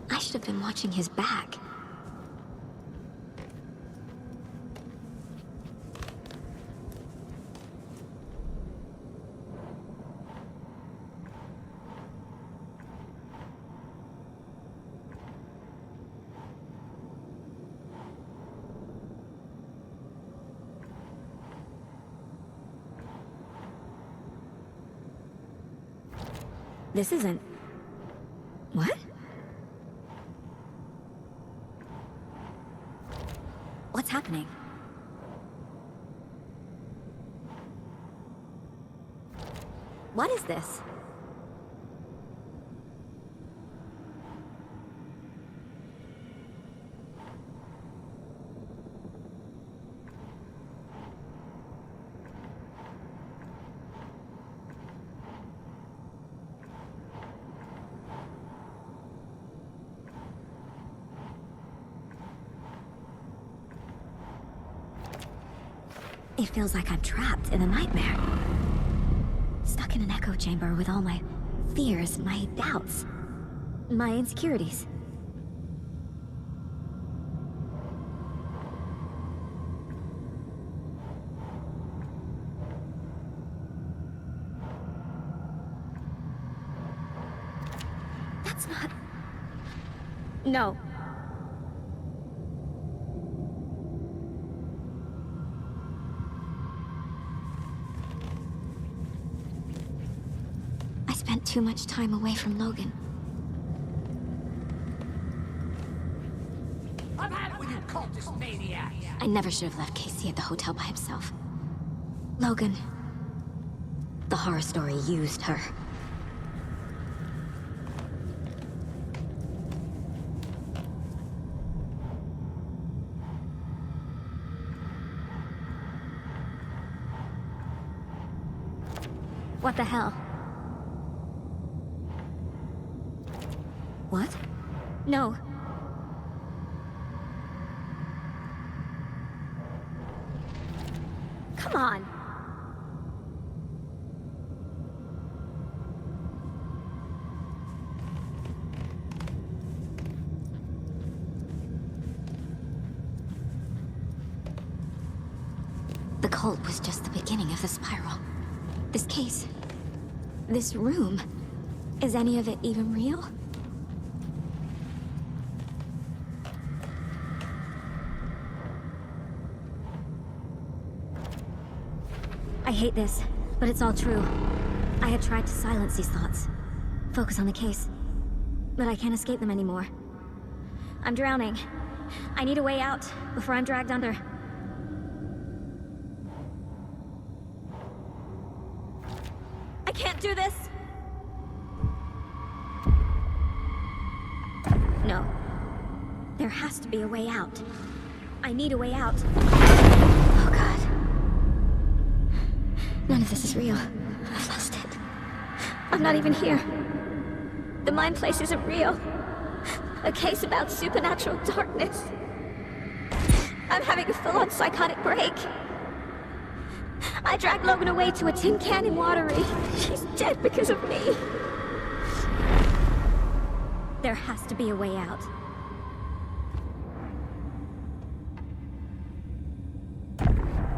A: I should have been watching his back. This isn't... What? What's happening? What is this? It feels like I'm trapped in a nightmare. Stuck in an echo chamber with all my fears, my doubts, my insecurities. That's not... No. I spent too much time away from Logan.
V: I've had it with you cultist maniacs!
A: I never should have left Casey at the hotel by himself. Logan. The horror story used her. What the hell? What? No. Come on. The cult was just the beginning of the spiral. This case, this room, is any of it even real? I hate this, but it's all true. I had tried to silence these thoughts, focus on the case, but I can't escape them anymore. I'm drowning. I need a way out before I'm dragged under. I can't do this! No. There has to be a way out. I need a way out. Oh God. None of this is real. I've lost it. I'm not even here. The mind place isn't real. A case about supernatural darkness. I'm having a full-on psychotic break. I dragged Logan away to a tin can in Watery. She's dead because of me. There has to be a way out.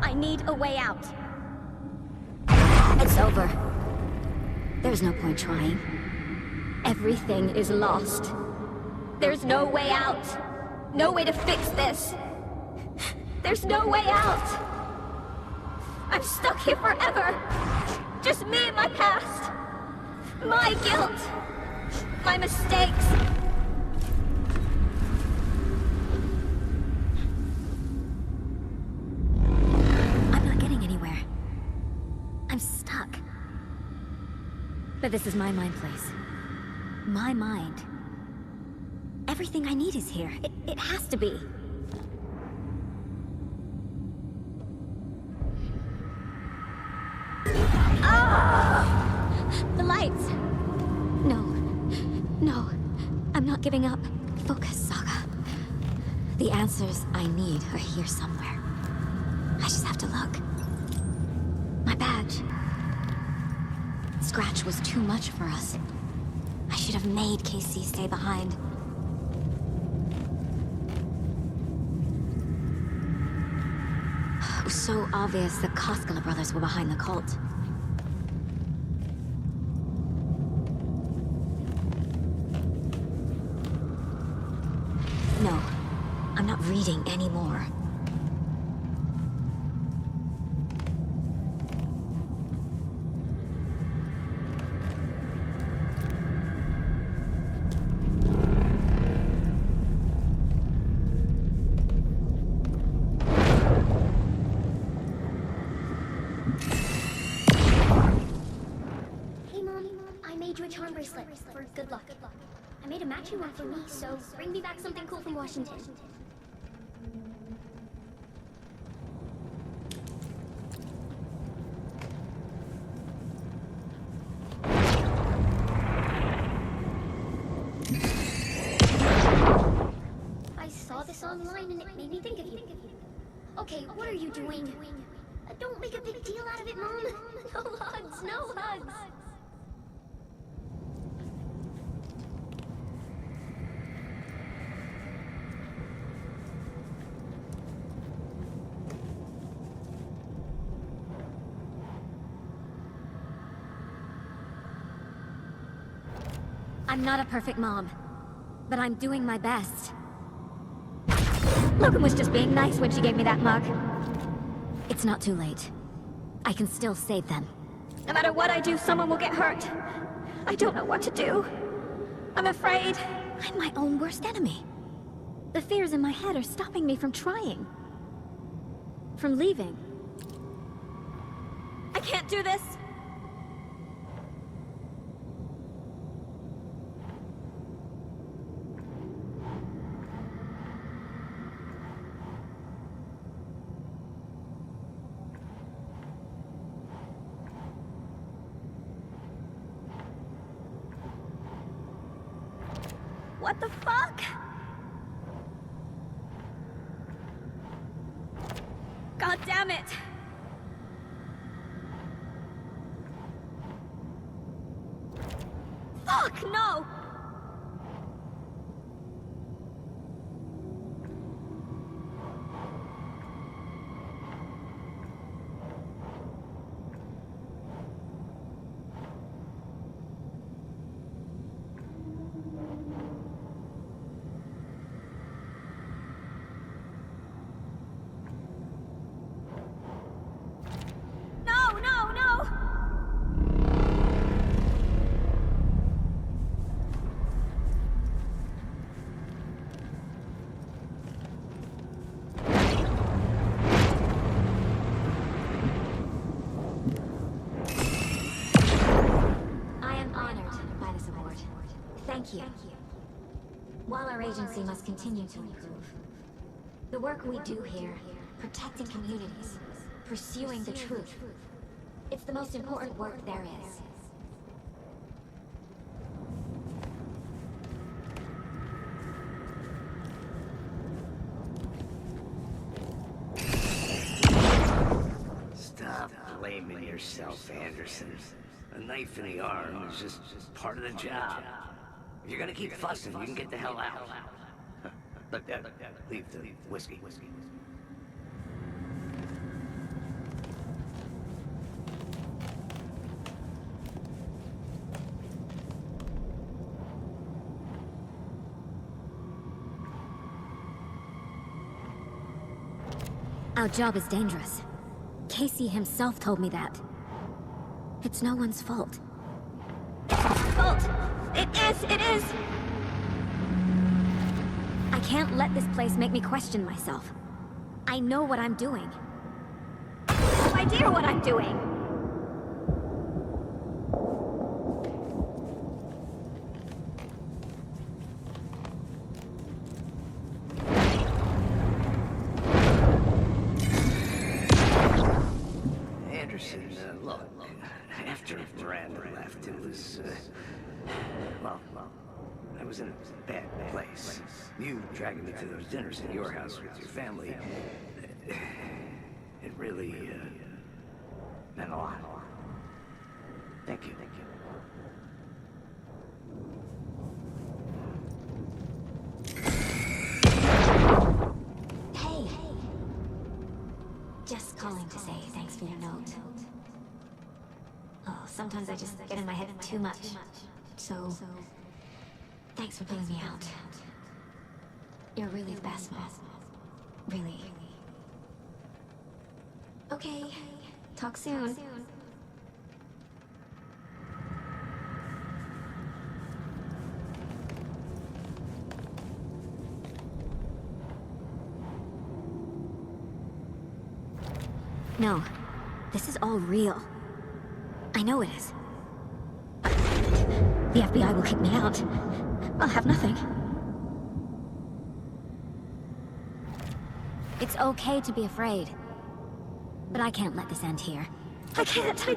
A: I need a way out. It's over. There's no point trying. Everything is lost. There's no way out. No way to fix this. There's no way out. I'm stuck here forever. Just me and my past. My guilt. My mistakes. I'm not getting anywhere. I'm stuck. But this is my mind place. My mind. Everything I need is here. It has to be. The lights! No. No. I'm not giving up. Focus, Saga. The answers I need are here somewhere. I just have to look. My badge. Scratch was too much for us. I should have made Casey stay behind. It was so obvious the Koskela brothers were behind the cult. No, I'm not reading anymore.
F: Hey Mom, I made you a charm bracelet for good luck. I made a matching one for me, so bring me back something cool from Washington. I saw this online and it made me think of you. Okay, what are you doing? Don't make a big deal out of it, Mom. No hugs, no hugs.
A: I'm not a perfect mom, but I'm doing my best. Logan was just being nice when she gave me that mug. It's not too late. I can still save them. No matter what I do, someone will get hurt. I don't know what to do. I'm afraid I'm my own worst enemy. The fears in my head are stopping me from trying. From leaving. I can't do this! What the fuck? God damn it! Fuck, no! Thank you. While our agency must continue to improve, the work we do here, protecting communities, pursuing the truth, it's the most important work there is.
K: Stop blaming yourself, Anderson. A knife in the arm is just part of the job. If you're gonna keep fussing, you can get the hell out. Look, leave the whiskey.
A: Our job is dangerous. Casey himself told me that. It's no one's fault. Fault! It is! I can't let this place make me question myself. I know what I'm doing. I have no idea what I'm doing!
K: Anderson, look, after Miranda left, it was, well, I was in a bad place. You dragging me to those dinners at your house with your family, it really, meant a lot. Thank you.
A: Hey! Just calling to say thanks for your note. Oh, sometimes I just get in my head too much. So, thanks for pulling me out. You're really the best, Mom. Really. Okay, talk soon. No, this is all real. I know it is. The FBI will kick me out. I'll have nothing. It's okay to be afraid. But I can't let this end here. I can't!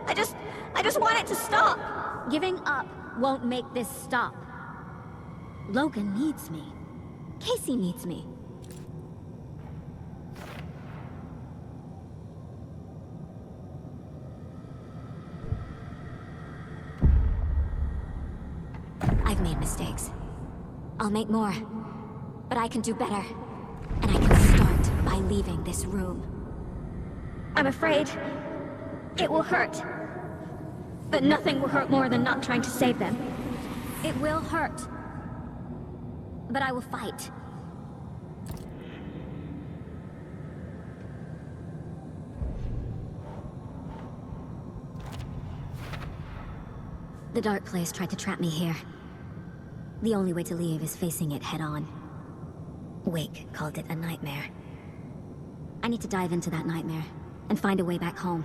A: I just want it to stop! Giving up won't make this stop. Logan needs me. Casey needs me. mistakes. I'll make more. But I can do better. And I can start by leaving this room. I'm afraid it will hurt. But nothing will hurt more than not trying to save them. It will hurt. But I will fight. The Dark Place tried to trap me here. The only way to leave is facing it head-on. Wake called it a nightmare. I need to dive into that nightmare and find a way back home.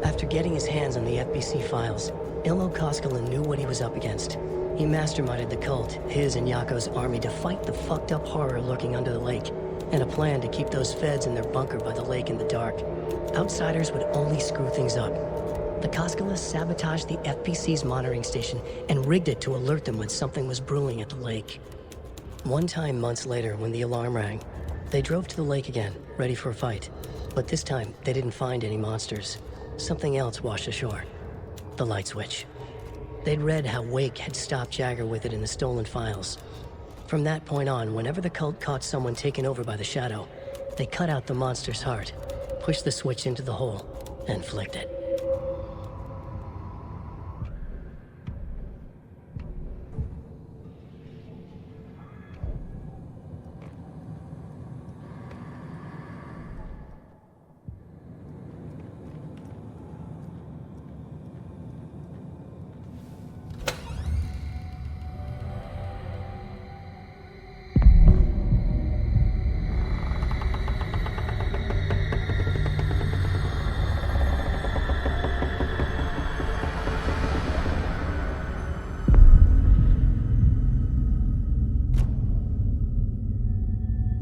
D: After getting his hands on the FBC files, Ilmo Koskela knew what he was up against. He masterminded the cult, his and Yako's army, to fight the fucked up horror lurking under the lake, and a plan to keep those feds in their bunker by the lake in the dark. Outsiders would only screw things up. The Koskelas sabotaged the FBC's monitoring station and rigged it to alert them when something was brewing at the lake. One time months later, when the alarm rang, they drove to the lake again, ready for a fight. But this time, they didn't find any monsters. Something else washed ashore. The light switch. They'd read how Wake had stopped Jagger with it in the stolen files. From that point on, whenever the cult caught someone taken over by the Shadow, they cut out the monster's heart, pushed the switch into the hole, and flicked it.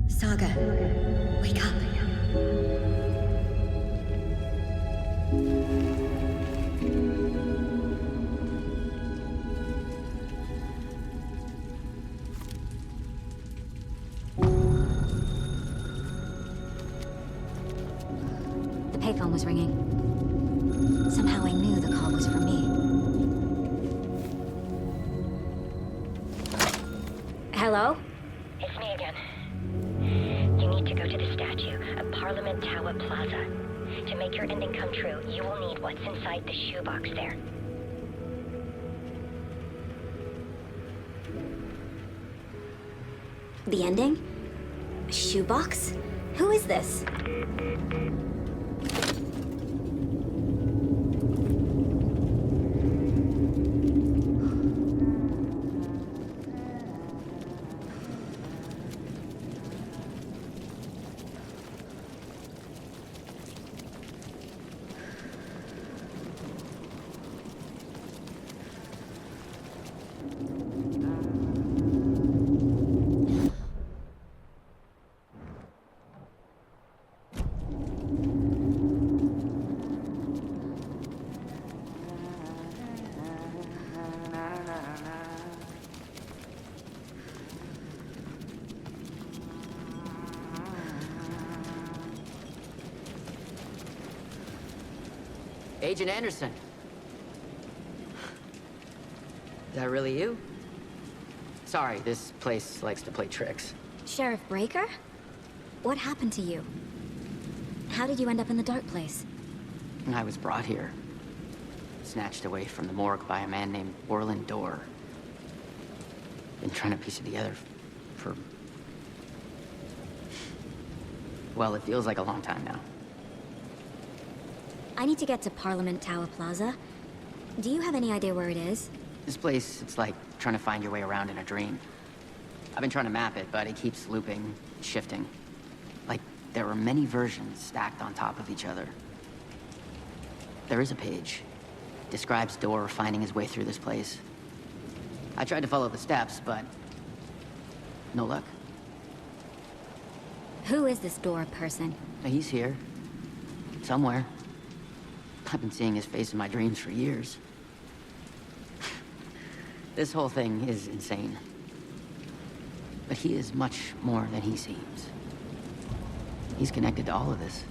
A: Saga, wake up. The payphone was ringing. Somehow I knew the call was for me. Hello?
Q: It's me again. You need to go to the statue at Parliament Tower Plaza. To make your ending come true, you will need what's inside the shoebox there.
A: The ending? A shoebox? Who is this?
J: Agent Anderson. Is that really you? Sorry, this place likes to play tricks.
A: Sheriff Breaker? What happened to you? How did you end up in the Dark Place?
J: I was brought here. Snatched away from the morgue by a man named Orlin Dorr. Been trying to piece it together for... well, it feels like a long time now.
A: I need to get to Parliament Tower Plaza. Do you have any idea where it is?
J: This place, it's like trying to find your way around in a dream. I've been trying to map it, but it keeps looping, shifting. Like there are many versions stacked on top of each other. There is a page. Describes Dorr finding his way through this place. I tried to follow the steps, but no luck.
A: Who is this Dorr person?
J: He's here. Somewhere. I've been seeing his face in my dreams for years. This whole thing is insane. But he is much more than he seems. He's connected to all of this.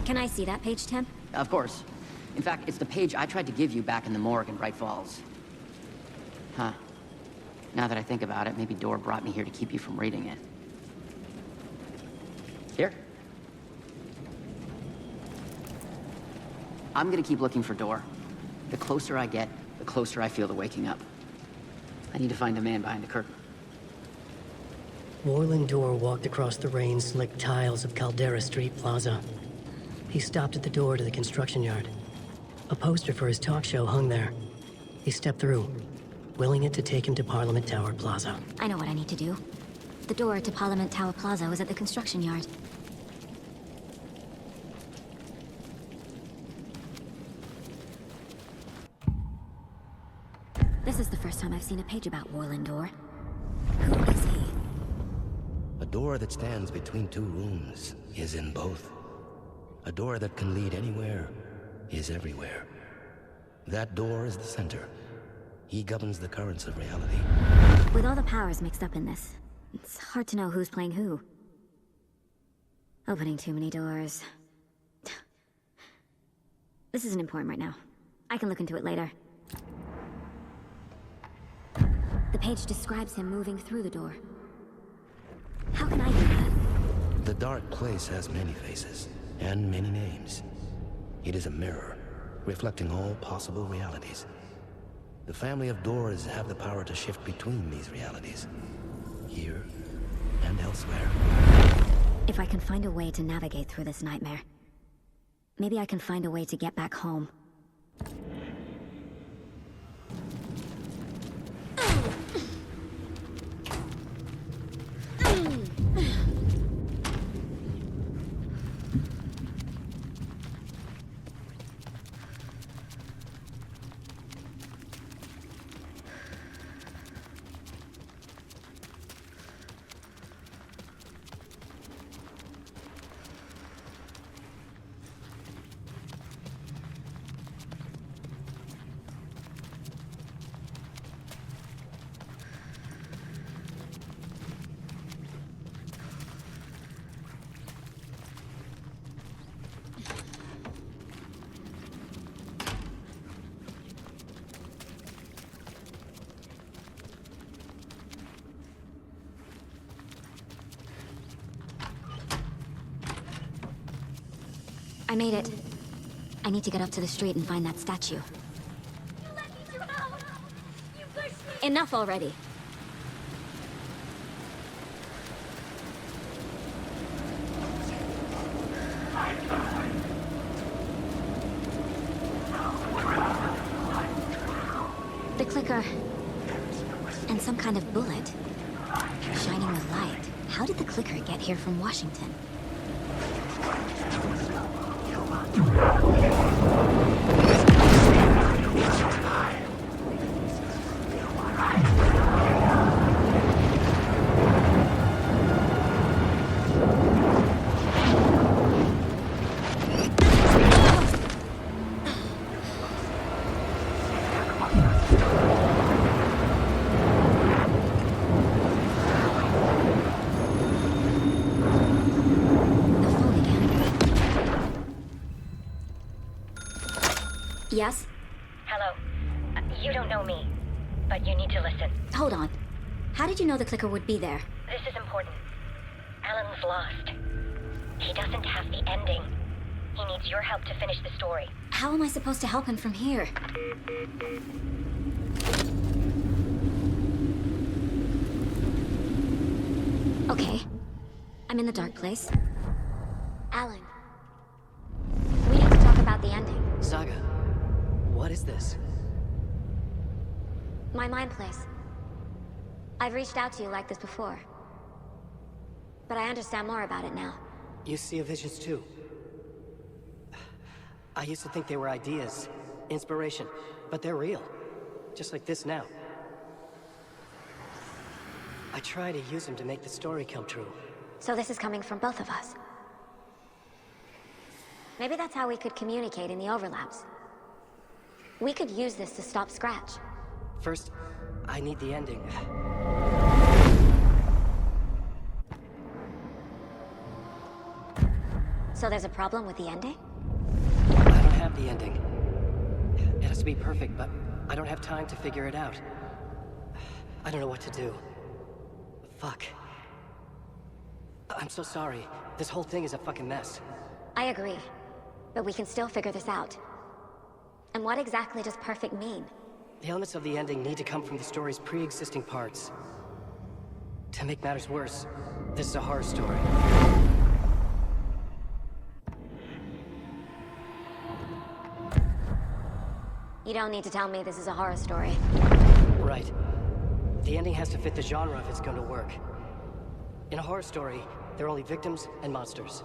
L: Can I see that page, Tim?
J: Of course. In fact, it's the page I tried to give you back in the morgue in Bright Falls. Huh. Now that I think about it, maybe Dor brought me here to keep you from reading it. Here. I'm gonna keep looking for Dor. The closer I get, the closer I feel to waking up. I need to find the man behind the curtain.
D: Warland Dor walked across the rain-slicked tiles of Caldera Street Plaza. He stopped at the door to the construction yard. A poster for his talk show hung there. He stepped through, willing it to take him to Parliament Tower Plaza.
L: I know what I need to do. The door to Parliament Tower Plaza was at the construction yard. This is the first time I've seen a page about Warland Dor. Who is he?
R: A door that stands between two rooms is in both. A door that can lead anywhere is everywhere. That door is the center. He governs the currents of reality.
L: With all the powers mixed up in this, it's hard to know who's playing who. Opening too many doors. This isn't important right now. I can look into it later. The page describes him moving through the door. How can I do that?
R: The dark place has many faces, and many names. It is a mirror, reflecting all possible realities. The family of doors have the power to shift between these realities, here and elsewhere.
L: If I can find a way to navigate through this nightmare, maybe I can find a way to get back home. I made it. I need to get up to the street and find that statue. Enough already. The clicker. And some kind of bullet. Shining with light. How did the clicker get here from Washington? Yes?
Q: Hello. You don't know me, but you need to listen.
L: Hold on. How did you know the clicker would be there?
Q: This is important. Alan's lost. He doesn't have the ending. He needs your help to finish the story.
L: How am I supposed to help him from here? Okay. I'm in the dark place. Alan. We need to talk about the ending.
D: Saga, what is this?
L: My mind place. I've reached out to you like this before. But I understand more about it now.
D: You see visions too. I used to think they were ideas, inspiration, but they're real. Just like this now. I try to use them to make the story come true.
L: So this is coming from both of us. Maybe that's how we could communicate in the overlaps. We could use this to stop Scratch.
D: First, I need the ending.
L: So there's a problem with the ending?
D: I don't have the ending. It has to be perfect, but I don't have time to figure it out. I don't know what to do. Fuck. I'm so sorry. This whole thing is a fucking mess.
L: I agree. But we can still figure this out. And what exactly does perfect mean?
D: The elements of the ending need to come from the story's pre-existing parts. To make matters worse, this is a horror story.
L: You don't need to tell me this is a horror story.
D: Right. The ending has to fit the genre if it's going to work. In a horror story, there are only victims and monsters.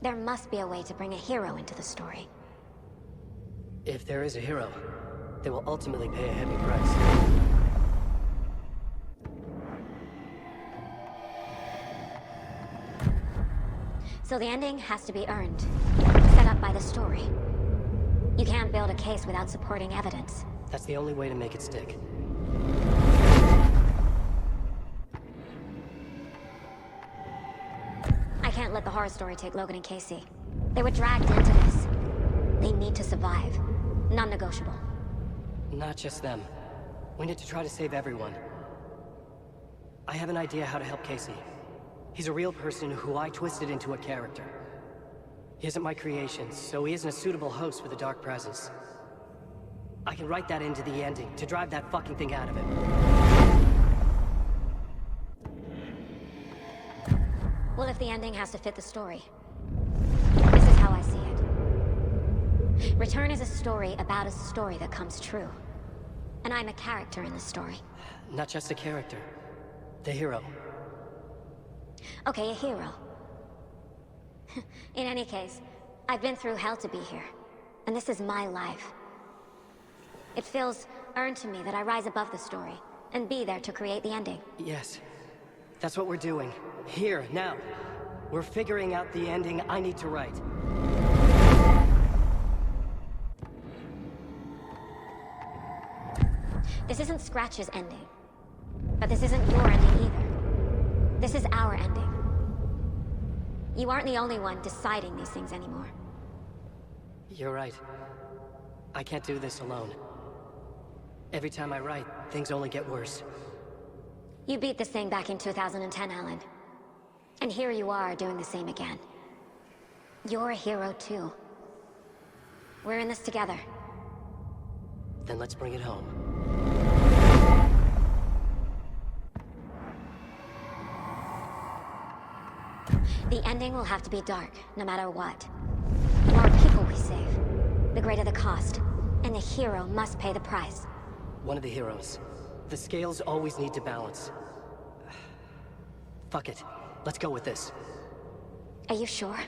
L: There must be a way to bring a hero into the story.
D: If there is a hero, they will ultimately pay a heavy price.
L: So the ending has to be earned, set up by the story. You can't build a case without supporting evidence.
D: That's the only way to make it stick.
L: I can't let the horror story take Logan and Casey. They were dragged into this. They need to survive. Non-negotiable.
D: Not just them. We need to try to save everyone. I have an idea how to help Casey. He's a real person who I twisted into a character. He isn't my creation, so he isn't a suitable host with a dark presence. I can write that into the ending to drive that fucking thing out of him.
L: Well, if the ending has to fit the story, this is how I see it. Return is a story about a story that comes true. And I'm a character in the story.
D: Not just a character. The hero.
L: Okay, a hero. In any case, I've been through hell to be here. And this is my life. It feels earned to me that I rise above the story and be there to create the ending.
D: Yes. That's what we're doing. Here, now. We're figuring out the ending I need to write.
L: This isn't Scratch's ending. But this isn't your ending either. This is our ending. You aren't the only one deciding these things anymore.
D: You're right. I can't do this alone. Every time I write, things only get worse.
L: You beat this thing back in 2010, Alan. And here you are doing the same again. You're a hero too. We're in this together.
D: Then let's bring it home.
L: The ending will have to be dark, no matter what. The more people we save, the greater the cost. And the hero must pay the price.
D: One of the heroes. The scales always need to balance. Fuck it. Let's go with this.
L: Are you sure?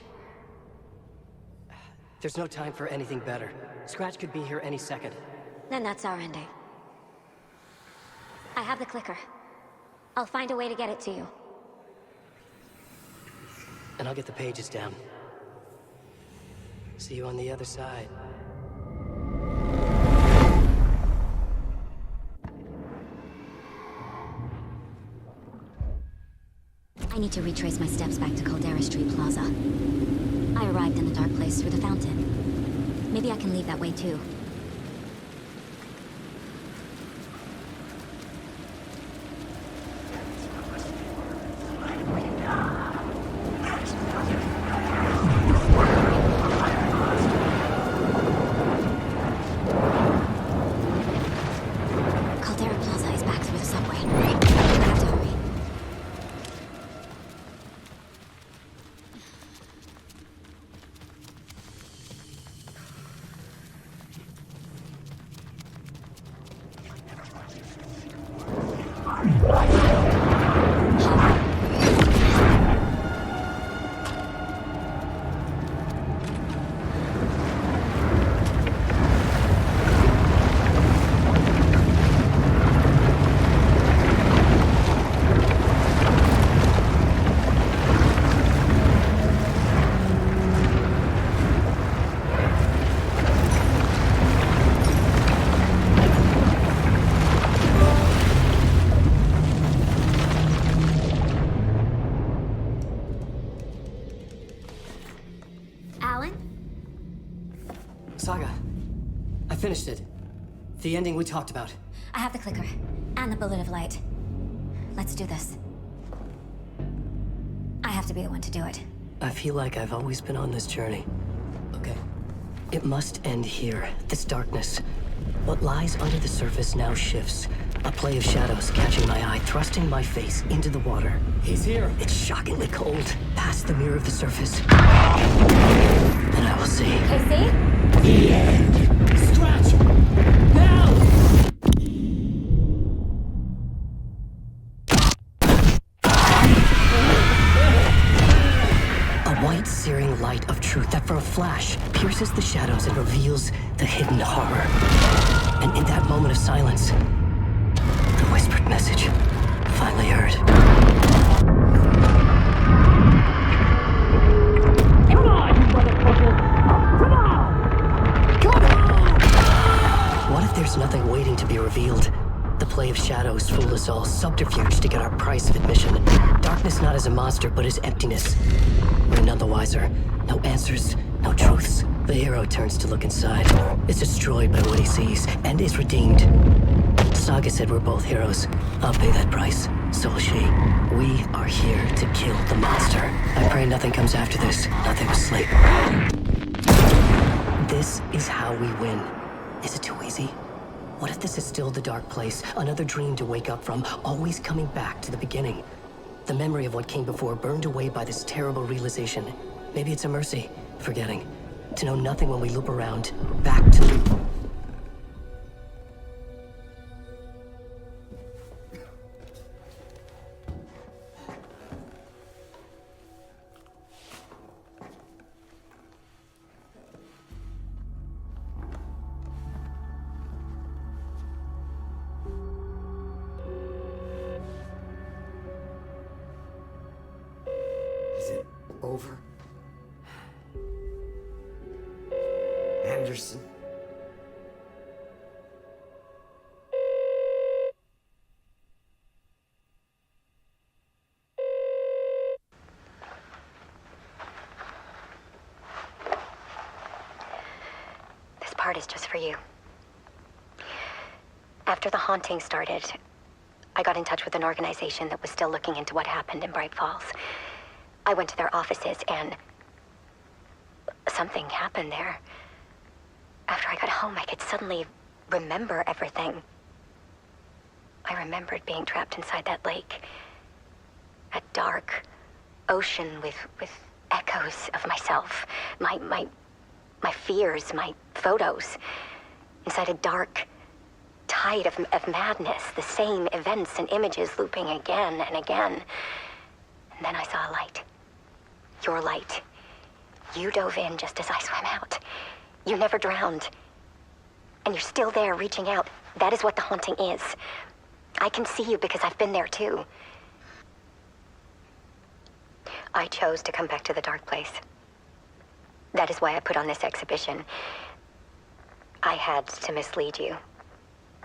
D: There's no time for anything better. Scratch could be here any second.
L: Then that's our ending. I have the clicker. I'll find a way to get it to you.
D: And I'll get the pages down. See you on the other side.
A: I need to retrace my steps back to Caldera Street Plaza. I arrived in the dark place through the fountain. Maybe I can leave that way too. Caldera Plaza is back through the subway. I have to hurry.
S: Saga, I finished it. The ending we talked about.
A: I have the clicker and the bullet of light. Let's do this. I have to be the one to do it.
D: I feel like I've always been on this journey.
S: Okay.
D: It must end here, this darkness. What lies under the surface now shifts. A play of shadows catching my eye, thrusting my face into the water.
S: He's here.
D: It's shockingly cold, past the mirror of the surface. And I will see.
A: Casey?
D: The end.
S: Scratch! Now!
D: A white, searing light of truth that for a flash pierces the shadows and reveals the hidden horror. And in that moment of silence, the whispered message finally heard.
S: Come on, you motherfucker! Come on! Come on!
D: What if there's nothing waiting to be revealed? The play of shadows fooled us all, subterfuge to get our price of admission. Darkness not as a monster, but as emptiness. We're none the wiser. No answers, no truths. The hero turns to look inside, is destroyed by what he sees, and is redeemed. Saga said we're both heroes. I'll pay that price. So will she. We are here to kill the monster. I pray nothing comes after this. Nothing but sleep. This is how we win. Is it too easy? What if this is still the dark place? Another dream to wake up from, always coming back to the beginning. The memory of what came before burned away by this terrible realization. Maybe it's a mercy, forgetting. To know nothing when we loop around, back to...
K: Is it over? Anderson?
Q: This part is just for you. After the haunting started, I got in touch with an organization that was still looking into what happened in Bright Falls. I went to their offices and something happened there. After I got home, I could suddenly remember everything. I remembered being trapped inside that lake. A dark ocean with echoes of myself. My fears, my photos. Inside a dark tide of madness. The same events and images looping again and again. And then I saw a light. Your light. You dove in just as I swam out. You never drowned. And you're still there reaching out. That is what the haunting is. I can see you because I've been there too. I chose to come back to the dark place. That is why I put on this exhibition. I had to mislead you,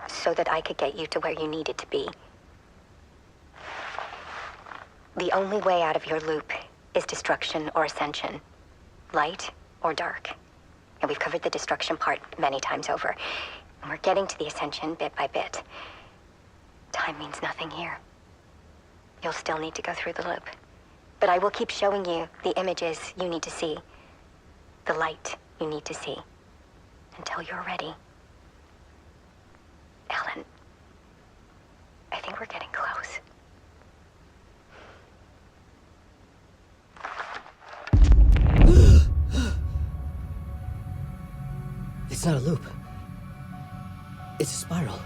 Q: so that I could get you to where you needed to be. The only way out of your loop is destruction or ascension. Light or dark. And we've covered the destruction part many times over. And we're getting to the ascension bit by bit. Time means nothing here. You'll still need to go through the loop. But I will keep showing you the images you need to see. The light you need to see. Until you're ready. Ellen, I think we're getting close.
D: It's not a loop. It's a spiral.